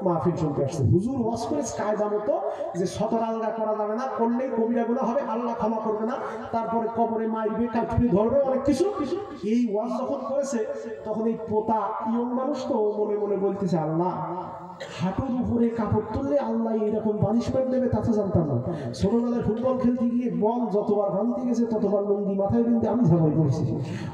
মাহফিল শুনতে আসছে। হুজুর ওয়াজ করে কায়দা মতো যে সতর আলগা করা যাবে না, করলেই কবিরা গুনাহ হবে, আল্লাহ ক্ষমা করবে না, তারপরে কবরে মারবে, কাটবে, ধরবে, অনেক কিছু। এই ওয়াজ যখন করেছে তখন এই পোতা ইয়ং মানুষ তো মনে মনে বলতেছে আল্লাহ হাঁটুর উপরে কাপড় তুললে আল্লাহ এরকম পানিশমেন্ট দেবে, তা তো জানতাম না। ছোটবেলায় ফুটবল খেলতে গিয়ে বল যতবার ভাঙতে গেছে ততবার লুঙ্গি মাথায় বিনতে আমি ঝামাই পড়েছি।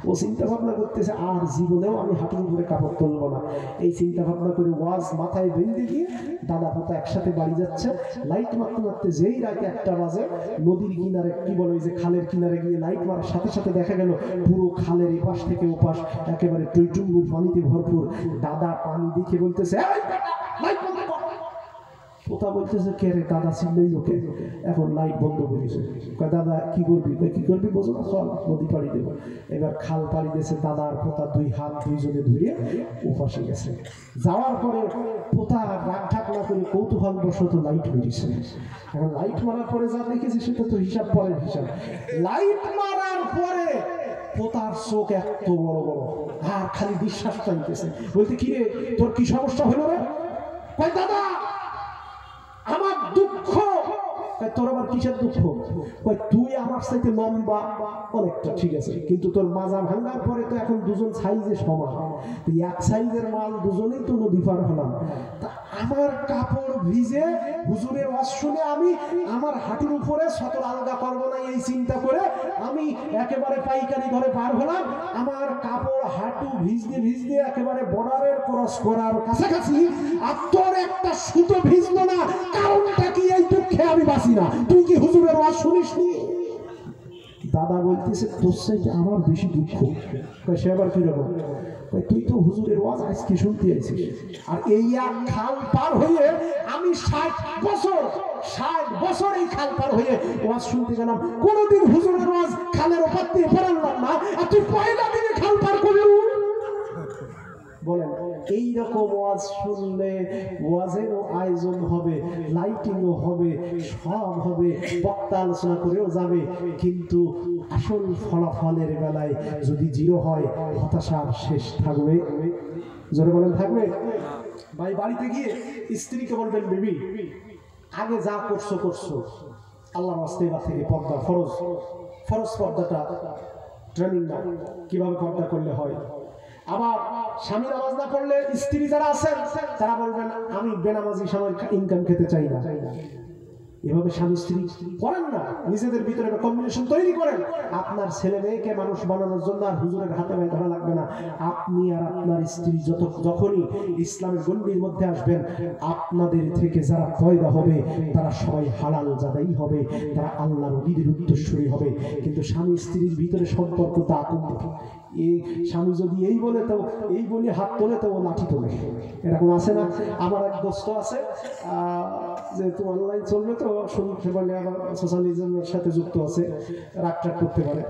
ও চিন্তা ভাবনা করতেছে আর জীবনেও আমি হাঁটুর উপরে কাপড় তুলবো না। এই চিন্তা ভাবনা করে ওয়াজ মাথায় বেঁধে গিয়ে দাদা পোতা একসাথে বাড়ি যাচ্ছে। লাইট মারতে মারতে যেই রাত 1টা বাজে, নদীর কিনারে, কি বলে ওই যে খালের কিনারে গিয়ে লাইট মারার সাথে সাথে দেখা গেল পুরো খালের এপাশ থেকে ওপাশ একেবারে টইটুম্বুর পানিতে ভরপুর। দাদা পানি দেখে বলতেছে পোতা বলতেছে কে রে? দাদা চিনলেই ওকে, এখন লাইট বন্ধ করেছে। দাদা কি করবি? কি করবি বোঝো না, চল নদী পাড়ি দেবো। এবার খাল পাড়ি দিয়েছে, দাদা আর পোতা 2 হাত 2জনে ধরে ওপাশে গেছে। যাওয়ার পরে পোতা রাগ ঢাক না করে কৌতূহল বশত লাইট বেরিয়েছে। এখন লাইট মারার পরে যা দেখেছে সেটা তো হিসাব পরের হিসাব। লাইট মারার পরে পোতার চোখ এত বড় বড়, আর খালি বিশ্বাস চাইতেছে, বলতে কি রে তোর কি সমস্যা হলো রে? কয় দাদা আমার দুঃখ। তোর আবার কিসের দুঃখ? কয় তুই আমার সাথে লম্বা অনেকটা, ঠিক আছে, কিন্তু তোর মাজা ভাঙার পরে তো এখন দুজন সাইজে সমান, তুই এক সাইজের মাল, দুজনেই তো নদী পার হলাম, তা আমার কাপড় ভিজে হুজুরের ওয়াজ শুনে আমি আমার হাঁটুর উপরে সতর আলগা করবো না এই চিন্তা করে আমি একেবারে পাইকারি ঘরে পার হলাম। আমার কাপড় হাঁটু ভিজতে ভিজতে একেবারে বর্ডারের ক্রস করার কাছাকাছি, আর তোর একটা সুতো ভিজলো না, কারণটা কি? এই দুঃখে আমি বাঁচি না। তুই কি হুজুরের ওয়াজ শুনিসনি? দাদা বলতেছে তোর সাইডে আমার বেশি দুঃখ। সে আবার কিরকম? তুই তো হুজুরের ওয়াজ আজকে শুনতে আছিস, আর এই এক খাল পার হয়ে আমি 60 বছর এই খাল পার হয়ে ওয়াজ শুনতে গেলাম, কোনোদিন হুজুরের ওয়াজ খালের ওপর দিয়ে পড়ালাম না, আর তুই পয়লা দিনে খাল পার করলি। বলেন, এইরকম ওয়াজ শুনলে ওয়াজেরও আয়োজন হবে, লাইটিংও হবে, সব হবে, বক্তা আলোচনা করেও যাবে, কিন্তু আসল ফলাফলের বেলায় যদি জিরো হয়, হতাশার শেষ থাকবে। জোরে বলেন থাকবে? ভাই বাড়িতে গিয়ে স্ত্রীকে বলবেন, বেবি আগে যা করছো করছো, আল্লাহর রাস্তে এবার থেকে পর্দা ফরজ পর্দাটা ট্রেনিং দাও, কিভাবে পর্দা করলে হয়। আবার স্বামী নামাজ না পড়লে স্ত্রী যারা আছেন তারা বলবেন, আমি বেনামাজি সময় ইনকাম খেতে চাই না। এভাবে স্বামী স্ত্রী করেন না, নিজেদের ভিতরে কম্বিনেশন তৈরি করেন। আপনার ছেলে মেয়েকে মানুষ বানানোর জন্য আর হুজুরের হাতে পায়ে ধরা লাগবে না। আপনি আর আপনার স্ত্রী যখনই ইসলামের গণ্ডির মধ্যে আসবেন, আপনাদের থেকে যারা পয়দা হবে তারা সবাই হালাল জাদাই হবে, তারা আল্লাহর ওলিদের উত্তরসূরি হবে। কিন্তু স্বামী স্ত্রীর ভিতরে সম্পর্কটা আকুণ্ঠ। এই স্বামী যদি এই বলে তো এই বলে হাত তোলে তো ও লাঠি তোলে, এরকম আছে না? আমার এক দোস্ত আছে, যেহেতু অনলাইন চলবে তো শুনতে পারলে আবার সোশ্যালিজমের সাথে যুক্ত আছে, রাগ টাগ করতে পারে।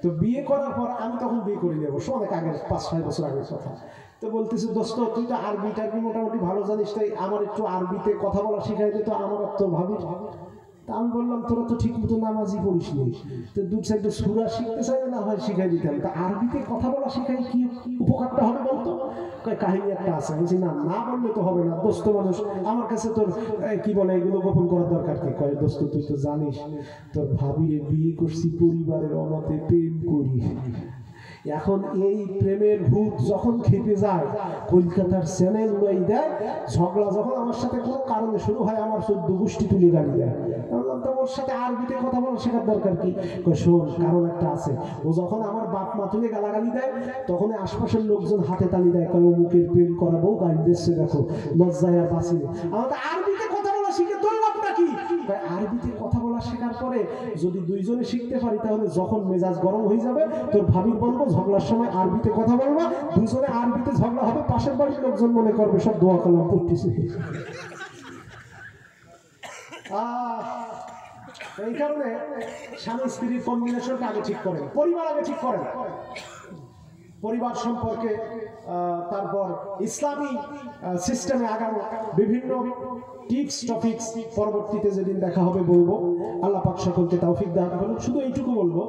তো বিয়ে করার পর, আমি তখন বিয়ে করে নেবো অনেক আগের 5-6 বছর আগের কথা, তো বলতেছে, দোস্ত তুই তো আরবি টারবি মোটামুটি ভালো জানিস, তাই আমার একটু আরবিতে কথা বলা শিখাই দিত, আমার তো ভাবি। তা আমি বললাম, তোরা তো ঠিক মতো নামাজই পড়িস নি, তো দু চারটে সূরা শিখতে চাইলে না হয় শিখাই দিতাম, তা আরবিতে কথা বলা শিখাই কি উপকারটা হবে বলতো? কাহিনী একটা আছে। বলছি, না বললে তো হবে না, দোস্ত মানুষ, আমার কাছে তোর কি বলে এগুলো গোপন করার দরকার কি? কয়, দোস্ত তুই তো জানিস তোর ভাবিরে বিয়ে করছি পরিবারের অমতে, প্রেম করি। এখন এই প্রেমের ভূত যখন খেপে যায়, কলকাতার চ্যানেল উড়াই দেয়, ঝগড়া যখন আমার সাথে কোনো কারণে শুরু হয়, আমার 14 গোষ্ঠী তুলে গাড়ি দেয়। তো ওর সাথে আরবিতে কথা বলা শেখার দরকার কি? শোন, কারণ একটা আছে। ও যখন আমার বাপ মা তুলে গালাগালি দেয়, তখন আশপাশের লোকজন হাতে তালি দেয়, কয় ও মুখের প্রেম করাবো, গাড়ি দিচ্ছে, দেখো লজ্জায় আর বাঁচিলে। আমাদের আরবিতে কথা বলা শিখে তোর লাভ নাকি? আরবিতে কথা বলা শেখার পরে যদি দুইজনে শিখতে পারি, তাহলে যখন মেজাজ গরম হয়ে যাবে, তোর ভাবির বলবো ঝগড়ার সময় আরবিতে কথা বলবা, দুজনে আরবিতে ঝগড়া হবে, পাশের বাড়ির লোকজন মনে করবে সব দোয়া কালাম পড়তেছে। এই কারণে স্বামী স্ত্রীর কম্বিনেশনটা আগে ঠিক করেন, পরিবার আগে ঠিক করেন, পরিবার সম্পর্কে, তারপর ইসলামী সিস্টেমে আগানো বিভিন্ন টিপস টপিকস পরবর্তীতে যেদিন দেখা হবে বলবো। আল্লাহ পাক সকলকে তৌফিক দান করুন। শুধু এইটুকু বলবো,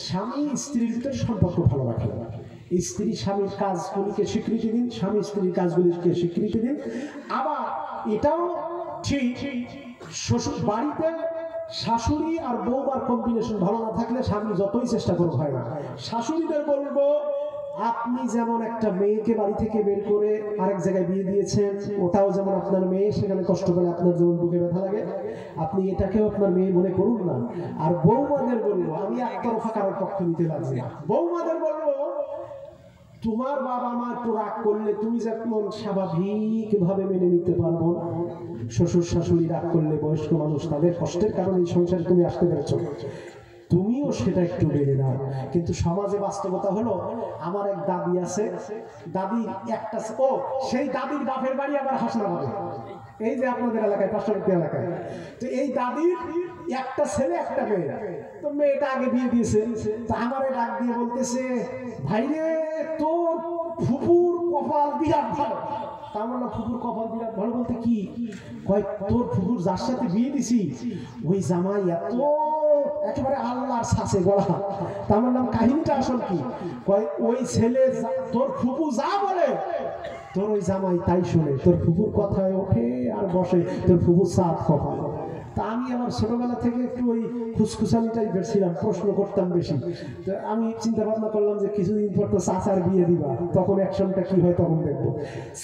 স্বামী স্ত্রীর ভিতরে সম্পর্ক ভালো রাখেন। স্ত্রী স্বামীর কাজগুলিকে স্বীকৃতি দিন, স্বামী স্ত্রীর কাজগুলিকে স্বীকৃতি দিন। আবার এটাও ঠিক, শ্বশুর বাড়িতে শাশুড়ি আর বৌমার কম্বিনেশন ভালো না থাকলে স্বামী যতই চেষ্টা করুক হয় না। শাশুড়িদের বলবো, আপনি যেমন একটা মেয়েকে বাড়ি থেকে বের করে আরেক জায়গায় বিয়ে দিয়েছেন, ওটাও যেমন আপনার মেয়ে, সেখানে কষ্ট করে আপনার যেমন বুকে ব্যথা লাগে, আপনি এটাকেও আপনার মেয়ে মনে করুন না। আর বৌমাদের বলবো, আমি একতরফা কারোর পক্ষ নিতে লাগছি না, বৌমাদের বলবো, তোমার বাবা মা একটু রাগ করলে তুমি যেমন স্বাভাবিক ভাবে মেনে নিতে পারবো, শ্বশুর শাশুড়ি রাগ করলে বয়স্ক মানুষ, তাদের কষ্টের কারণে এই সংসারে তুমি আসতে পেরেছ, তুমিও সেটা একটু মেনে নাও। কিন্তু সমাজে বাস্তবতা হলো, আমার এক দাদি আছে, দাদি একটা, সেই দাদির বাপের বাড়ি আবার হাসনাবাদে, এই যে আপনাদের এলাকায়, পার্শ্ববর্তী এলাকায়। তো এই দাদির একটা ছেলে একটা মেয়ে, তো মেয়েটা আগে বিয়ে দিয়েছে। তো আমারে ডাক দিয়ে বলতেছে, ভাইরে তোর ফুপুর কপাল বিরাট ভালো। তা বললাম, ফুপুর কপাল বিরাট ভালো বলতে কি? কয়, তোর ফুপুর যার সাথে বিয়ে দিছি ওই জামাই এত একেবারে আল্লাহর ছাঁচে গলা। তা বললাম, কাহিনীটা আসল কি? কয়, ওই ছেলে তোর ফুপু যা বলে তোর ওই জামাই তাই শুনে, তোর ফুপুর কথায় ওঠে আর বসে, তোর ফুপুর সাত কপাল। তা আমি আমার ছোটবেলা থেকে একটু ওই খুসখুসানি টাইপের ছিলাম, প্রশ্ন করতাম বেশি। তো আমি চিন্তা ভাবনা করলাম যে কিছুদিন পর তো চাচার বিয়ে দিবা, তখন অ্যাকশনটা কি হয় তখন দেখবো।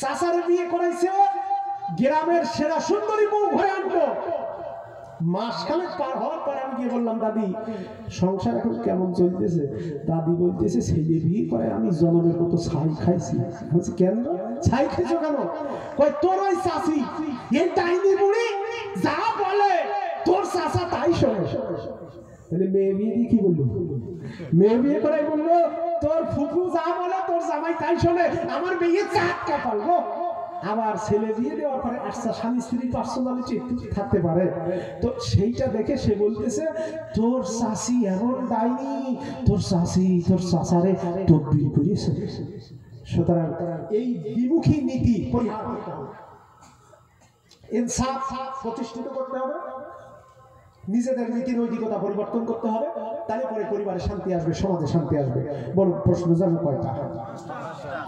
চাচার বিয়ে করাইছে গ্রামের সেরা সুন্দরী বউ ঘরে আনবো। মাসখানেক পার হওয়ার পর আমি গিয়ে বললাম, দাদি সংসার এখন কেমন চলতেছে? দাদি বলতেছে, ছেলে বিয়ে করে আমি জনমের মতো ছাই খাইছি। বলছি, কেন ছাই খাইছো কেন? কই, তোর ওই চাষি এই ডাইনি বুড়ি যা বলে তোর চাষা তাই শোনে। তাহলে মেয়ে বিয়ে দিয়ে কি বললো? মেয়ে বিয়ে করে বললো, তোর ফুফু যা বলে তোর জামাই তাই শোনে। আমার মেয়ে চাট কাপাল গো। আবার ছেলে বিয়ে দেওয়ার পরে আচ্ছা স্বামী স্ত্রীর পার্সোনালিটি থাকতে পারে, তো সেইটা দেখে সে বলতেছে, তোর শাশি এমন ডাইনি, তোর শাশি তোর শাশারে তকবীর করিয়েছে। সুতরাং এই বিমুখী নীতি পরিহার করতে হবে, ইনসাফ প্রতিষ্ঠিত করতে হবে, নিজেদের নীতি নৈতিকতা পরিবর্তন করতে হবে, তাহলে পরে পরিবারে শান্তি আসবে, সমাজে শান্তি আসবে। বলুন প্রশ্ন জানো কয়টা?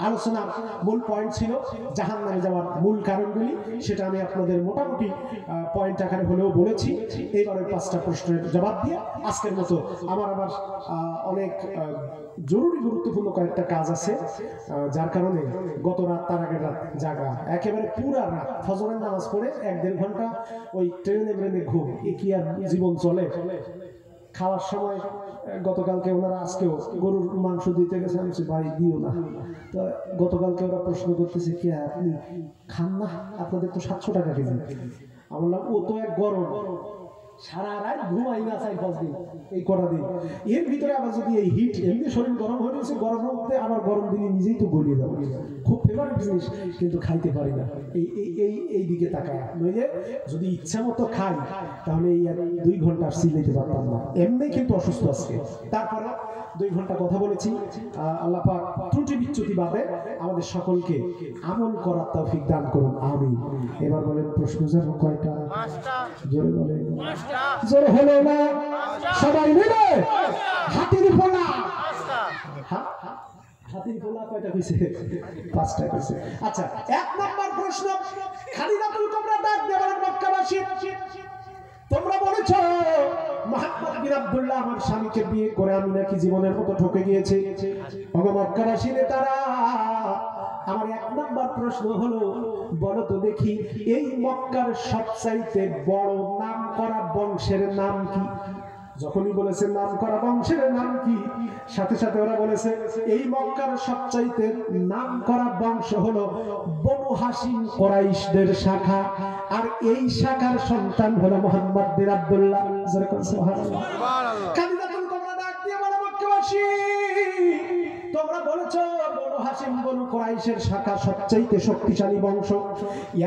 আলোচনার মূল পয়েন্ট ছিল জাহান্নামে যাওয়ার মূল কারণগুলি, সেটা আমি আপনাদের মোটামুটি পয়েন্ট আকারে হলেও বলেছি। এইবার ওই 5টা প্রশ্নের জবাব দিয়ে আজকের মতো আমার আবার অনেক জরুরি গুরুত্বপূর্ণ কয়েকটা কাজ আছে, যার কারণে গত রাত তার আগের রাত জাগা, একেবারে পুরা রাত ফজরের নামাজ পড়ে 1-1.5 ঘন্টা ওই ট্রেনে ব্রেনে ঘুম। এ কি আর জীবন চলে? খাওয়ার সময় গতকালকে ওনারা আজকেও গরুর মাংস দিতে গেছে, আমি ভাই দিও না। তো গতকালকে ওরা প্রশ্ন করতেছে, কি আপনি খান না? আপনাদের তো 700 টাকা কেজি। আমি বললাম, ও তো এক গরম, সারা রাত ঘুমাই না 4-5 দিন, এই কটা দিন। এর ভিতরে আবার যদি এই হিট, এমনি শরীর গরম হয়ে গেছে, গরম মধ্যে আবার গরম দিনে নিজেই তো গলিয়ে যাবো। খুব ফেভারিট জিনিস, কিন্তু খাইতে পারি না। এই দিকে তাকায়, নইলে যদি ইচ্ছা মতো খাই তাহলে এই আর 2 ঘন্টা সিলাইতে পারতাম না। এমনি কিন্তু অসুস্থ আজকে, তারপরে 2 ঘন্টা কথা বলেছি। আল্লাহ পাক ত্রুটি বিচ্যুতি বাদে আমাদের সকলকে আমল করার তৌফিক দান করুন, আমিন। এবার বলেন প্রশ্ন জানো কয়টা? জোরে বলেন। জোরে হলো না? সবাই মিলে হাতির পোলা। হাতির পোলা কয়টা কইছে? 5টা কইছে। আচ্ছা, 1 নম্বর প্রশ্ন, খাদিজাতুল কুবরা ডাক দিয়ে বলেন, মক্কাবাসী তোমরা বলেছো মুহাম্মদ বিন আব্দুল্লাহ আমার স্বামীকে বিয়ে করে আমি নাকি জীবনের মতো ঠকে গিয়েছি। ওগো মক্কাবাসী নেতারা, আমার 1 নম্বর প্রশ্ন হলো, বলো তো দেখি এই মক্কার সবচাইতে বড় নাম করা বংশের নাম কি? যখনই বলেছে নাম করা বংশের নাম কি, সাথে সাথে ওরা বলেছে এই মক্কার সবচাইতে নাম করা বংশ হলো বনু হাশিম কুরাইশদের শাখা, আর এই শাখার সন্তান হলো মুহাম্মদ বিন আব্দুল্লাহ। সুবহানাল্লাহ। খাদিজাতুল কুবরা ডাক দিয়ে বলে, মক্কাবাসী তোমরা বলেছো বনু হাশিম বনু কুরাইশের শাখা সবচাইতে শক্তিশালী বংশ।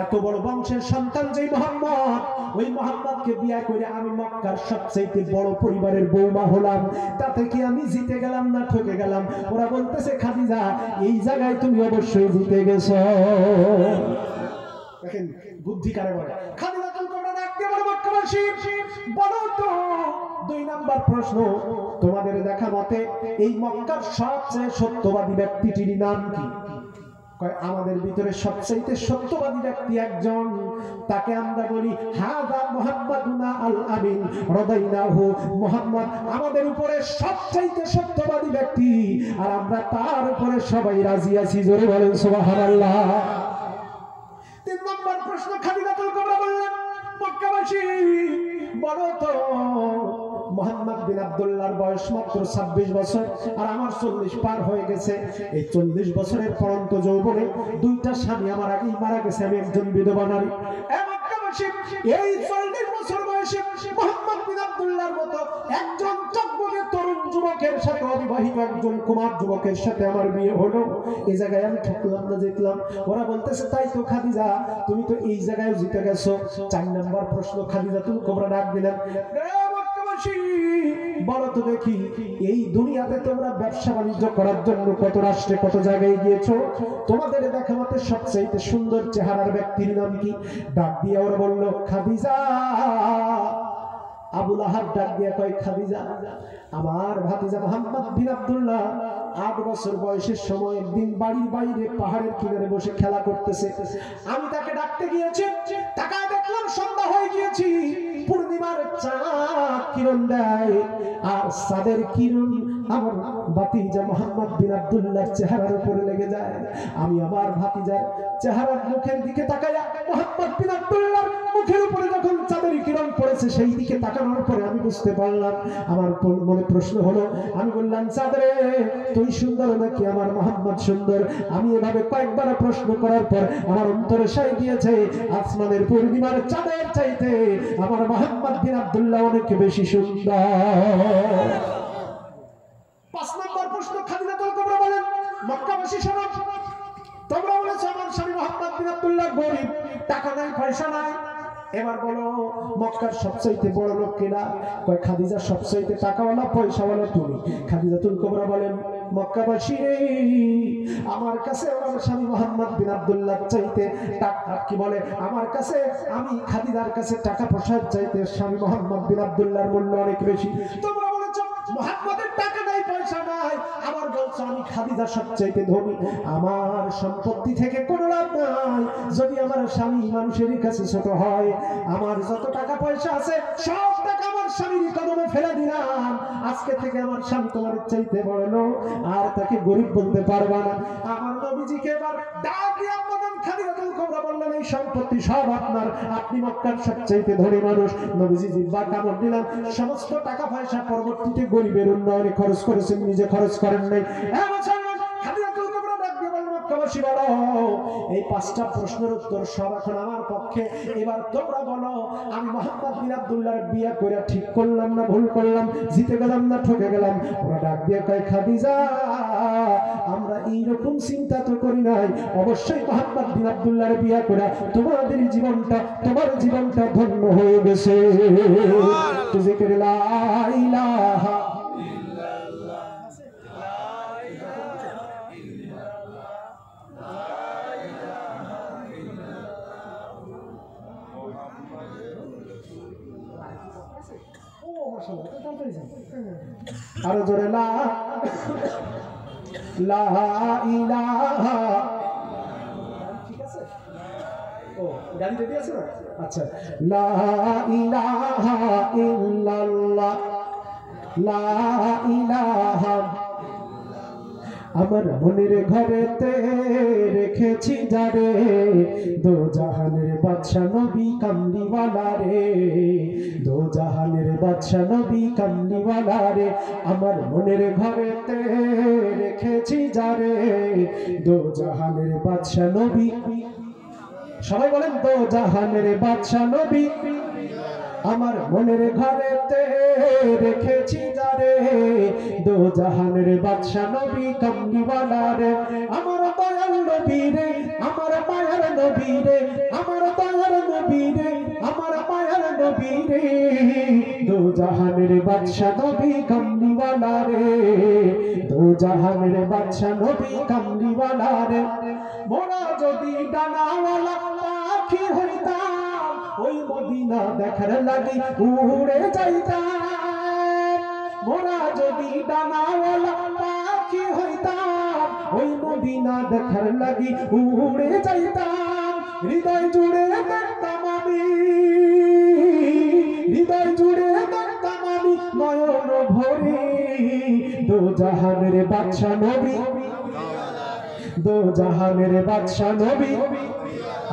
এত বড় বংশের সন্তান যেই মুহাম্মদ, ওই মুহাম্মদকে বিয়ে করে আমি মক্কার সবচাইতে বড় পরিবারের বৌমা হলাম, তাতে কি আমি জিতে গেলাম না ঠকে গেলাম? ওরা বলতেছে, খাদিজা এই জায়গায় তুমি অবশ্যই জিতে গেছো। দেখেন বুদ্ধি কারে বলে। খাদিজাতুল কুবরা ডাক দিয়ে বলে, মক্কাবাসী বলো তো 2 নম্বর প্রশ্ন, তোমাদের দেখা মতে এই মক্কার সবচেয়ে সত্যবাদী ব্যক্তিটির নাম কি? কয় আমাদের ভিতরে সবচেয়ে সত্যবাদী ব্যক্তি একজন, তাকে আমরা বলি হাযা মুহাম্মাদুনা আল আমিন রাদাইনাহু। মুহাম্মদ আমাদের উপরে সবচেয়ে সত্যবাদী ব্যক্তি, আর আমরা তার উপরে সবাই রাজি আছি। জোরে বলেন সুবহানাল্লাহ। 3 নম্বর প্রশ্ন, খাদিজাতুল কুবরা বললেন, মক্কাবাসী বলো তো মুহাম্মদ বিন আব্দুল্লাহর বয়স মাত্র 26 বছর, আর আমার 40 পার হয়ে গেছে। এই 40 বছরের পরন্ত যৌবনে 2টা স্বামী আমার আগেই মারা গেছে, আমি একজন বিধবা নারী। মক্কাবাসী এই 40 বছর বয়সে মুহাম্মদ বিন আব্দুল্লাহর মতো একজন চকমকে তরুণ যুবকের সাথে, অবিবাহিত একজন কুমার যুবকের সাথে আমার বিয়ে হলো। এই জায়গায় আমি ঠকলাম না জিতলাম? ওরা বলতেছে, তাই তো খাদিজা তুমি তো এই জায়গায় জিতে গেছো। 4 নম্বর প্রশ্ন, খাদিজাতুল কুবরা ডাক দিলেন, বলো তো দেখি এই দুনিয়াতে তোমরা ব্যবসা বাণিজ্য করার জন্য কত রাষ্ট্রে কত জায়গায় গিয়েছো, তোমাদের দেখা মতে সবচেয়ে সুন্দর চেহারার ব্যক্তির নাম কি? ডাক দিয়ে ওরা বলল, খাদিজা। আবু লাহাব ডাক দিয়ে কয়, খাদিজা আমার ভাতিজা মুহাম্মদ বিন আব্দুল্লাহ 8 বছর বয়সের সময় একদিন বাড়ির বাইরে পাহাড়ের কিনারে বসে খেলা করতেছে। আমি তাকে ডাকতে গিয়েছি, তাকায় দেখলাম সন্ধ্যা হয়ে গিয়েছি, পূর্ণিমার চাঁদ কিরণ দেয়, আর চাঁদের কিরণ আমার ভাতিজা মোহাম্মদ বিন আব্দুল্লাহর চেহারার উপরে লেগে যায়। আমি আমার ভাতিজার চেহারার মুখের দিকে তাকাইয়া মোহাম্মদ বিন আব্দুল্লাহর মুখের উপরে যখন চাঁদের কিরণ পড়েছে সেই দিকে তাকানোর পরে আমি বুঝতে পারলাম, আমার মনে প্রশ্ন হলো। আমি বললাম, চাঁদরে তুই সুন্দর নাকি আমার মোহাম্মদ সুন্দর? আমি এভাবে কয়েকবার প্রশ্ন করার পর আমার অন্তরে সাই দিয়েছে আসমানের পূর্ণিমার চাঁদের চাইতে আমার মোহাম্মদ বিন আব্দুল্লাহ অনেক বেশি সুন্দর। 5 নম্বর প্রশ্ন খাদিজাতুল কুবরা বলেন, মক্কাবাসী শোনো, তোমরা বলেছো আমার স্বামী মোহাম্মদ বিন আব্দুল্লাহ গরীব, টাকা নাই পয়সা নাই। এবার বলো মক্কার সবচাইতে বড় লোক কিনা? কয় খাদিজা সবচাইতে টাকাওয়ালা পয়সাওয়ালা তুমি। খাদিজাতুল কুবরা বলেন, মক্কাবাসী আমার কাছে আমার স্বামী মোহাম্মদ বিন আব্দুল্লাহ চাইতে টাকা কি বলে, আমার কাছে আমি খাদিজার কাছে টাকা পয়সার চাইতে স্বামী মোহাম্মদ বিন আব্দুল্লাহর মূল্য অনেক বেশি। তোমরা বলেছো মুহাম্মাদের টাকা নাই পয়সা নাই, আবার বলছো আমি খাদিজা সবচাইতে ধনী। আমার সম্পত্তি থেকে কোনো লাভ নাই যদি আমার স্বামী মানুষের কাছে ছোট হয়। আমার যত টাকা পয়সা আছে সব টাকা আমার স্বামীর কদমে ফেলে দিলাম। আজকে থেকে আমার স্বামী তোমার চাইতে বড় লোক, আর তাকে গরিব বলতে পারবা না। আমার নবীজিকে এবার ডাক দিয়ে আম্মাজান খাদিজাতুল কুবরা বললেন, এই সম্পত্তি সব আপনার, আপনি মক্কার সবচাইতে ধনী মানুষ। নবীজি জিহ্বা কামড় দিলেন, সমস্ত টাকা পয়সা পরবর্তীতে গরিবের উন্নয়নে খরচ করেছেন, নিজে খরচ করেন নাই। খাদিজাতুল কুবরা ডাক দিয়ে বললেন, মক্কাবাসী বলো এই 5টা প্রশ্নের উত্তর সব এখন আমার পক্ষে। এবার তোমরা বলো আমি মোহাম্মদ বিন আব্দুল্লাহর বিয়ে করে ঠিক করলাম না ভুল করলাম, জিতে গেলাম না ঠকে গেলাম? ওরা ডাক দিয়ে কয়, খাদিজা আমরা এইরকম চিন্তা তো করি নাই, অবশ্যই মোহাম্মদ বিন আব্দুল্লাহর বিয়ে করে তোমাদের জীবনটা, তোমার জীবনটা ধন্য হয়ে গেছে। জিকির লা ইলাহা আরো জোরে লা ইলাহা। ঠিক আছে, ও গাড়ি রেডি আছে না? আচ্ছা, লা ইলাহা ইল্লাল্লাহ, লা ইলাহা। আমার মনের ঘরেতে রেখেছি যারে, দো জাহানের বাদশা নবী কামলিওয়ালা রে, দো জাহানের বাদশা নবী কামলিওয়ালা রে। আমার মনের ঘরেতে রেখেছি যারে, দো জাহানের বাদশা নবী। সবাই বলেন, দো জাহানের বাদশা নবী। আমার মনের ঘরেতে রেখেছি যারে, দো জাহানের বাদশা নবী কামলিওয়ালা রে। আমার দয়াল নবী রে, আমার মায়ার নবী রে, আমার দয়াল নবী রে, আমার মায়ার নবী রে, দো জাহানের বাদশা নবী কামলিওয়ালা রে, দো জাহানের বাদশা নবী কামলিওয়ালা রে। মোরা যদি ডানাওয়ালা পাখি হইতাম, ওই মদিনা দেখার লাগি উড়ে যাইতাম। মোরা যদি ডানাওয়ালা পাখি হইতাম, ওই মদিনা দেখার লাগি উড়ে যাইতাম। হৃদয় জুড়ে দেখতাম আমি, হৃদয় জুড়ে দেখতাম আমি নয়ন ভরে, দো জাহানের বাদশা নবী, দো জাহানের বাদশা নবী।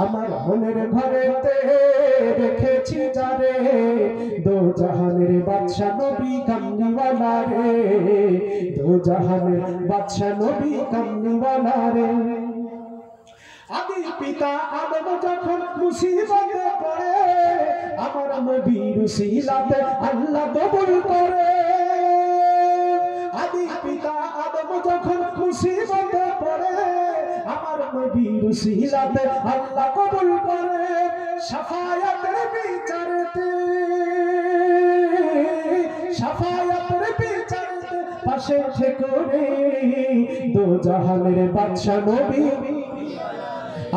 আমার মনের ঘরেতে রেখেছি যারে, দো জাহানের বাদশা নবী কামলিওয়ালা রে, দো জাহানের বাদশা নবী কামলিওয়ালা রে। আদি পিতা আদম যখন মুসিবতে পড়ে, আমার নবীর উসিলাতে আল্লাহ কবুল করে। আদি পিতা আদম যখন মুসিবতে পড়ে, আমার নবীর উসিলাতে আল্লাহ কবুল করে। শাফায়াতের বিচারেতে, শাফায়াতের বিচারেতে পাশে থেকে রে, দো জাহানের বাদশা নবী।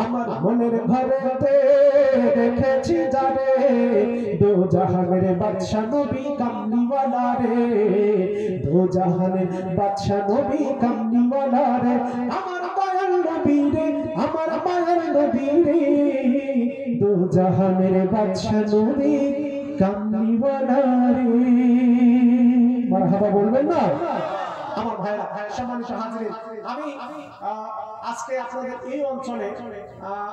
আমার মনের ঘরেতে রেখেছি যারে, দো জাহানের বাদশা নবী কামলিওয়ালা রে, দো জাহানের বাদশা নবী কামলিওয়ালা রে। আমার দয়াল নবী রে, আমার মায়ার নবী রে, দো জাহানের বাদশা নবী কামলিওয়ালা রে। মারহাবা বলবেন না? আমার ভাইরা, সম্মানিত হাজিরিন, আমি আজকে আপনাদের এই অঞ্চলে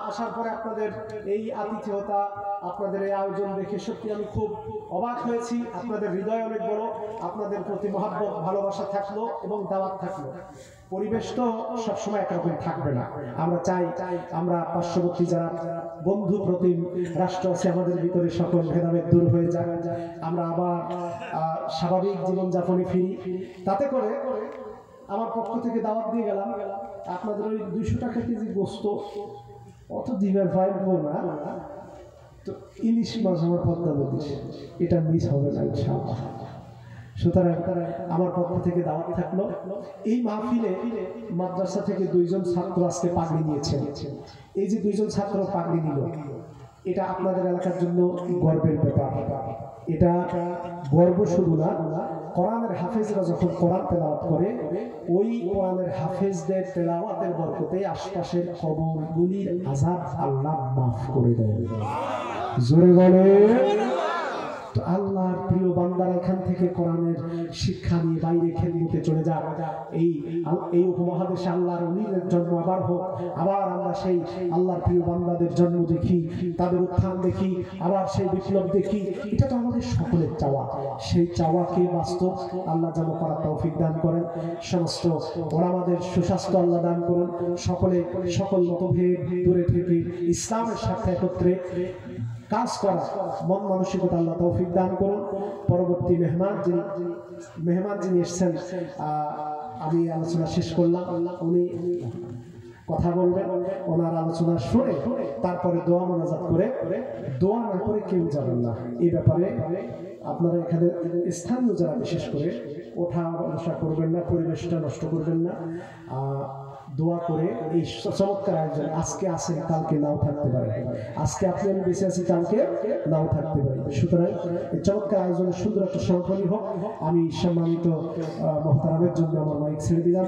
আসার পরে আপনাদের এই আতিথেয়তা, আপনাদের এই আয়োজন দেখে সত্যি আমি খুব অবাক হয়েছি। আপনাদের হৃদয় অনেক বড়, আপনাদের প্রতি মহাব্বত ভালোবাসা থাকলো এবং দাওয়াত থাকলো। পরিবেশ তো সবসময় একরকম থাকবে না। আমরা চাই আমরা পার্শ্ববর্তী যারা বন্ধু প্রতিম রাষ্ট্র আছে আমাদের ভিতরে সকল ভেদাভেদ দূর হয়ে যায়, আমরা আবার স্বাভাবিক জীবনযাপনে ফিরি। তাতে করে আমার পক্ষ থেকে দাওয়াত দিয়ে গেলাম, আপনাদের ওই 200 টাকা কেজি গোস্ত অত দিনের পাইবো না, তো ইলিশ মাছ আমার পদ্মা নদী, এটা মিস হবে না ইনশাআল্লাহ। সুতরাং আমার পক্ষ থেকে দাওয়াত থাকলো। এই মাহফিলে মাদ্রাসা থেকে 2 জন ছাত্র আজকে পাগড়ি নিয়েছেন। এই যে 2 জন ছাত্র পাগড়ি নিল, এটা আপনাদের এলাকার জন্য গর্বের ব্যাপার। এটা গর্ব শুধু না, কোরআনের হাফেজরা যখন কোরআন তেলাওয়াত করে, ওই কোরআনের হাফেজদের তেলাওয়াতের বরকতে আশপাশের কবরগুলির আযাব আল্লাহ মাফ করে দেয়। জোরে বলে আল্লাহর প্রিয় বান্দারা এখান থেকে কোরআনের শিক্ষা নিয়ে বাইরে খেদমতে চলে যাক। এই উপমহাদেশে আল্লাহর ওলিদের জন্ম আবার হোক, আবার আমরা সেই আল্লাহর প্রিয় বান্দাদের জন্ম দেখি, তাদের উত্থান দেখি, আবার সেই বিপ্লব দেখি। এটা তো আমাদের সকলের চাওয়া। সেই চাওয়াকে বাস্তব আল্লাহ যেন করার তৌফিক দান করেন। সমস্ত ওলামাদের সুস্বাস্থ্য আল্লাহ দান করুন। সকল মতভেদ দূরে থেকে ইসলামের সাথে একত্রে কাজ করা মন মানসিকতা আল্লাহ তৌফিক দান করুন। পরবর্তী মেহমান যিনি এসেছেন, আমি আলোচনা শেষ করলাম, উনি কথা বলবেন। ওনার আলোচনা শুনে তারপরে দোয়া মোনাজাত করে, দোয়া না করে কেউ যাবেন না। এই ব্যাপারে আপনারা এখানে স্থানীয় যারা বিশেষ করে ওঠা বসা করবেন না, পরিবেশটা নষ্ট করবেন না। দোয়া করে এই চমৎকার আয়োজন, আজকে আসেন কালকে নাও থাকতে পারে, আজকে আপনি আমি বেঁচে আছি কালকে নাও থাকতে পারি। সুতরাং এই চমৎকার আয়োজনের সুন্দর একটা সংকলন হোক। আমি সম্মানিত মহতারামের জন্য আমার মাইক ছেড়ে দিলাম।